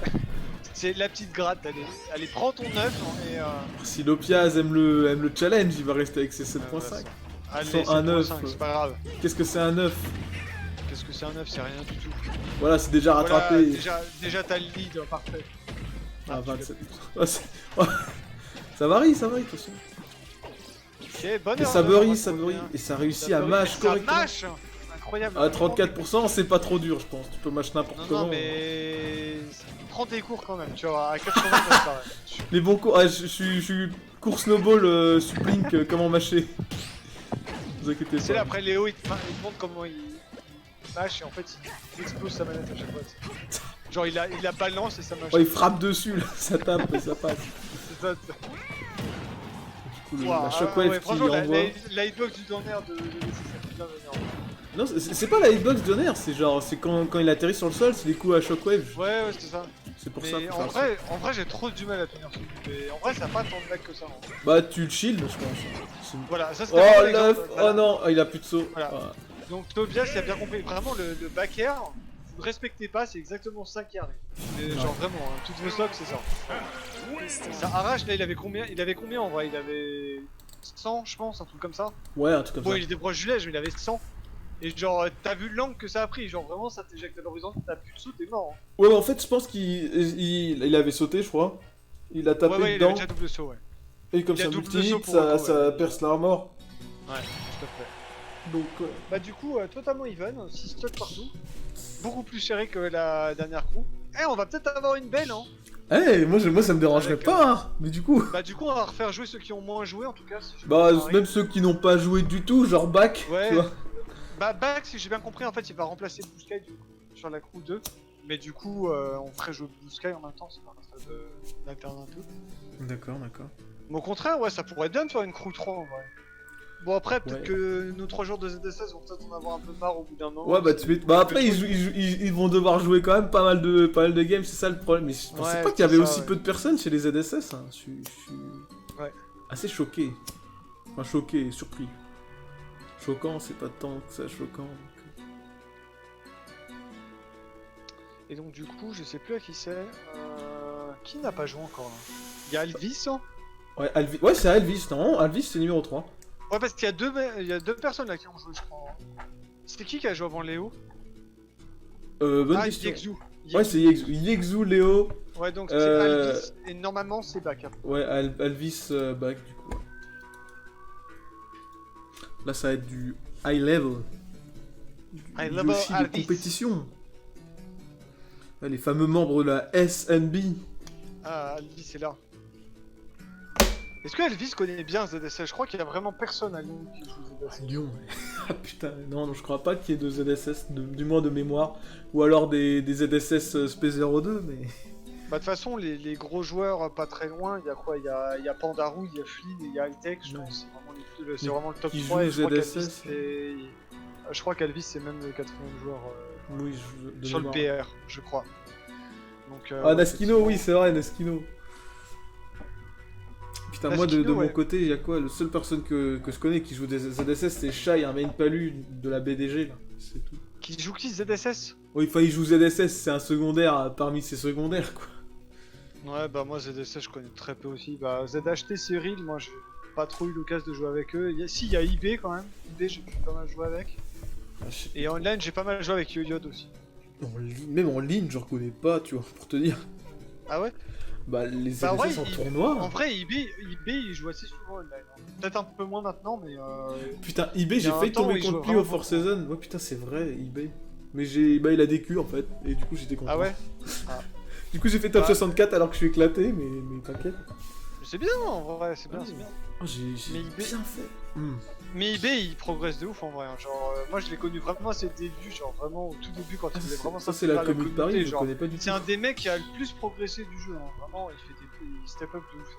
C'est la petite gratte, allez, prends ton œuf et Si Lopiaz aime le challenge, il va rester avec ses 7.5. allez, Sans un œuf. 7.5, c'est pas grave. Qu'est-ce que c'est un œuf? Qu'est-ce que c'est un œuf? C'est rien du tout. Voilà, c'est déjà Voilà, rattrapé. déjà t'as le lead, parfait. Ah, 27. Ah, ça varie, de toute façon. Ok, bonne Et erreur ça de bury, Marc ça bury. Rodin. Et ça réussit Ça à bury. mash Ça correctement. mash incroyable. À 34%, c'est pas trop dur, je pense. Tu peux mash n'importe comment. Non, mais. Prends tes cours quand même, tu vois, à 80 ça se paraît. Les bons cours. Ah, je suis cours snowball, sublink, comment mâcher. Vous inquiétez C'est là pas. après Léo il te montre comment il mâche et en fait il explose sa manette à chaque fois. Genre il la balance et ça mâche. Oh, il frappe dessus, là. Ça tape et ça passe. C'est ça. Du coup, Ouah, la shockwave qui franchement, envoie. la hitbox du donner de c'est bien vénère. Non, c'est pas la hitbox d'honneur, c'est genre, c'est quand il atterrit sur le sol, c'est des coups à shockwave. Ouais, c'est ça. C'est pour ça Mais qu'il en faut faire ça. vrai, j'ai trop du mal à tenir ce coup. Mais en vrai, ça a pas tant de lag que ça. En fait. Bah, tu le shield, je pense. Voilà, ça Oh, c'était vraiment l'œuf. l'exemple. Oh Voilà. non, il a plus de saut. Voilà. Ah. Donc Tobias il a bien compris. Vraiment, le back air, vous ne respectez pas, c'est exactement ça qui arrive. Et genre vraiment, hein, toutes vos stocks, c'est ça. Ça arrache, là il avait combien en vrai? Il avait 100 je pense, un truc comme ça. Ouais, un truc comme Bon ça. il était proche du ledge mais il avait 100. Et genre t'as vu l'angle que ça a pris, genre vraiment ça t'éjecte à l'horizon, t'as plus de saut, t'es mort. Hein. Ouais, en fait, je pense qu'il avait sauté, je crois. Il a tapé Ouais, il dedans. avait déjà double saut, ouais. Et comme Il a ça double multi-hit, saut pour ça, auto, ça ouais. perce l'armor. Ouais, tout à fait. Donc, Bah du coup, totalement even, 6 stocks partout. Beaucoup plus serré que la dernière crew. Eh, on va peut-être avoir une belle, hein. Eh, moi ça me dérangerait Avec, pas, hein. Mais du coup. Bah du coup, on va refaire jouer ceux qui ont moins joué en tout cas. Si je Bah, me même ceux qui n'ont pas joué du tout, genre back. Ouais. Tu vois. Bah Back, si j'ai bien compris, en fait, il va remplacer Blue Sky du coup, sur la crew 2. Mais du coup, on ferait jouer Blue Sky en même temps, ça permettrait d'alterner un peu. D'accord. Mais au contraire, ouais, ça pourrait être bien de faire une crew 3 en vrai. Bon après, peut-être Ouais. que nos 3 jours de ZSS vont peut-être en avoir un peu marre au bout d'un moment. Ouais, bah, bah après, Le truc- ils vont devoir jouer quand même pas mal de games, c'est ça le problème. Mais je pensais Ouais, pas qu'il y avait c'est ça, aussi ouais. peu de personnes chez les ZSS. Hein. Je suis Ouais. assez choqué. Enfin, choqué, surpris. Choquant, c'est pas tant que ça choquant. Donc... Et donc du coup, je sais plus à qui c'est. Qui n'a pas joué encore là? Il y a Elvis, hein. Ouais, ouais, c'est Elvis, non? Elvis, c'est numéro 3. Ouais, parce qu'il y a deux personnes là qui ont joué, je crois. C'était qui a joué avant Léo? Bonne Ah, question. Yexu. Ouais, c'est Yexu. Yexu, Léo. Ouais, donc c'est Euh, Elvis, et normalement c'est Back après. Ouais, Elvis back du coup. Là, ça va être du high level. High Du level Yoshi de Elvis. compétition. Ouais, les fameux membres de la SNB. Ah, Elvis est là. Est-ce que Elvis connaît bien ZSS? Je crois qu'il y a vraiment personne à Lyon qui joue ZSS. Lyon. Ah putain, non, je crois pas qu'il y ait de ZSS, du moins de mémoire. Ou alors des ZSS SP02, mais... Bah de toute façon, les gros joueurs pas très loin, il y a quoi? Il y a Pandarou, il y a Flynn et il y a Hightech, je pense. C'est vraiment le top qui 3 et joue ZSS. je crois qu'Alvis c'est même le 4ème joueur Oui, de sur le mémoire. PR, je crois. Donc, Ah, Naskino, oui, c'est vrai, Naskino. Putain, moi, de Naskino, mon ouais. côté, il y a quoi? La seule personne que je connais qui joue des ZSS, c'est Shai, un main palu de la BDG, là. C'est tout. Qui joue qui, ZSS? Oui, enfin, il joue ZSS, c'est un secondaire parmi ses secondaires, quoi. Ouais, bah moi ZSS je connais très peu aussi. Bah ZHT Cyril, moi j'ai pas trop eu l'occasion de jouer avec eux. Si, il y a IB quand même. IB j'ai pu pas mal jouer avec. Ah, je sais Et pas. online j'ai pas mal joué avec Yoyod aussi. Même en ligne, je reconnais pas, tu vois, pour te dire. Ah ouais? Bah, les Bah, en vrai, ZSS en tournoi. En vrai IB il joue assez souvent online. Hein. Peut-être un peu moins maintenant mais Putain, eBay, il y j'ai a un failli temps où tomber il contre jouait lui au vraiment Four beaucoup. Season. Ouais, putain, c'est vrai, eBay. Mais bah, il a des culs en fait, et du coup j'étais content. Ah ouais? Du coup j'ai fait top Bah. 64 alors que je suis éclaté, mais t'inquiète. C'est bien en vrai, c'est bien, Ouais. c'est bien. Oh, j'ai Mais eBay- bien fait. Mais IB il progresse de ouf en vrai. Hein. Genre moi je l'ai connu vraiment à ses débuts, genre vraiment au tout début quand il voulait vraiment Ça c'est la s'inscrire à commu de Paris, je genre. connais pas du tout. C'est un des mecs qui a le plus progressé du jeu, hein. Vraiment il step up de ouf.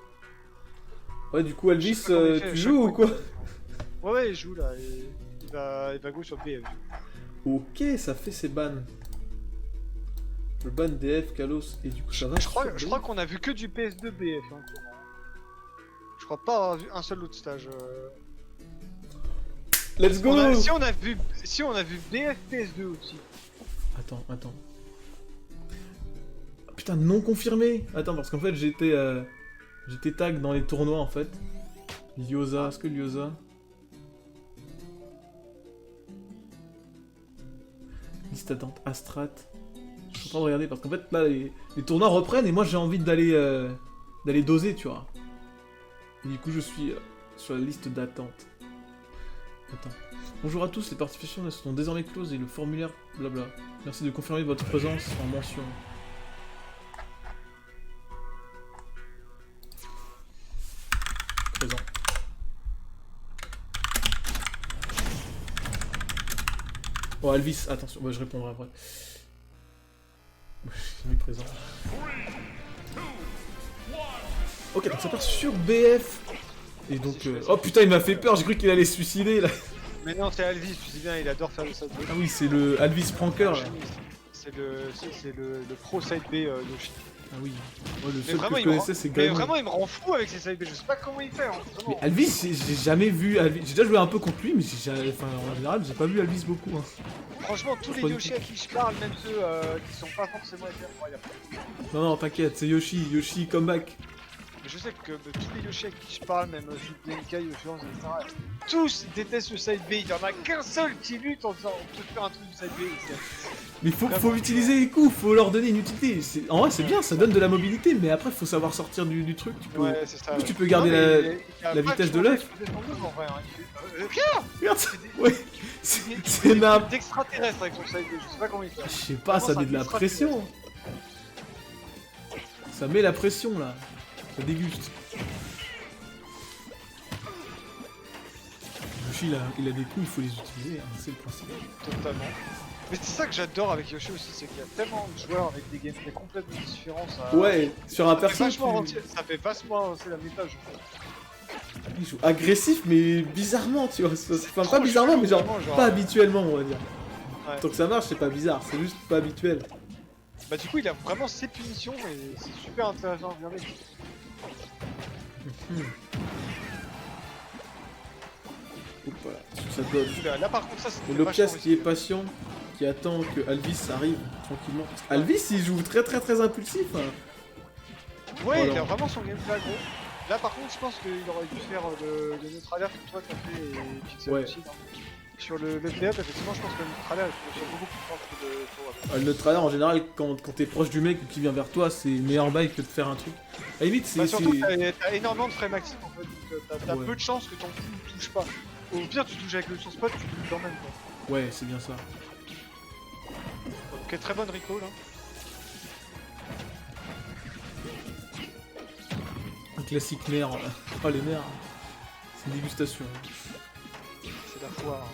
Ouais, du coup Alvis, Je sais pas comment il fait, tu à joues ou chaque quoi? fois, Ouais, il joue là, et il va go sur BF. Ok, ça fait ses bans. Le ban DF, Kalos, et du coup ça va. Je crois qu'on a vu que du PS2 BF en tout. Je crois pas avoir vu un seul autre stage. Let's go! Si on a vu BF PS2 aussi. Attends. Ah, putain, non confirmé! Attends, parce qu'en fait j'étais tag dans les tournois en fait. Lyosa, est-ce que Lyosa? Liste attente, Astrat. Je suis en train de regarder parce qu'en fait là les tournois reprennent et moi j'ai envie d'aller doser, tu vois. Et du coup je suis sur la liste d'attente. Attends. Bonjour à tous, les participations sont désormais closes et le formulaire blabla. Merci de confirmer votre présence en mention. Présent. Oh Alvis, attention, bah, je répondrai après. J'ai mis présent. Ok, donc ça part sur BF. Et donc... Oh putain, il m'a fait peur, j'ai cru qu'il allait se suicider là. Mais non, c'est Alvis, tu sais bien, il adore faire le side B. Ah oui, c'est le Alvis Pranker là. C'est le pro side B Yoshi. Ah oui. Moi, le Mais seul que vraiment, je connaissais, c'est mais Ganon. vraiment, il me rend fou avec ses side B. Je sais pas comment il fait. Hein, Mais vraiment. Alvis, j'ai jamais vu Alvis. J'ai déjà joué un peu contre lui, mais enfin, en général, j'ai pas vu Alvis beaucoup. Hein. Franchement, tous les Pas du Yoshi tout. à qui je parle, même ceux qui sont pas forcément incroyables. Non, t'inquiète, c'est Yoshi, comeback. Mais je sais que tous les Yoshi à qui je parle, même Zubdenka, Yoshi, etc., tous détestent le side B. Il y en a qu'un seul qui lutte en disant on peut faire un truc du side B. Mais faut utiliser les coups, faut leur donner une utilité. En vrai, c'est bien, ça donne de la mobilité, mais après, faut savoir sortir du truc. Tu peux... Ouais, c'est ça. En plus, Ouais. tu peux garder Non, mais il y a la pas vitesse que de je l'œuf. pensais que je faisais son move, en vrai, hein. Il fait, Regarde ça. Ouais, c'est il c'est fait des nappe. trucs d'extraterrestre avec son side B. Je sais pas comment il fait. Je sais pas, ça met de la pression. Ça met la pression là. Ça déguste. Yoshi, il a des coups, il faut les utiliser, hein, c'est le principe. Totalement. Mais c'est ça que j'adore avec Yoshi aussi, c'est qu'il y a tellement de joueurs avec des gameplays complètement différents. Ça... Ouais, sur un ça fait perso, vachement ça fait vachement avancer la méta, je trouve. il joue agressif, mais bizarrement, tu vois. Enfin, Trop pas bizarrement, mais genre, vraiment, genre, pas habituellement, on va dire. Ouais. Tant que ça marche, c'est pas bizarre, c'est juste pas habituel. Bah du coup il a vraiment ses punitions et c'est super intéressant à regarder. Oups, voilà, ça donne. Là par contre ça c'était L'Opias vachement qui est risqué. patient, qui attend que Alvis arrive tranquillement. Alvis, il joue très impulsif. Hein. Ouais, Voilà. il a vraiment son gameplay gros. Là par contre je pense qu'il aurait dû faire le neutralaire comme toi t'as fait et Pixel Ouais. aussi. Non. Sur le PA, effectivement je pense que le neutralaire est beaucoup plus fort que le tour. Le neutralaire en général, quand t'es proche du mec ou qu'il vient vers toi, c'est meilleur bail que de faire un truc. À la limite, c'est. Bah surtout t'as énormément de frame actifs en fait, donc t'as Ouais. peu de chances que ton coup ne touche pas. Au pire tu touches avec le son spot, tu touches quand même quoi. Ouais, c'est bien ça. Ok, très bonne recall hein. Un classique nerf. Oh les nerfs. C'est une dégustation. C'est la foire.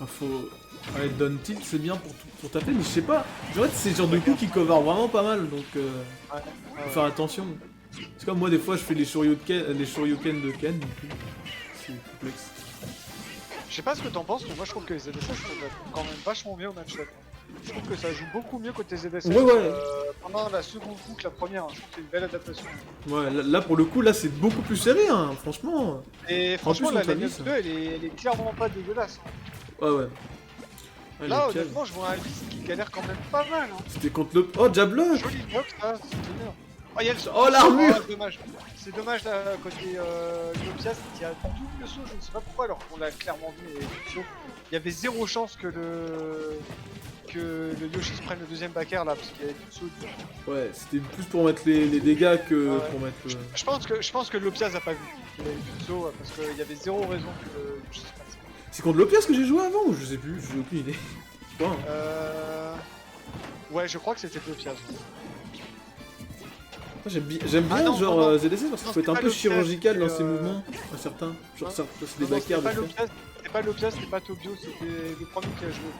Hein. Ah, faut... Ouais, down tilt c'est bien pour taper, mais je sais pas. En fait, c'est le genre de coup qui cover vraiment pas mal, donc faut faire attention. C'est comme moi, des fois, je fais les shoryuken de Ken, du coup, c'est complexe. Je sais pas ce que t'en penses, mais moi je trouve que les ZSS ça va quand même vachement bien au match-up. Je trouve que ça joue beaucoup mieux côté ZSS Ouais. pendant la seconde coup que la première. Je trouve que c'est une belle adaptation. Ouais, là pour le coup, là c'est beaucoup plus serré, hein, franchement. Et franchement, plus, la contre ligne Alice, 2 elle est clairement pas dégueulasse. Hein. Ouais. Ouais, Là, les cases. honnêtement, je vois un Alice qui galère quand même pas mal. Hein. C'était contre le... Oh, Jablock. Joli bloc, ça, c'est bien. Oh, y a le saut. Oh, l'armure. Oh, dommage. C'est dommage là, côté Lopias, qui a double saut, je ne sais pas pourquoi, alors qu'on l'a clairement vu, et saut. Il y avait zéro chance que le Yoshi se prenne le deuxième back air là, parce qu'il y avait plus de saut. Ouais, c'était plus pour mettre les dégâts que Ouais. pour mettre... Je pense que Lopias a pas vu qu'il avait plus de saut, parce qu'il y avait zéro raison que le Yoshi se prenne ça. C'est contre Lopias que j'ai joué avant ou je sais plus, j'ai aucune idée. Ouais. Ouais, je crois que c'était Lopias. J'aime bien non, genre non. ZSS parce qu'il Non, faut être un c'est peu pas Lopias, chirurgical dans c'est, ses mouvements, à certains. Genre non. ça, c'est des Non, backers c'était pas de fait. Lopias, c'était pas Lopias, c'était pas Tobio, c'était le premier qui a joué.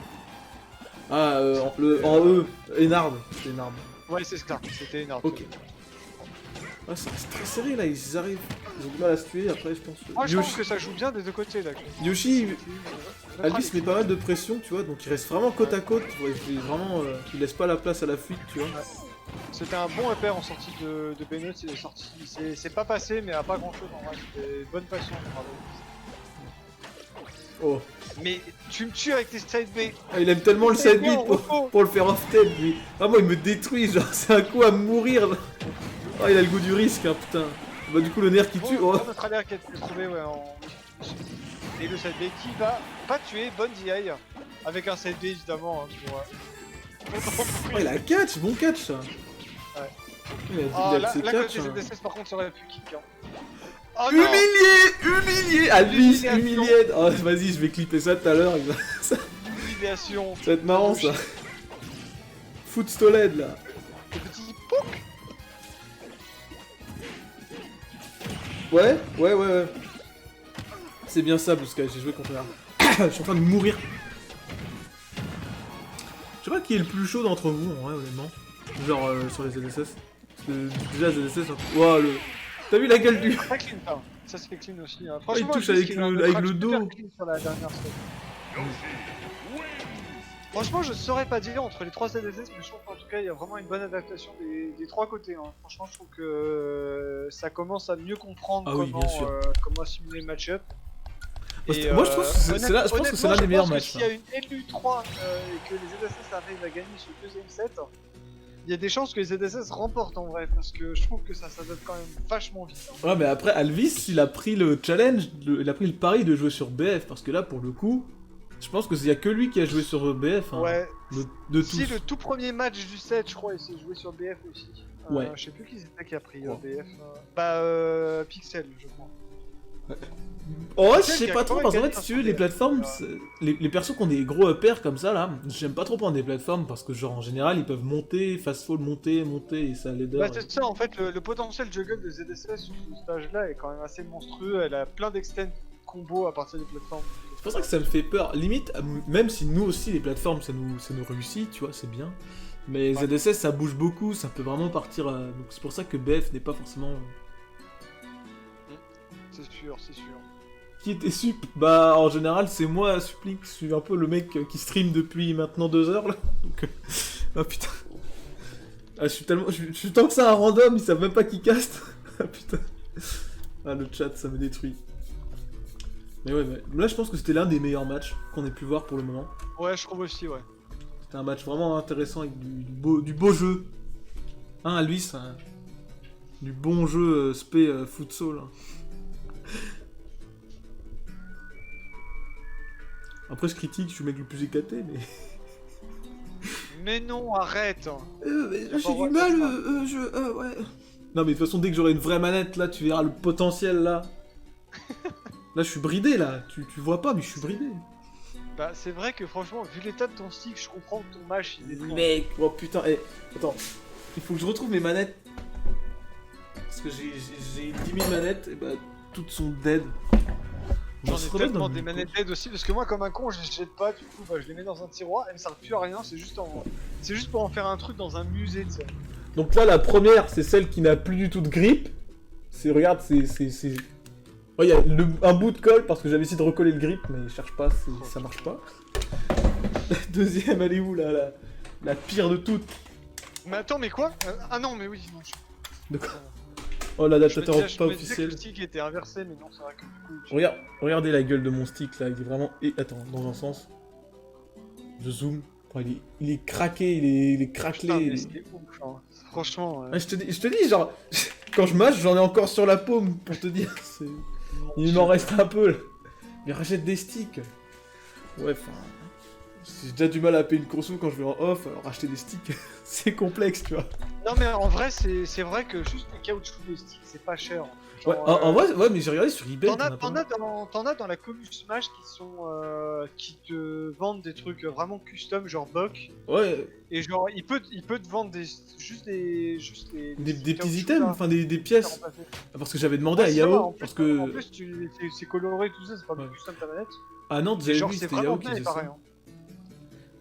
Ah, en E, Enard, c'était Enard. Ouais, c'est ça, c'était énorme. Ok. Ah, c'est très serré là, ils arrivent. Ils ont du mal à se tuer après, je pense. Moi, je trouve que ça joue bien des deux côtés là. Yoshi, Alice met pas mal de pression, tu vois, donc il reste vraiment côte à côte. Il vraiment, il laisse pas la place à la fuite, tu vois. C'était un bon repère en sortie de Benoît, c'est pas passé, mais à pas grand chose en vrai. C'était une bonne passion. Oh. Mais tu me tues avec tes side B. Ah, il aime tellement le side beat repos. pour le faire off-tail, lui. Ah, moi, il me détruit, genre, c'est un coup à mourir, là. Oh, il a le goût du risque, hein, putain. Bah, du coup, le nerf qui tue, oh. Notre alerte qui a été trouvé, ouais, et le side B qui va pas tuer, bonne DI. Avec un side B évidemment, hein, pour... Oh, il a catch, bon catch, ça. Ouais. Il Ah, a là, ses là catch, côté hein. ZSS par contre ça aurait pu kick. Hein. Oh, non. Humilié Alice, Humiliation. humilié. Oh, vas-y, je vais clipper ça tout à l'heure. Ça Humiliation. va être marrant, ça. Foot Stoled, là. Le petit pouk. Ouais. C'est bien ça, parce que j'ai joué contre un... Je suis en train de mourir. Je sais pas qui est le plus chaud d'entre vous, en vrai, honnêtement. Genre, sur les ZSS. Parce que déjà, ZSS... Ouah, le... T'as vu la gueule du... Très clean, ça. Ça se fait clean aussi. Hein. il touche je avec trouve qu'il a un le track dos. super clean sur la dernière set. Franchement, je saurais pas dire entre les trois ZSS, mais je trouve qu'en tout cas, il y a vraiment une bonne adaptation des trois côtés. Hein. Franchement, je trouve que ça commence à mieux comprendre Ah oui, comment, bien sûr. comment simuler le match-up. Moi, je pense que c'est là, je pense que c'est l'un des meilleurs matchs. S'il y a une LU3 et que les ZSS arrivent à gagner ce deuxième set, il y a des chances que les ZSS remportent en vrai, parce que je trouve que ça s'adapte quand même vachement vite. Hein. Ouais, mais après, Alvis, il a pris le challenge, il a pris le pari de jouer sur BF, parce que là, pour le coup, je pense qu'il y a que lui qui a joué sur BF. Hein, ouais. De Si tous. le tout premier match du set, je crois, il s'est joué sur BF aussi. Ouais. Je sais plus qui c'était qui a pris Oh. BF. Pixel, je crois. Oh, je Pixel sais qui a pas trop, quand parce qu'en même fait, si tu gagné veux, les sur plateformes, BF. les persos qui ont des gros uppers comme ça, là, j'aime pas trop prendre des plateformes, parce que, genre, en général, ils peuvent monter, fast fall, monter, et ça les Bah c'est ça, en fait, le potentiel juggle de ZSS sur ce stage-là est quand même assez monstrueux. Elle a plein d'extend combos à partir des plateformes. C'est pour ça que ça me fait peur. Limite, même si nous aussi, les plateformes, ça nous réussit, tu vois, c'est bien. Mais Ouais. ZSS, ça bouge beaucoup, ça peut vraiment partir... Donc c'est pour ça que BF n'est pas forcément... C'est sûr, c'est sûr. Qui était sup? Bah, en général, c'est moi, Suplink, je suis un peu le mec qui stream depuis maintenant 2 heures, là. Donc... Ah, putain. Ah, je suis tellement... Je suis tant que ça un random, ils savent même pas qui caste. Ah, putain. Ah, le chat, ça me détruit. Mais ouais, là, je pense que c'était l'un des meilleurs matchs qu'on ait pu voir pour le moment. Ouais, je trouve aussi, ouais. C'était un match vraiment intéressant avec du beau jeu. Hein, lui, c'est du bon jeu spé futsal. Hein. Après, je critique, je suis le mec le plus éclaté, mais... Mais non, arrête. Mais T'as j'ai pas du droit de mal, faire ouais... Non, mais de toute façon, dès que j'aurai une vraie manette, là, tu verras le potentiel, là. Là, je suis bridé, là. Tu vois pas, mais je suis bridé. Bah c'est vrai que franchement, vu l'état de ton stick, je comprends que ton match il est trop... Mec, oh putain, attends. Il faut que je retrouve mes manettes. Parce que j'ai 10 000 manettes, et bah, toutes sont dead. J'en ai tellement des manettes d'aide aussi, parce que moi, comme un con, je les jette pas, du coup, bah, je les mets dans un tiroir, elles me servent plus à rien, c'est juste pour en faire un truc dans un musée, tu sais. Donc là, la première, c'est celle qui n'a plus du tout de grip. Regarde, oh, il y a un bout de colle, parce que j'avais essayé de recoller le grip, mais je cherche pas, ça marche pas. La deuxième, elle est où, là, la pire de toutes? Mais attends, mais quoi? Ah non, mais oui, non, De quoi? Oh, l'adaptateur pas je me disais que officiel. le stick était inversé, mais non, c'est vrai que du coup... Regardez la gueule de mon stick, là, il est vraiment... Et attends, dans un sens. Je zoome. Oh, il est craqué, il est craquelé. Putain, mais c'est ouf, hein. Franchement... Ah, je te dis, genre... Quand je mâche, j'en ai encore sur la paume, pour te dire. Il m'en reste un peu, là. Mais rachète des sticks. Ouais, enfin... J'ai déjà du mal à payer une conso quand je vais en off, alors racheter des sticks, c'est complexe, tu vois. Non mais en vrai, c'est vrai que juste les caoutchoucs de stick, c'est pas cher. Genre, Ouais, en vrai, ouais, mais j'ai regardé sur eBay. T'en as dans la commu Smash qui te vendent des trucs vraiment custom, genre Buck. Ouais. Et genre, il peut te vendre juste des petits items, enfin des pièces. Parce que j'avais demandé à Yao, parce que... En plus, c'est coloré, tout ça, c'est pas custom ta manette. Ah non, j'avais vu, c'était Yao qui faisait ça.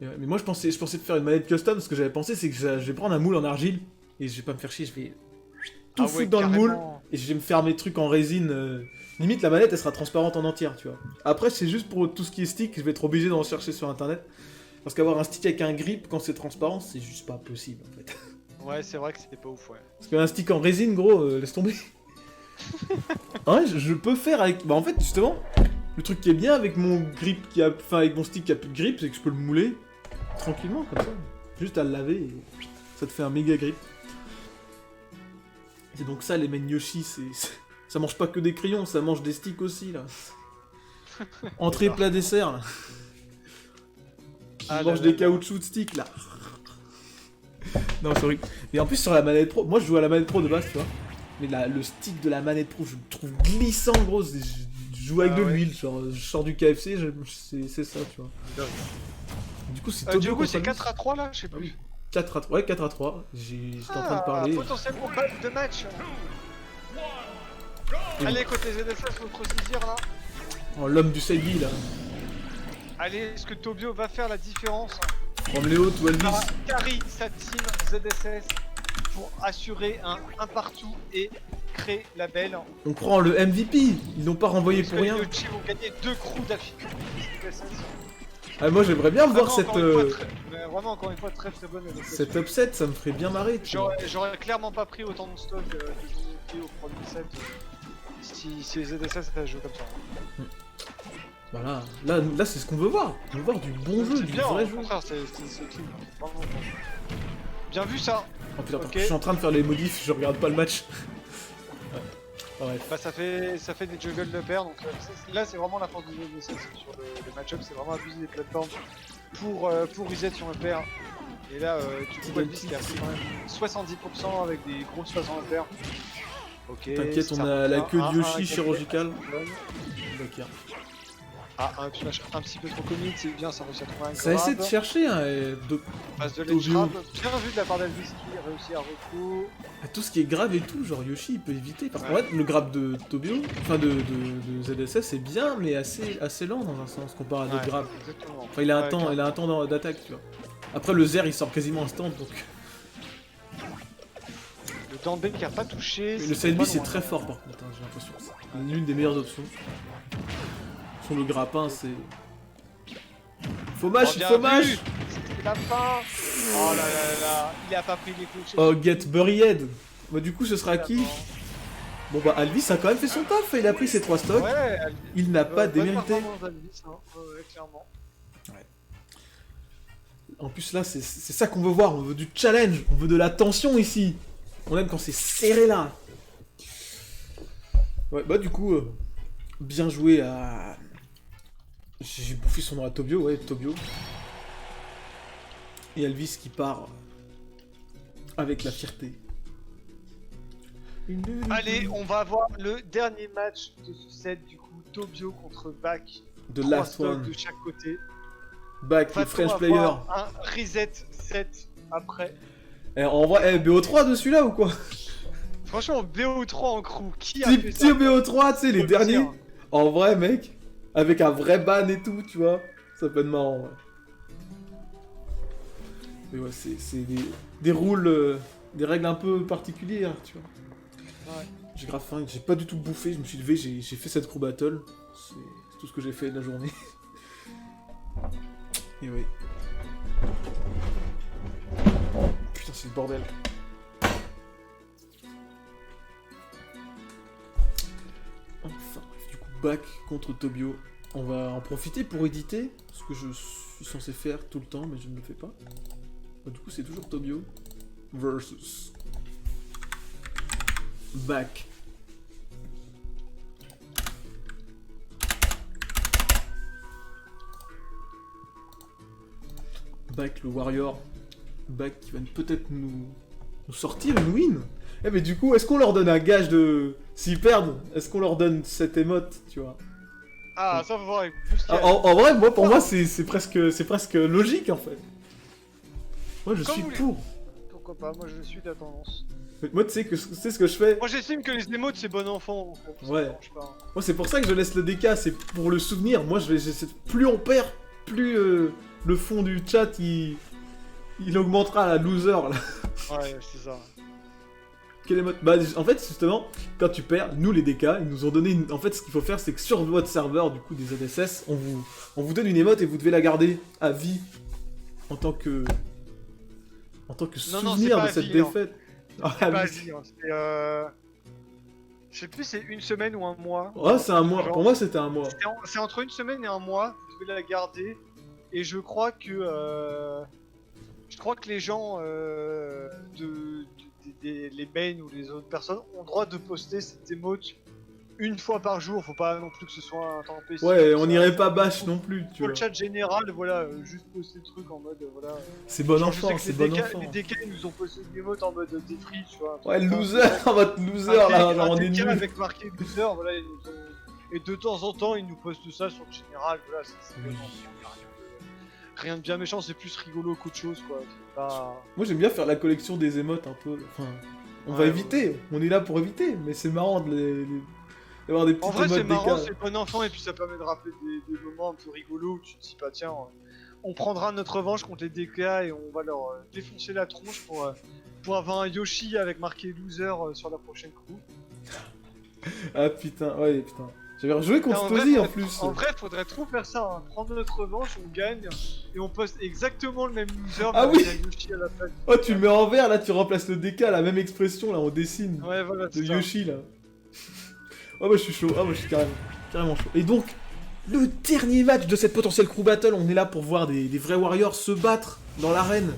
Mais moi je pensais de faire une manette custom, ce que j'avais pensé c'est que je vais prendre un moule en argile et je vais pas me faire chier, je vais tout foutre dans le moule et je vais me faire mes trucs en résine. Limite la manette elle sera transparente en entière, tu vois. Après c'est juste pour tout ce qui est stick, je vais être obligé d'en chercher sur internet. Parce qu'avoir un stick avec un grip quand c'est transparent c'est juste pas possible en fait. Ouais c'est vrai que c'était pas ouf, ouais. Parce qu'un stick en résine gros, laisse tomber. Ouais je peux faire avec... Bah en fait justement, le truc qui est bien avec mon grip enfin avec mon stick qui a plus de grip, c'est que je peux le mouler tranquillement comme ça, juste à le laver et ça te fait un méga grip. C'est donc ça les mains Yoshi, ça mange pas que des crayons, ça mange des sticks aussi là. Entrée plat dessert là. Qui mange des caoutchoucs de sticks là. Non sorry. Et en plus sur la manette pro, moi je joue à la manette pro de base tu vois. Mais le stick de la manette pro je le trouve glissant gros, je joue avec de l'huile, genre je sors du KFC, c'est ça tu vois. Du coup, c'est 4 à 3 là, je sais plus. Oui. 4 à 3, ouais, 4 à 3. J'étais en train de parler. Potentiellement balle de match. Allez, côté ZSS, votre Cizir là. Oh, l'homme du Saibi là. Allez, est-ce que Tobio va faire la différence? Comme Léo ou Elvis. Carry sa team ZSS pour assurer un partout et créer la belle. On prend le MVP. Ils l'ont pas renvoyé pour rien. Les Yoshi vont gagner 2 crews d'affilée. Ah, moi j'aimerais bien voir cette. Vraiment, encore une fois, très très bonne. Cette upset, ça me ferait bien marrer. J'aurais clairement pas pris autant de stock que j'ai pris au premier set si les ZSS ça joue comme ça. Voilà, là c'est ce qu'on veut voir. On veut voir du bon jeu, du vrai jeu. C'est clean. Bien vu ça. Oh putain, je suis en train de faire les modifs, je regarde pas le match. Ouais. Bah ça fait des juggles de pair, donc là c'est vraiment la force du jeu de sur le match-up, c'est vraiment abuser des plateformes pour reset sur un pair. Et là tu vois Elvis qui a pris quand même 70% avec des grosses 60 paires. Ok. T'inquiète, on a la queue de Yoshi chirurgicale. D'accord. Ah, un petit peu trop comique, c'est bien, ça réussit à trouver un grab. Ça essaie de chercher un passe de l'edge grab, bien vu de la part d'Elvis qui réussit à recours. Tout ce qui est grab et tout, genre Yoshi il peut éviter. Parce qu'en fait, le grab de Tobio, enfin de ZSS, c'est bien, mais assez lent dans un sens comparé à d'autres grabs. Exactement. Enfin, il a un temps d'attaque, tu vois. Après, le Zer il sort quasiment instant donc. Le Danbe qui a pas touché. Le side B c'est très fort par contre, hein, j'ai l'impression. C'est l'une des meilleures options. Sur le grappin, c'est. Faut mâche, il faut mâche! C'était la fin! Oh là là là, il a pas pris les coups. Oh, get buried! Bah, du coup, ce sera qui? Bon, bah, Alvis a quand même fait son taf, il a pris ses 3 stocks. Ouais, il n'a pas démérité. Clairement. Ouais. En plus, là, c'est ça qu'on veut voir, on veut du challenge, on veut de la tension ici. On aime quand c'est serré là. Ouais, bah, du coup, bien joué à. J'ai bouffé son nom à Tobio, ouais, Tobio. Et Elvis qui part avec la fierté. Allez, on va avoir le dernier match de ce set, du coup, Tobio contre Back. The last one. De chaque côté. Back, le French player. Un reset set après. Et on voit BO3 de celui-là ou quoi? Franchement, BO3 en crew, qui a fait ça? Petit BO3, tu sais, les derniers. En vrai, mec, avec un vrai ban et tout, tu vois. Ça peut être marrant, ouais. Mais ouais, c'est des rôles, des règles un peu particulières, tu vois. Ouais. J'ai grave faim, j'ai pas du tout bouffé, je me suis levé, j'ai fait cette crew battle. C'est tout ce que j'ai fait de la journée. Et oui. Putain, c'est le bordel. Enfin, du coup, back contre Tobio. On va en profiter pour éditer, ce que je suis censé faire tout le temps, mais je ne le fais pas. Du coup, c'est toujours Tobio versus back. Back le warrior. Back qui va peut-être nous sortir une win. Eh mais du coup, est-ce qu'on leur donne un gage de... S'ils perdent, est-ce qu'on leur donne cette émote, tu vois? Ah, ça faut voir avec plus En vrai, moi, pour moi, c'est presque logique, en fait. Moi, je Comme suis vous voulez. pour. Pourquoi pas, moi je suis de la tendance. Moi, tu sais ce que je fais? Moi j'estime que les émotes c'est bon enfant. Ouais. Ça me dérange pas. Moi, c'est pour ça que je laisse le DK, c'est pour le souvenir. Moi, plus on perd, plus le fond du chat, il augmentera la loser, là. Ouais, c'est ça. Quelle émote? Bah, en fait, justement, quand tu perds, nous les DK, ils nous ont donné une... En fait, ce qu'il faut faire, c'est que sur votre serveur, du coup, des ZSS, on vous donne une émote et vous devez la garder à vie en tant que Non, souvenir c'est pas de à cette vie, hein. défaite. Ah, C'est pas oui. dit, hein. C'est je sais plus, c'est une semaine ou un mois. Ouais, c'est un mois. Genre, Pour moi, c'était un mois. c'est entre une semaine et un mois. Vous devez la garder. Et je crois que les gens les mains ou les autres personnes ont le droit de poster cette émote une fois par jour. Faut pas non plus que ce soit un temps précis. Ouais, on n'irait pas bash non plus, tu Pour le vois. chat général, voilà, juste poster le truc en mode, voilà. C'est bon Genre, je sais enfant, que c'est les bon DK, enfant. les DK ils nous ont posté une émote en mode défri, tu vois. Ouais, loser, votre loser, Un là, DK genre on est nul. avec marqué loser, voilà, ils nous ont... Et de temps en temps, ils nous postent ça sur le général, voilà, c'est Oui. rien de bien méchant, c'est plus rigolo qu'autre chose, quoi. C'est pas... Moi, j'aime bien faire la collection des émotes un peu. Enfin, on va Ouais, éviter, on est là pour éviter, mais c'est marrant d'avoir des petites En vrai, c'est émotes marrant, DK. c'est bon enfant, et puis ça permet de rappeler des moments un peu rigolos où tu te dis, bah tiens, on prendra notre revanche contre les DK et on va leur défoncer la tronche pour avoir un Yoshi avec marqué loser sur la prochaine crew. Ah putain, ouais, putain. J'avais rejoué contre En vrai, Stozy en plus. En vrai, faudrait trop faire ça, hein. Prendre notre revanche, on gagne, et on poste exactement le même loser, Ah mais oui. avec un Yoshi à la fin. Oh, tu le mets en vert, là, tu remplaces le DK, la même expression, là, on dessine. Ouais, voilà, De c'est ça. Yoshi, là. Oh, moi, je suis chaud. Ah, moi, je suis carrément chaud. Et donc, le dernier match de cette potentielle crew battle, on est là pour voir des vrais warriors se battre dans l'arène,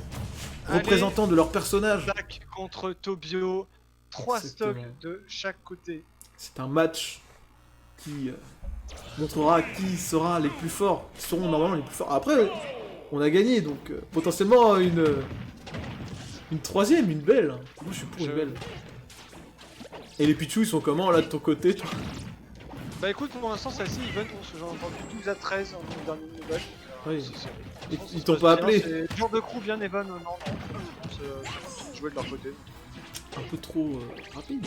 Allez. représentant de leur personnage. Black contre Tobio, 3 Exactement. stocks de chaque côté. C'est un match qui montrera qui sera les plus forts, qui seront normalement les plus forts. Après, on a gagné, donc potentiellement une troisième, une belle. Moi, je suis pour une belle. Et les Pichou, ils sont comment, là, de ton côté, toi? Bah écoute, pour l'instant, celle-ci, Even, j'en ai entendu 12 à 13 en dernier nouvelle. Oui. Je pense que Ils ça t'ont se pas passe appelé? bien, c'est genre de crew bien Evan, non, c'est jouer de leur côté. Un peu trop rapide.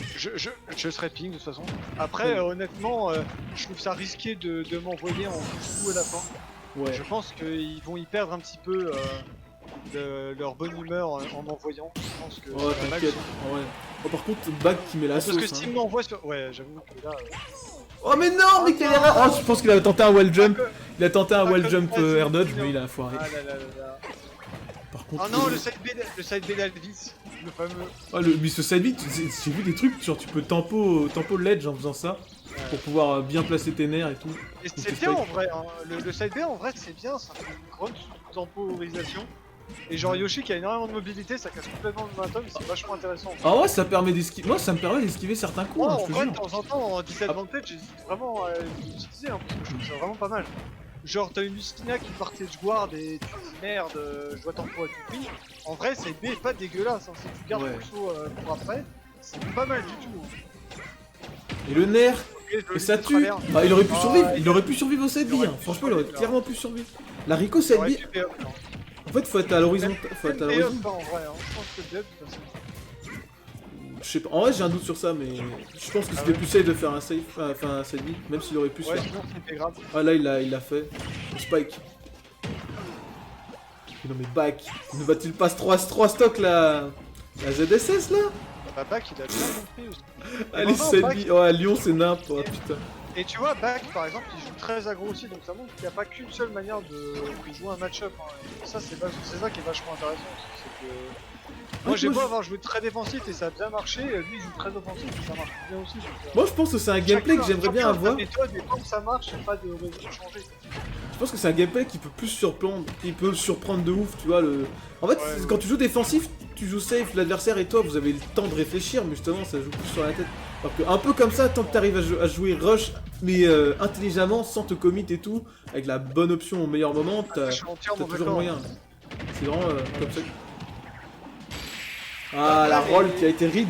Je serais ping de toute façon. Après, honnêtement, je trouve ça risqué de m'envoyer en coup à la fin. Ouais. Je pense qu'ils vont y perdre un petit peu leur bonne humeur en m'envoyant. Je pense que Ouais, c'est t'inquiète. Ouais. Oh, par contre, Bag qui met la Parce sauce. que hein. s'il m'envoie sur... Ouais, j'avoue que là... Oh, mais non, mais quelle erreur! Oh, je pense qu'il avait tenté un wall jump. que- Il a tenté un pas wall comme jump Brazil, air dodge, non. mais il a foiré. Ah là là là là. Par contre. Oh non, le side B d'Alvis, le fameux. Oh, mais ce side beat, j'ai vu des trucs, genre tu peux tempo le ledge en faisant ça, pour pouvoir bien placer tes nerfs et tout. Et Donc, c'est bien en vrai, hein. Le side B en vrai c'est bien, ça fait une grande temporisation. Et genre Yoshi qui a énormément de mobilité, ça casse complètement le momentum, c'est vachement intéressant. Ah ouais, ça permet d'esquiver. Moi, ça me permet d'esquiver certains coups, Moi hein, en je te vrai de jure. temps en temps en disadvantage j'hésite vraiment à l'utiliser hein, parce que je trouve ça vraiment pas mal. Genre t'as une Lucina qui partait de guard et tu te dis merde, je dois tempo à tout prix. En vrai side B est pas dégueulasse, hein. Si tu gardes Ouais. le saut pour après, c'est pas mal du tout. Hein. Et le nerf, Et et ça tue. Bah, il aurait pu survivre, il aurait pu survivre au side B, hein. Franchement, il aurait clairement pu survivre. La Rico side B, en fait, faut être à l'horizon. Faut être à l'horizon. En vrai, hein. Je pense que le dev, de toute façon. Je sais pas. En vrai, j'ai un doute sur ça, mais je pense que c'était plus safe de faire un safe, enfin un side B, même s'il aurait pu se Ouais, faire. sinon c'était grave. Ah là, il l'a fait. Spike. Mais non, mais back. Ne va-t-il pas 3 stock la ZSS là? Bah, Back il a bien compris aussi. Allez, non, side Back- B. Oh, à Lyon, c'est nimp. Oh putain. Et tu vois, Back par exemple, il joue très aggro aussi, donc ça montre qu'il n'y a pas qu'une seule manière de jouer un match-up. Hein. Et ça, c'est ça qui est vachement intéressant aussi. C'est que. Moi, j'ai beau avoir joué très défensif et ça a bien marché, lui il joue très offensif et ça marche bien aussi. Donc, Moi, je pense que c'est un gameplay que j'aimerais bien avoir. Méthode, et quand ça marche, il n'y a pas de raison de changer. Je pense que c'est un gameplay qui peut plus surprendre, qui peut surprendre de ouf, tu vois. En fait, Ouais. quand tu joues défensif, tu joues safe, l'adversaire et toi, vous avez le temps de réfléchir, mais justement, ça joue plus sur la tête. Alors que, un peu comme ça, tant que t'arrives à jouer rush, mais intelligemment, sans te commit et tout, avec la bonne option au meilleur moment, t'as Je suis entièrement toujours d'accord. moyen. C'est vraiment comme ça. Ah, la roll qui a été read.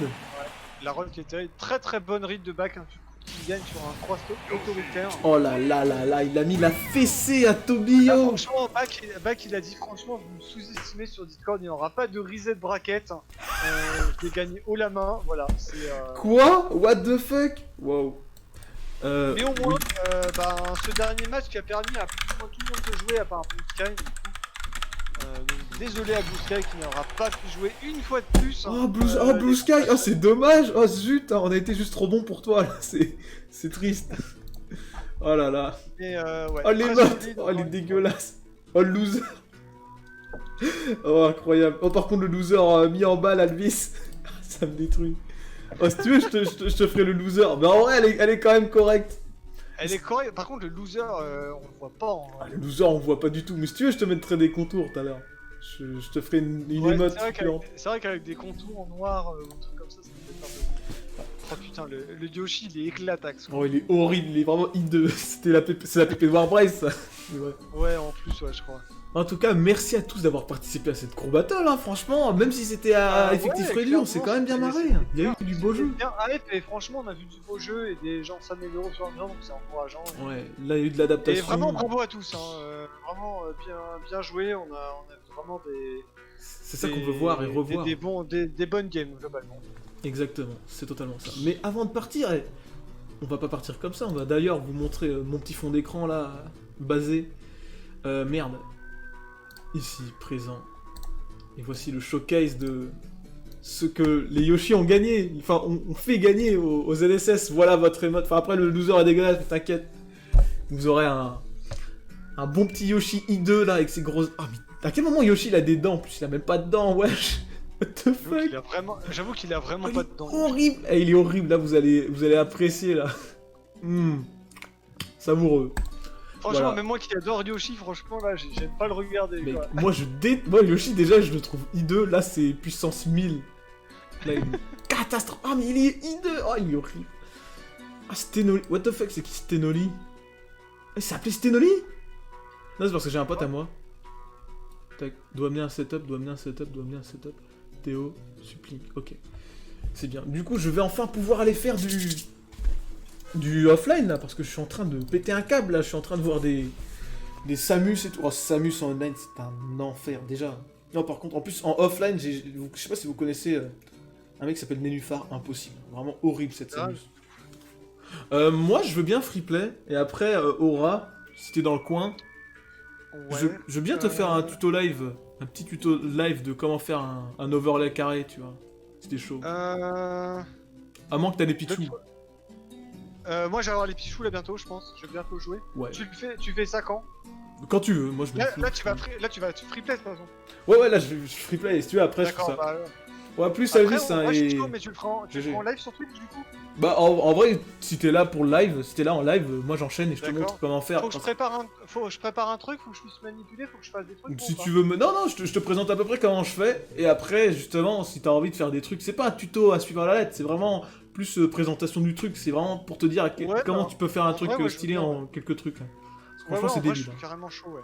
La roll qui était très très bonne read de Back, hein, qui gagne sur un 3 stop autoritaire. Oh là là là là, il a mis la fessée à Là, Tobio. franchement, Back il a dit franchement, vous me sous-estimez sur Discord, il n'y aura pas de reset bracket. Je l'ai gagné haut la main, voilà. Quoi? What the fuck? Wow. Mais au moins, ce dernier match qui a permis à plus ou moins tout le monde de jouer à part Blue Sky. Donc, désolé à Blue Sky qui n'aura pas pu jouer une fois de plus. Hein. Blue Sky, oh c'est dommage, oh zut, hein, on a été juste trop bon pour toi là, c'est triste. Oh là là. Mais, ouais, Oh les très notes, solide, oh les ouais. dégueulasses. Oh le loser. Oh incroyable. Oh par contre le loser mis en balle Alvis, ça me détruit. Oh si tu veux je te ferai le loser, mais en vrai elle est quand même correcte. Elle est correcte, par contre le loser, on le voit pas. Ah, le loser on voit pas du tout, mais si tu veux je te mettrai des contours tout à l'heure. Je te ferai une Ouais, émote c'est vrai succulente. c'est vrai qu'avec des contours en noir ou un truc comme ça peut être un peu. Oh putain, le Yoshi il est éclataxe. Quoi. Oh il est horrible, il est vraiment hideux. C'est la PP de Warbrace ça. C'est vrai. Ouais, en plus, ouais, je crois. En tout cas, merci à tous d'avoir participé à cette cour battle, hein, franchement, même si c'était à effectif ouais, réduit, on s'est quand même bien marré. Hein. Il y a eu du beau jeu. Bien hype et franchement, on a vu du beau jeu et des gens s'améliorer au fur et à mesure, donc c'est encourageant. Ouais, là il y a eu de Et l'adaptation. vraiment bravo à tous, hein. Vraiment bien joué, on a vraiment des. C'est ça qu'on veut voir et revoir. Des bonnes games globalement. Exactement, c'est totalement ça. Mais avant de partir, on va pas partir comme ça, on va d'ailleurs vous montrer mon petit fond d'écran là, basé. Merde. Ici, présent. Et voici le showcase de ce que les Yoshi ont gagné. Enfin, on fait gagner aux LSS. Voilà votre émote. Enfin, après, le loser est dégueulasse, mais t'inquiète. Vous aurez un bon petit Yoshi I2 là, avec ses grosses. Ah, mais à quel moment Yoshi il a des dents? En plus, il a même pas de dents, wesh. What the fuck? J'avoue qu'il a vraiment Oh, pas il de est dents. horrible. Eh, il est horrible. Là, vous allez apprécier là. Savoureux. Franchement, Voilà. même moi qui adore Yoshi, franchement là, j'aime pas le regarder. Mec, Quoi. moi Yoshi déjà je le trouve I2, là c'est puissance 1000. Là il est catastrophe. Ah mais il est I2, oh il est horrible. Ah Stenoli, what the fuck c'est qui Stenoli? Il s'appelait Stenoli? Non c'est parce que j'ai un pote à moi. Tac, doit amener un setup. Théo, supplie, ok. C'est bien. Du coup je vais enfin pouvoir aller faire du offline là, parce que je suis en train de péter un câble là, je suis en train de voir des Samus et tout. Oh, Samus en online, c'est un enfer déjà. Non, par contre, en plus en offline, je sais pas si vous connaissez un mec qui s'appelle Nénuphar, impossible. Vraiment horrible cette Samus. Moi, je veux bien freeplay, et après, Aura, si t'es dans le coin, Ouais. je veux bien te faire un tuto live, un petit tuto live de comment faire un overlay carré, tu vois. C'était chaud. À moins que t'as des Pichou. Moi, je vais avoir les Pichou là bientôt, je pense. Je vais bientôt jouer. Ouais. Tu fais ça quand? Quand tu veux, moi je me fous. Là, tu vas freeplay de toute façon. Ouais, là je freeplay, et si tu veux, après je fais D'accord, ça. bah. Ouais, plus Après, Alvis, hein, moi, je suis et... chaud, mais tu le prends en live sur Twitch du coup? Bah, en vrai, si t'es là pour le live, si t'es là en live, moi j'enchaîne et je te D'accord. montre comment faire. Faut que je prépare un truc, faut que je puisse manipuler, faut que je fasse des trucs. Si tu veux me... Non, je te présente à peu près comment je fais, et après, justement, si t'as envie de faire des trucs, c'est pas un tuto à suivre à la lettre, c'est vraiment plus présentation du truc, c'est vraiment pour te dire comment tu peux faire un truc moi, je stylé veux bien, en quelques trucs. Là. Parce que Ouais, franchement, c'est en vrai, débile. je suis carrément chaud, ouais.